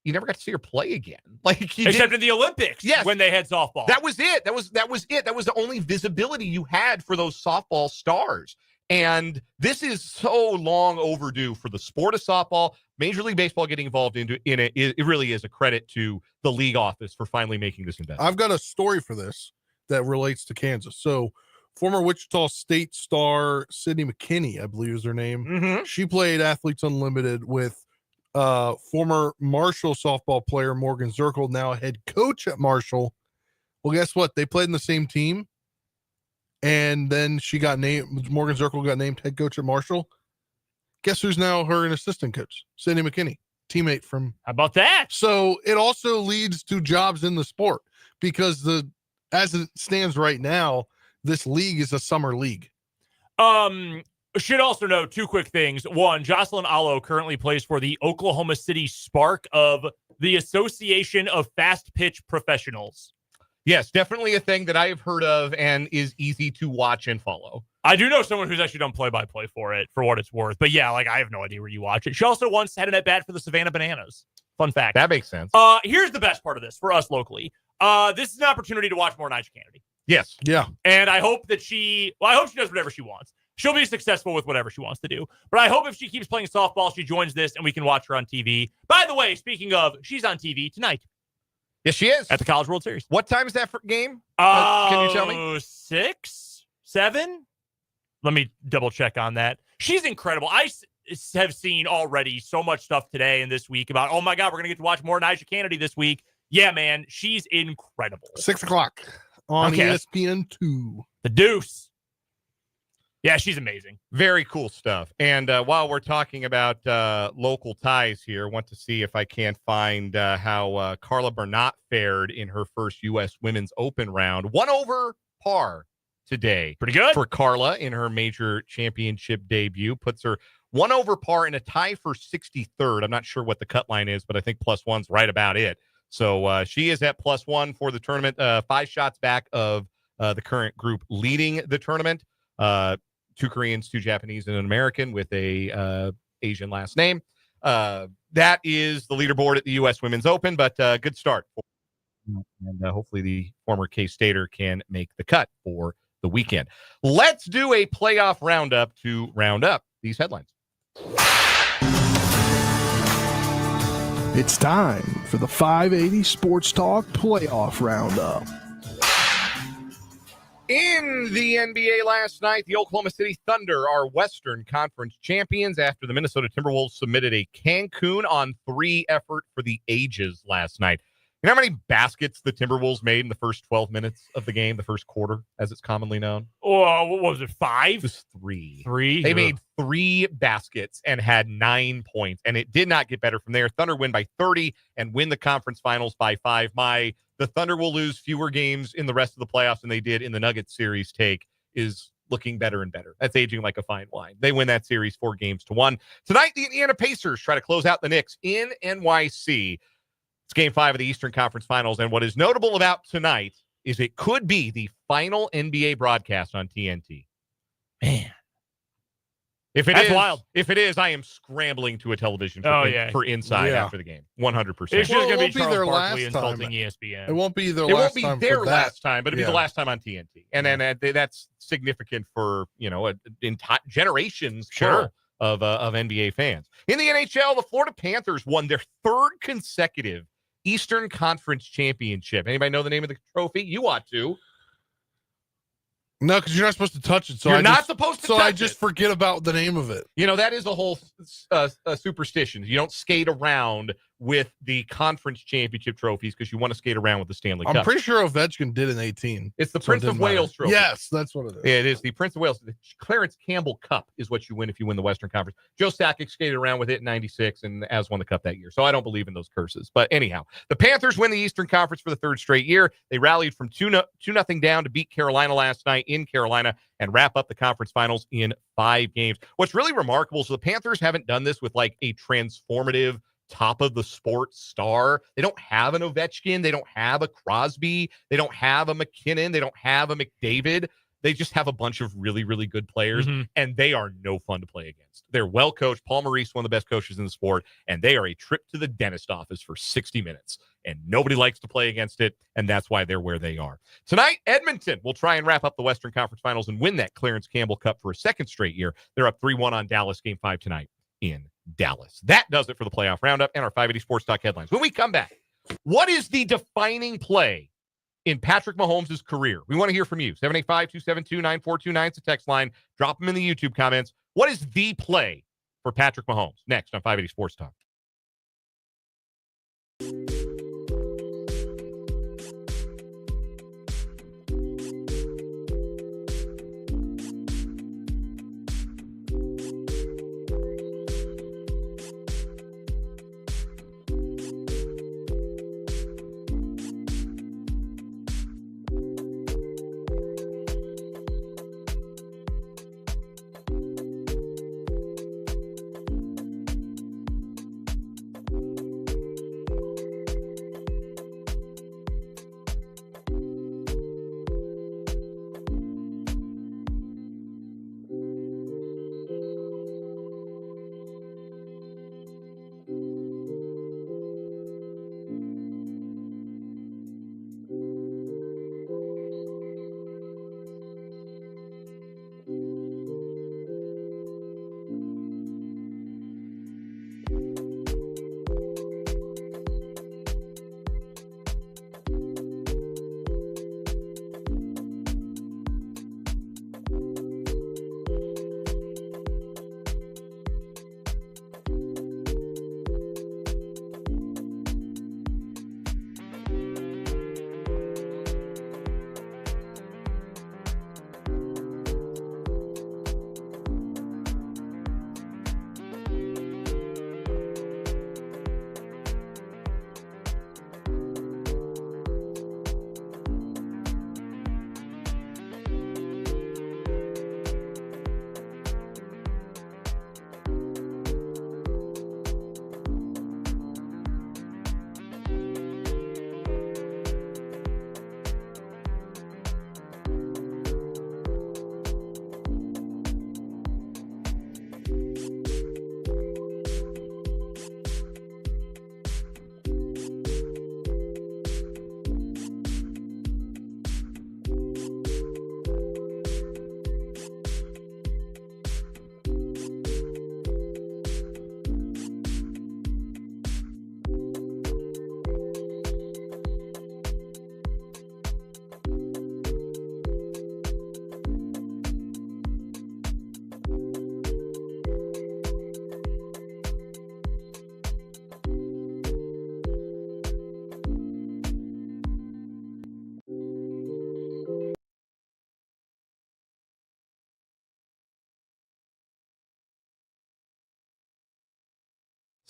you never got to see her play again. Like, except in the Olympics, yes, when they had softball. That was it. That was it. That was the only visibility you had for those softball stars. And this is so long overdue for the sport of softball. Major League Baseball getting involved in it, it really is a credit to the league office for finally making this investment. I've got a story for this that relates to Kansas. So, former Wichita State star Sydney McKinney, I believe is her name. Mm-hmm. She played Athletes Unlimited with former Marshall softball player Morgan Zirkle, now head coach at Marshall. Well, guess what? They played in the same team. And then she got named, Morgan Zirkle got named head coach at Marshall. Guess who's now her an assistant coach? Sydney McKinney, teammate from. How about that? So it also leads to jobs in the sport, because as it stands right now, this league is a summer league. Should also know two quick things. One, Jocelyn Allo currently plays for the Oklahoma City Spark of the Association of Fast Pitch Professionals. Yes, definitely a thing that I have heard of and is easy to watch and follow. I do know someone who's actually done play-by-play for it, for what it's worth. But yeah, like, I have no idea where you watch it. She also once had an at-bat for the Savannah Bananas. Fun fact. That makes sense. Here's the best part of this for us locally. This is an opportunity to watch more Nyjah Kennedy. Yes. Yeah. And I hope that I hope she does whatever she wants. She'll be successful with whatever she wants to do. But I hope if she keeps playing softball, she joins this and we can watch her on TV. By the way, speaking of, she's on TV tonight. Yes, she is. At the College World Series. What time is that game? Can you tell me? 6, 7? Let me double check on that. She's incredible. I have seen already so much stuff today and this week about, oh my God, we're going to get to watch more Nyjah Kennedy this week. Yeah, man, she's incredible. 6:00 on ESPN2. The Deuce. Yeah, she's amazing. Very cool stuff. And while we're talking about local ties here, I want to see if I can find how Carla Bernat fared in her first U.S. Women's Open round. 1 over par today. Pretty good. For Carla in her major championship debut. Puts her 1 over par in a tie for 63rd. I'm not sure what the cut line is, but I think +1's right about it. So she is at +1 for the tournament. 5 shots back of the current group leading the tournament. 2 Koreans, 2 Japanese, and an American with a Asian last name. That is the leaderboard at the U.S. Women's Open, but good start. And hopefully the former K-Stater can make the cut for the weekend. Let's do a playoff roundup to round up these headlines. It's time for the 580 Sports Talk Playoff Roundup. In the NBA last night, the Oklahoma City Thunder are Western Conference champions after the Minnesota Timberwolves submitted a Cancun on 3 effort for the ages last night. You know how many baskets the Timberwolves made in the first 12 minutes of the game, the first quarter, as it's commonly known? Oh, what was it, 5? It was 3. 3? They made 3 baskets and had 9 points, and it did not get better from there. Thunder win by 30 and win the conference finals by 5. The Thunder will lose fewer games in the rest of the playoffs than they did in the Nuggets series take is looking better and better. That's aging like a fine wine. They win that series 4-1. Tonight, the Indiana Pacers try to close out the Knicks in NYC. It's Game 5 of the Eastern Conference Finals, and what is notable about tonight is it could be the final NBA broadcast on TNT. Man. That's wild. If it is, I am scrambling to a television for inside after the game. 100%. It's just going to be be their Charles Barkley last insulting time. ESPN. It won't be their It last won't time be their for that. last time, but it'll be the last time on TNT. And then that's significant for, generations of NBA fans. In the NHL, the Florida Panthers won their third consecutive Eastern Conference Championship. Anybody know the name of the trophy? You ought to. No, because you're not supposed to touch it. So You're not supposed to touch it. So I just forget about the name of it. That is a whole superstition. You don't skate around with the conference championship trophies because you want to skate around with the Stanley Cup. I'm pretty sure Ovechkin did in 18. It's the Prince of Wales trophy. Yes, that's what it is. It is the Prince of Wales. The Clarence Campbell Cup is what you win if you win the Western Conference. Joe Sakic skated around with it in 96 and As won the Cup that year. So I don't believe in those curses. But anyhow, the Panthers win the Eastern Conference for the third straight year. They rallied from 2-0 down to beat Carolina last night in Carolina and wrap up the conference finals in 5 games. What's really remarkable is the Panthers haven't done this with like a transformative top of the sport star. They don't have an Ovechkin. They don't have a Crosby. They don't have a McKinnon. They don't have a McDavid. They just have a bunch of really, really good players, and they are no fun to play against. They're well coached. Paul Maurice, one of the best coaches in the sport, and they are a trip to the dentist office for 60 minutes, and nobody likes to play against it, and that's why they're where they are. Tonight, Edmonton will try and wrap up the Western Conference Finals and win that Clarence Campbell Cup for a second straight year. They're up 3-1 on Dallas, Game 5 tonight in Dallas. That does it for the playoff roundup and our 580 Sports Talk headlines. When we come back, what is the defining play in Patrick Mahomes' career? We want to hear from you. 785-272-9429 is the text line. Drop them in the YouTube comments. What is the play for Patrick Mahomes? Next on 580 Sports Talk.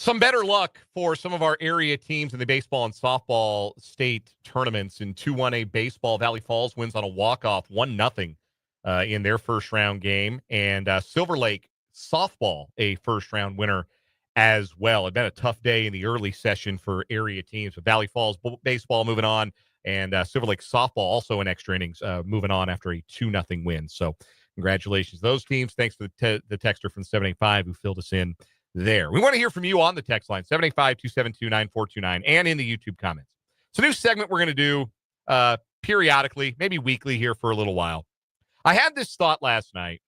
Some better luck for some of our area teams in the baseball and softball state tournaments. In 2-1A baseball, Valley Falls wins on a walk-off 1-0 in their first-round game, and Silver Lake softball, a first-round winner as well. It's been a tough day in the early session for area teams, with Valley Falls baseball moving on, and Silver Lake softball also in extra innings moving on after a 2-0 win. So congratulations to those teams. Thanks to the texter from 785 who filled us in there. We want to hear from you on the text line, 785-272-9429, and in the YouTube comments. It's a new segment we're going to do periodically, maybe weekly here for a little while. I had this thought last night.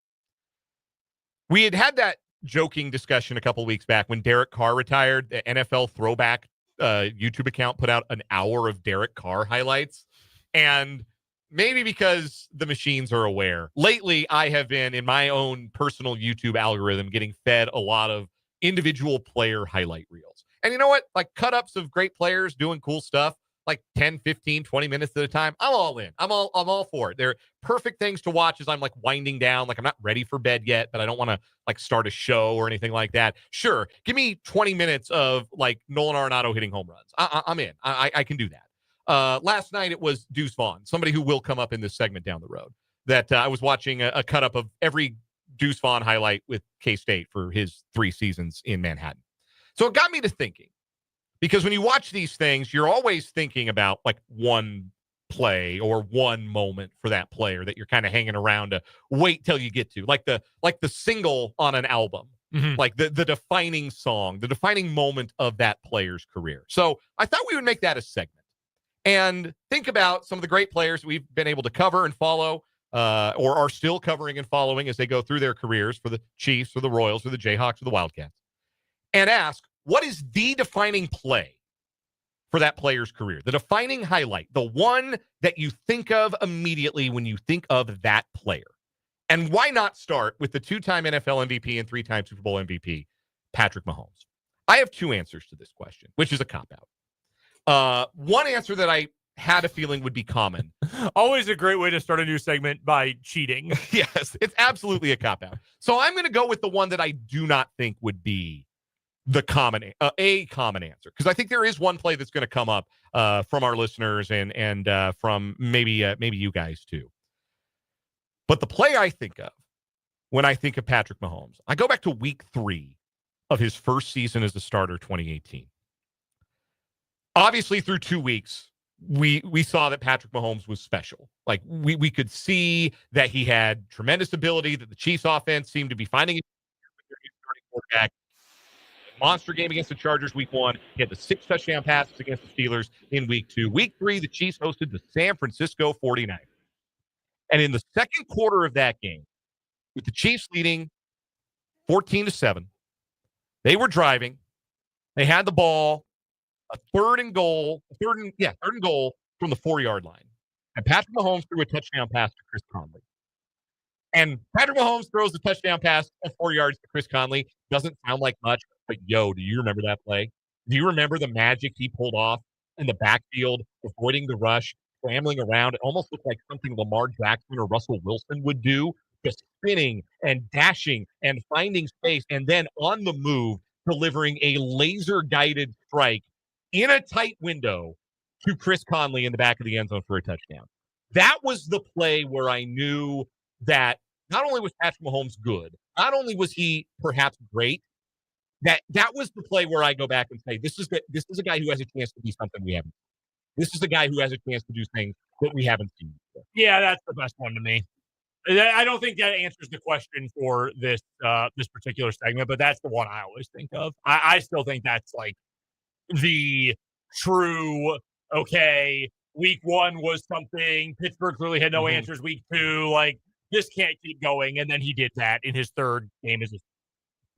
We had that joking discussion a couple weeks back when Derek Carr retired. The NFL Throwback YouTube account put out an hour of Derek Carr highlights. And maybe because the machines are aware, lately I have been, in my own personal YouTube algorithm, getting fed a lot of individual player highlight reels. And you know what? Like cut-ups of great players doing cool stuff, like 10, 15, 20 minutes at a time. I'm all in. I'm all for it. They're perfect things to watch as I'm like winding down. Like I'm not ready for bed yet, but I don't want to like start a show or anything like that. Sure. Give me 20 minutes of like Nolan Arenado hitting home runs. I'm in. I can do that. Last night it was Deuce Vaughn, somebody who will come up in this segment down the road, that I was watching a cut up of every Deuce Vaughn highlight with K-State for his 3 seasons in Manhattan. So it got me to thinking, because when you watch these things, you're always thinking about like one play or one moment for that player that you're kind of hanging around to wait till you get to, like the single on an album, like the defining song, the defining moment of that player's career. So I thought we would make that a segment and think about some of the great players we've been able to cover and follow, or are still covering and following as they go through their careers for the Chiefs or the Royals or the Jayhawks or the Wildcats, and ask, what is the defining play for that player's career? The defining highlight, the one that you think of immediately when you think of that player. And why not start with the 2-time NFL MVP and 3-time Super Bowl MVP, Patrick Mahomes? I have 2 answers to this question, which is a cop-out. One answer that I had a feeling would be common. Always a great way to start a new segment, by cheating. Yes, it's absolutely a cop-out. So I'm going to go with the one that I do not think would be the common answer, because I think there is one play that's going to come up from our listeners and from maybe you guys too. But the play I think of when I think of Patrick Mahomes, I go back to week 3 of his first season as a starter, 2018. Obviously, through 2 weeks, we saw that Patrick Mahomes was special. Like we could see that he had tremendous ability, that the Chiefs offense seemed to be finding his starting quarterback. Monster game against the Chargers week 1. He had the 6 touchdown passes against the Steelers in week 2. Week 3, the Chiefs hosted the San Francisco 49ers. And in the second quarter of that game, with the Chiefs leading 14-7, they were driving. They had the ball, a third and goal from the 4-yard line. And Patrick Mahomes threw a touchdown pass to Chris Conley. And Patrick Mahomes throws the touchdown pass at 4 yards to Chris Conley. Doesn't sound like much, but do you remember that play? Do you remember the magic he pulled off in the backfield, avoiding the rush, scrambling around? It almost looked like something Lamar Jackson or Russell Wilson would do, just spinning and dashing and finding space, and then on the move, delivering a laser-guided strike in a tight window to Chris Conley in the back of the end zone for a touchdown. That was the play where I knew that not only was Patrick Mahomes good, not only was he perhaps great, that was the play where I go back and say, this is a guy who has a chance to be something we haven't seen. This is a guy who has a chance to do things that we haven't seen before. Yeah, that's the best one to me. I don't think that answers the question for this particular segment, but that's the one I always think of. I still think that's like the true, okay, week 1 was something. Pittsburgh clearly had no answers. Week 2, like, this can't keep going. And then he did that in his 3rd game as his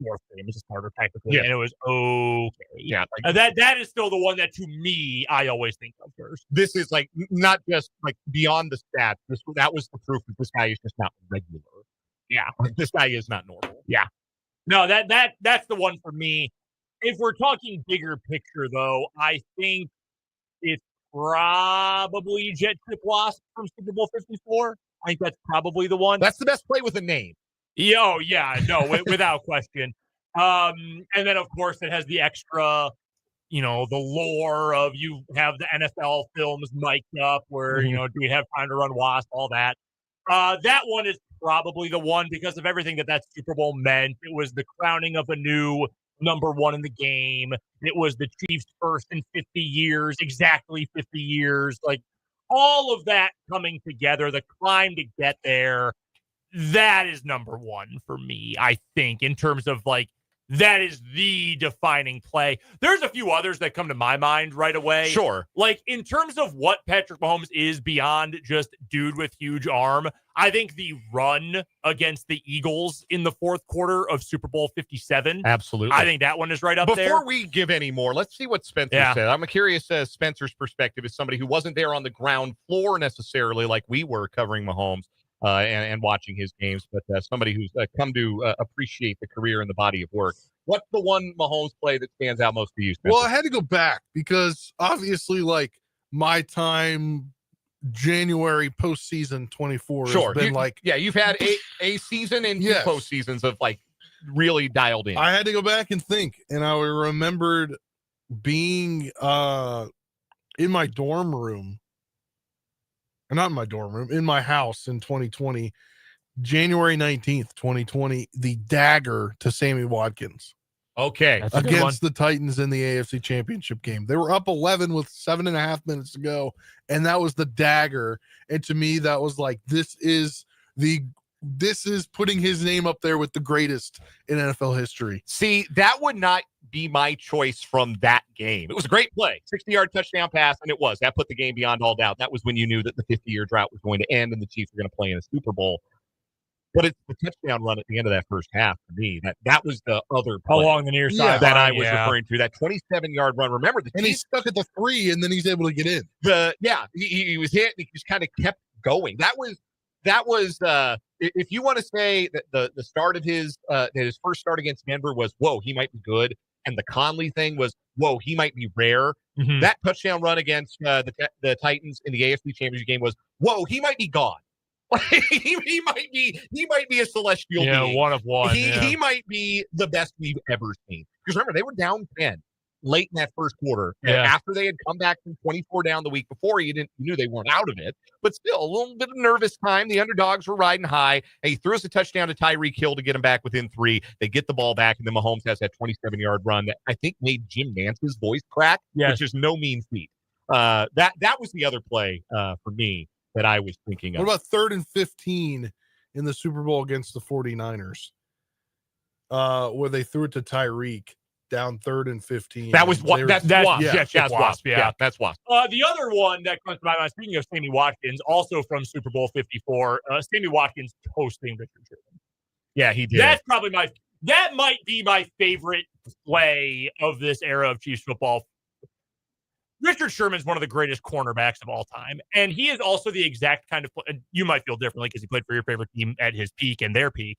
4th game as a starter, technically. Yeah. And it was okay. Yeah. That is still the one that, to me, I always think of first. This is like not just like beyond the stats. That was the proof that this guy is just not regular. Yeah. Like, this guy is not normal. Yeah. No, that's the one for me. If we're talking bigger picture, though, I think it's probably Jet Chip Wasp from Super Bowl 54. I think that's probably the one. That's the best play with a name. Oh, yeah, no, without question. And then, of course, it has the extra, the lore of you have the NFL films mic'd up where, do we have time to run Wasp, all that. That one is probably the one because of everything that Super Bowl meant. It was the crowning of a new number one in the game. It was the Chiefs' first in 50 years, exactly 50 years. Like all of that coming together, the climb to get there, that is number one for me, I think, in terms of like, that is the defining play. There's a few others that come to my mind right away. Sure. Like, in terms of what Patrick Mahomes is beyond just dude with huge arm, I think the run against the Eagles in the fourth quarter of Super Bowl 57. Absolutely. I think that one is right up there. Before we give any more, let's see what Spencer said. I'm curious Spencer's perspective as somebody who wasn't there on the ground floor necessarily like we were covering Mahomes. And watching his games, but somebody who's come to appreciate the career and the body of work. What's the one Mahomes play that stands out most for you, Spencer? Well, I had to go back because obviously, like, my time January postseason 24 has been you've had a season and two postseasons of like really dialed in. I had to go back and think, and I remembered being in my dorm room. Not in my dorm room, in my house in 2020, January 19th, 2020, the dagger to Sammy Watkins. Okay. Against the Titans in the AFC Championship game. They were up 11 with 7.5 minutes to go, and that was the dagger. And to me, that was like, this is putting his name up there with the greatest in NFL history. See, that would not be my choice from that game. It was a great play, 60-yard touchdown pass, and that put the game beyond all doubt. That was when you knew that the 50-year drought was going to end and the Chiefs were going to play in a Super Bowl. But it's the touchdown run at the end of that first half for me. That was the other play along the near side that I was referring to. That 27-yard run. Remember, he's stuck at the 3, and then he's able to get in. He was hit, and he just kind of kept going. That was if you want to say that the start of his first start against Denver was, whoa, he might be good. And the Conley thing was, whoa, he might be rare. Mm-hmm. That touchdown run against the Titans in the AFC Championship game was, whoa, he might be gone. he might be a celestial being. One of one. He might be the best we've ever seen. Because remember, they were down 10 late in that first quarter. After they had come back from 24 down the week before, you knew they weren't out of it. But still, a little bit of nervous time. The underdogs were riding high. And he throws a touchdown to Tyreek Hill to get him back within 3. They get the ball back, and then Mahomes has that 27-yard run that I think made Jim Nance's voice crack, which is no mean feat. That was the other play for me that I was thinking of. What about 3rd and 15 in the Super Bowl against the 49ers? Where they threw it to Tyreek down 3rd and 15. That was Wasp. That's Wasp. Yeah, that's Wasp. The other one that comes to my mind, speaking of Sammy Watkins, also from Super Bowl 54, Sammy Watkins toasting Richard Sherman. Yeah, he did. That's probably that might be my favorite play of this era of Chiefs football. Richard Sherman's one of the greatest cornerbacks of all time, and he is also the exact kind of play. You might feel differently because he played for your favorite team at his peak and their peak.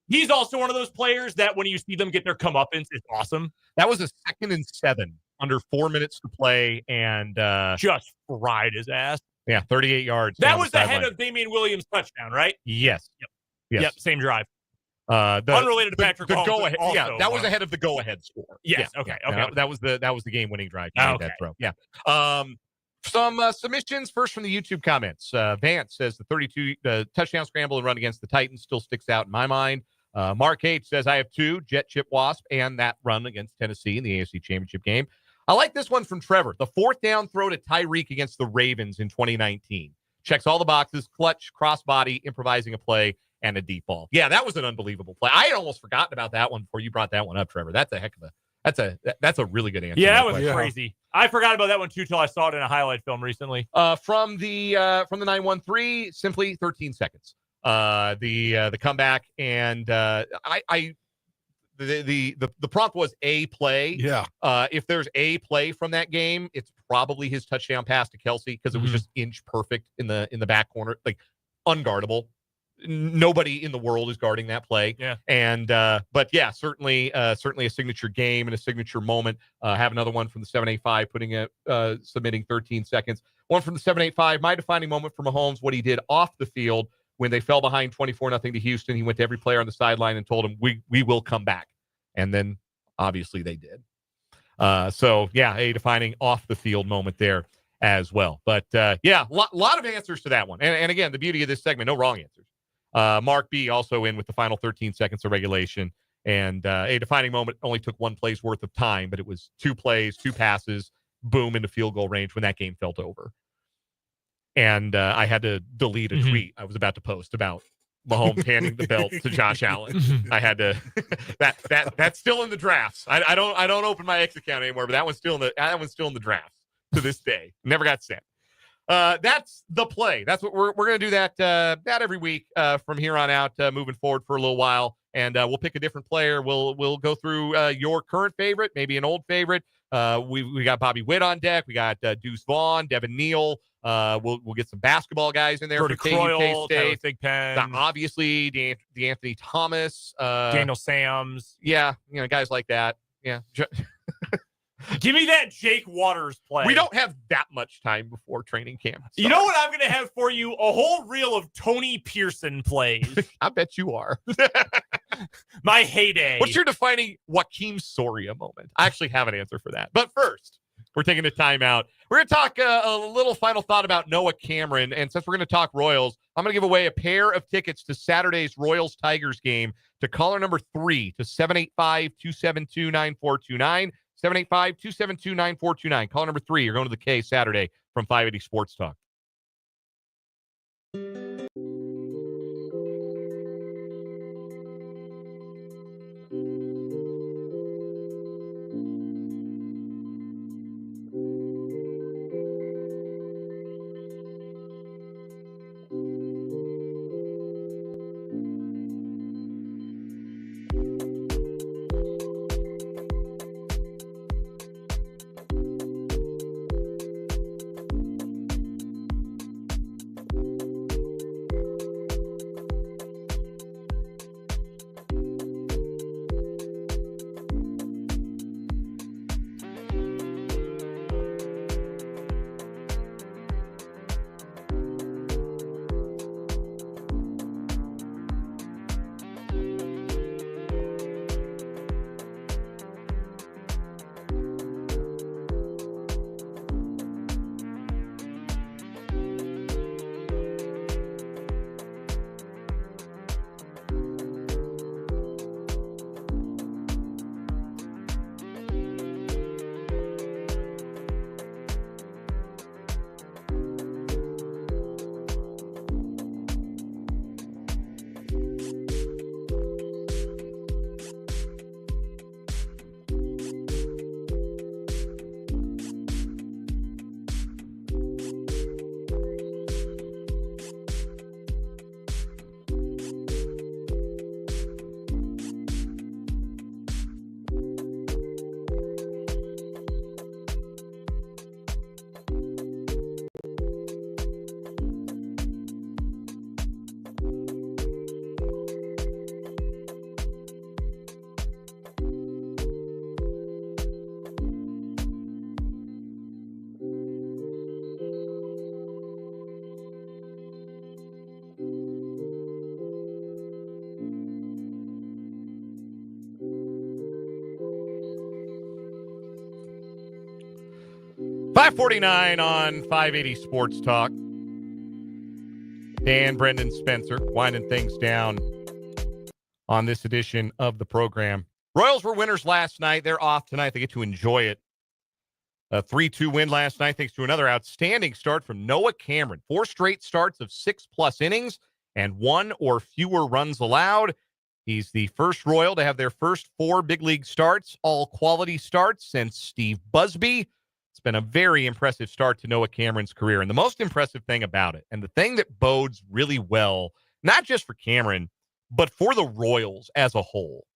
He's also one of those players that when you see them get their comeuppance, it's awesome. That was a 2nd and 7 under 4 minutes to play, and just fried his ass. Yeah, 38 yards. That was the head of Damian Williams' touchdown, right? Yes. Yep. Same drive. Unrelated to Patrick Mahomes. Go ahead. Yeah, that was ahead of the go-ahead score. Yes. Yeah, okay. That was the game-winning drive. That throw. Yeah. Some submissions first from the YouTube comments. Vance says the touchdown scramble and run against the Titans still sticks out in my mind. Mark H says I have 2, Jet Chip Wasp and that run against Tennessee in the AFC Championship game. I like this one from Trevor. The 4th down throw to Tyreek against the Ravens in 2019. Checks all the boxes, clutch, crossbody, improvising a play, and a deep ball. Yeah, that was an unbelievable play. I had almost forgotten about that one before you brought that one up, Trevor. That's a really good answer. Yeah, that was crazy. I forgot about that one too till I saw it in a highlight film recently. From the 913, simply 13 seconds. The comeback and the prompt was a play. Yeah. If there's a play from that game, it's probably his touchdown pass to Kelsey because it was just inch perfect in the back corner, like unguardable. Nobody in the world is guarding that play. Yeah. And but yeah, certainly a signature game and a signature moment. Have another one from the 785 submitting 13 seconds. One from the 785, my defining moment for Mahomes, what he did off the field when they fell behind 24-0 to Houston. He went to every player on the sideline and told him, we will come back. And then obviously they did. So yeah, a defining off the field moment there. as well. But yeah, lot of answers to that one. And again, the beauty of this segment, no wrong answers. Mark B also in with the final 13 seconds of regulation. And a defining moment only took one play's worth of time, but it was 2 plays, 2 passes, boom, into field goal range when that game felt over. And I had to delete a tweet I was about to post about Mahomes handing the belt to Josh Allen. I had to that's still in the drafts. I don't open my X account anymore, but that one's still in the drafts to this day. Never got sent. That's the play. That's what we're going to do that every week from here on out, moving forward for a little while. And we'll pick a different player. We'll go through your current favorite, maybe an old favorite. We got Bobby Witt on deck. We got Deuce Vaughn, Devin Neal. We'll get some basketball guys in there for KU State. Thigpen. Obviously, DeAnthony Thomas, Daniel Sams. Yeah, guys like that. Yeah. Give me that Jake Waters play. We don't have that much time before training camp. So. You know what I'm going to have for you? A whole reel of Tony Pearson plays. I bet you are. My heyday. What's your defining Joaquin Soria moment? I actually have an answer for that. But first, we're taking a timeout. We're going to talk a little final thought about Noah Cameron. And since we're going to talk Royals, I'm going to give away a pair of tickets to Saturday's Royals-Tigers game to caller number 3 to 785-272-9429. 785-272-9429. Call number 3. You're going to the K Saturday from 580 Sports Talk. .549 on 580 Sports Talk. Dan, Brendan, Spencer, winding things down on this edition of the program. Royals were winners last night. They're off tonight. They get to enjoy it. A 3-2 win last night thanks to another outstanding start from Noah Cameron. 4 straight starts of 6+ innings and 1 or fewer runs allowed. He's the first Royal to have their first 4 big league starts, all quality starts, since Steve Busby. It's been a very impressive start to Noah Cameron's career. And the most impressive thing about it, and the thing that bodes really well, not just for Cameron, but for the Royals as a whole,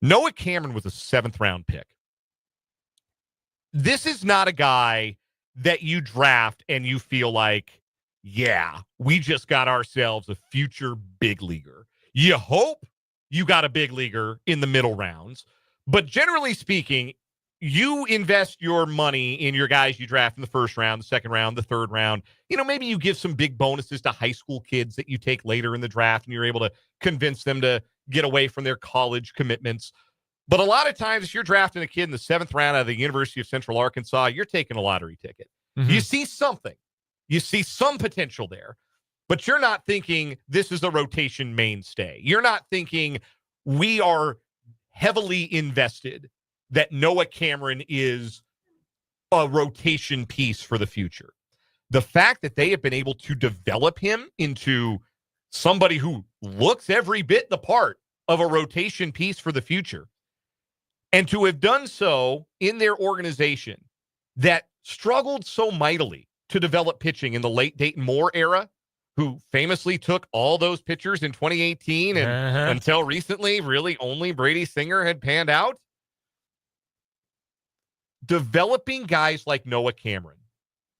Noah Cameron was a 7th-round pick. This is not a guy that you draft and you feel like, yeah, we just got ourselves a future big leaguer. You hope you got a big leaguer in the middle rounds, but generally speaking, you invest your money in your guys you draft in the first round, the second round, the third round. Maybe you give some big bonuses to high school kids that you take later in the draft and you're able to convince them to get away from their college commitments. But a lot of times, if you're drafting a kid in the 7th round out of the University of Central Arkansas, you're taking a lottery ticket. You see something. You see some potential there. But you're not thinking this is a rotation mainstay. You're not thinking we are heavily invested that Noah Cameron is a rotation piece for the future. The fact that they have been able to develop him into somebody who looks every bit the part of a rotation piece for the future, and to have done so in their organization that struggled so mightily to develop pitching in the late Dayton Moore era, who famously took all those pitchers in 2018 and until recently, really only Brady Singer had panned out. Developing guys like Noah Cameron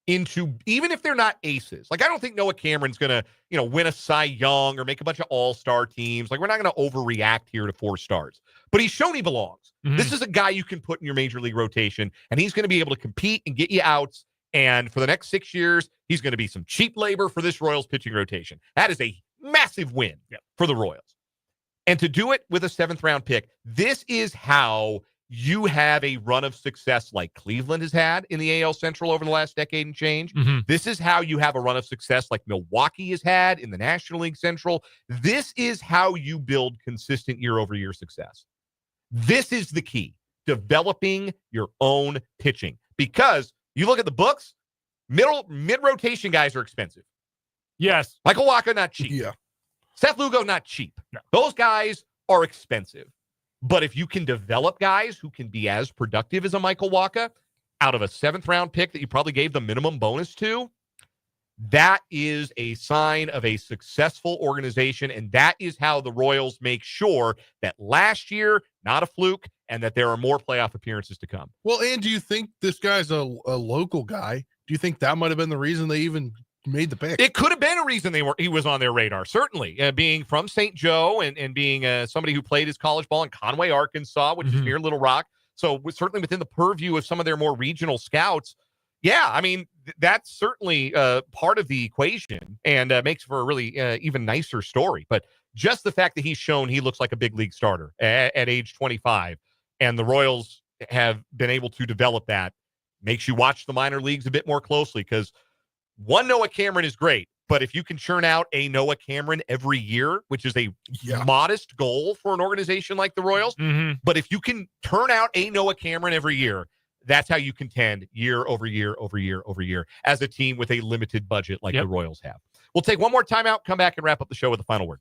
into, even if they're not aces, like I don't think Noah Cameron's going to, win a Cy Young or make a bunch of all-star teams. Like we're not going to overreact here to 4 stars, but he's shown he belongs. This is a guy you can put in your major league rotation, and he's going to be able to compete and get you outs. And for the next 6 years, he's going to be some cheap labor for this Royals pitching rotation. That is a massive win for the Royals. And to do it with a 7th round pick, this is how you have a run of success like Cleveland has had in the AL Central over the last decade and change. This is how you have a run of success like Milwaukee has had in the National League Central. This is how you build consistent year-over-year success. This is the key, developing your own pitching. Because you look at the books, mid-rotation guys are expensive. Yes. Michael Wacha, not cheap. Yeah. Seth Lugo, not cheap. No. Those guys are expensive. But if you can develop guys who can be as productive as a Michael Wacha out of a 7th round pick that you probably gave the minimum bonus to, that is a sign of a successful organization. And that is how the Royals make sure that last year, not a fluke, and that there are more playoff appearances to come. Well, and do you think this guy's a local guy? Do you think that might have been the reason they even made the pick? It could have been a reason he was on their radar, certainly. Being from St. Joe and being somebody who played his college ball in Conway, Arkansas, which is near Little Rock. So certainly within the purview of some of their more regional scouts. Yeah, I mean, that's certainly part of the equation and makes for a really even nicer story. But just the fact that he's shown he looks like a big league starter at age 25, and the Royals have been able to develop that, makes you watch the minor leagues a bit more closely because one Noah Cameron is great, but if you can churn out a Noah Cameron every year, which is a modest goal for an organization like the Royals, but if you can turn out a Noah Cameron every year, that's how you contend year over year over year over year as a team with a limited budget like the Royals have. We'll take one more timeout, come back and wrap up the show with a final word.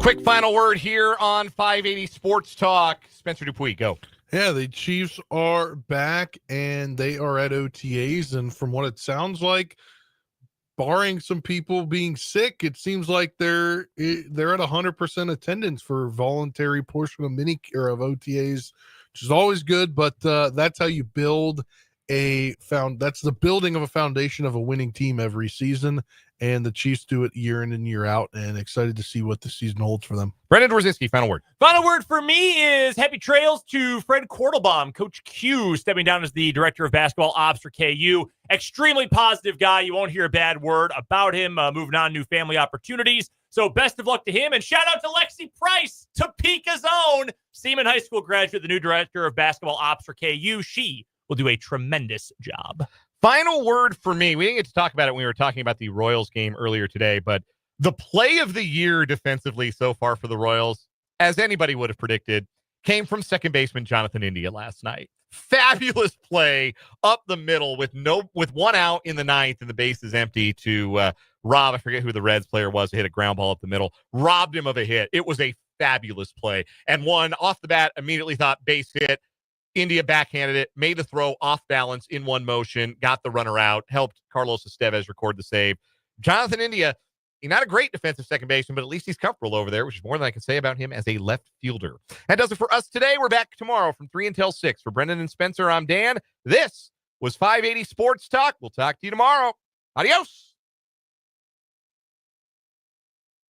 Quick final word here on 580 Sports Talk. Spencer Dupuis, go. Yeah, the Chiefs are back and they are at OTAs. And from what it sounds like, barring some people being sick, it seems like they're at 100% attendance for voluntary portion of OTAs, which is always good. But that's how you build that's the building of a foundation of a winning team every season. And the Chiefs do it year in and year out, and excited to see what the season holds for them. Brendan Dworzynski, final word. Final word for me is happy trails to Fred Kortelbaum, Coach Q, stepping down as the director of basketball ops for KU. Extremely positive guy. You won't hear a bad word about him. Moving on, new family opportunities. So best of luck to him. And shout out to Lexi Price, Topeka's own Seaman High School graduate, the new director of basketball ops for KU. She will do a tremendous job. Final word for me. We didn't get to talk about it when we were talking about the Royals game earlier today, but the play of the year defensively so far for the Royals, as anybody would have predicted, came from second baseman Jonathan India last night. Fabulous play up the middle with one out in the ninth and the base is empty to rob, I forget who the Reds player was, to hit a ground ball up the middle, robbed him of a hit. It was a fabulous play. And one off the bat, immediately thought base hit. India backhanded it, made the throw off balance in one motion, got the runner out, helped Carlos Estevez record the save. Jonathan India, he's not a great defensive second baseman, but at least he's comfortable over there, which is more than I can say about him as a left fielder. That does it for us today. We're back tomorrow from 3 until 6. For Brendan and Spencer, I'm Dan. This was 580 Sports Talk. We'll talk to you tomorrow. Adios.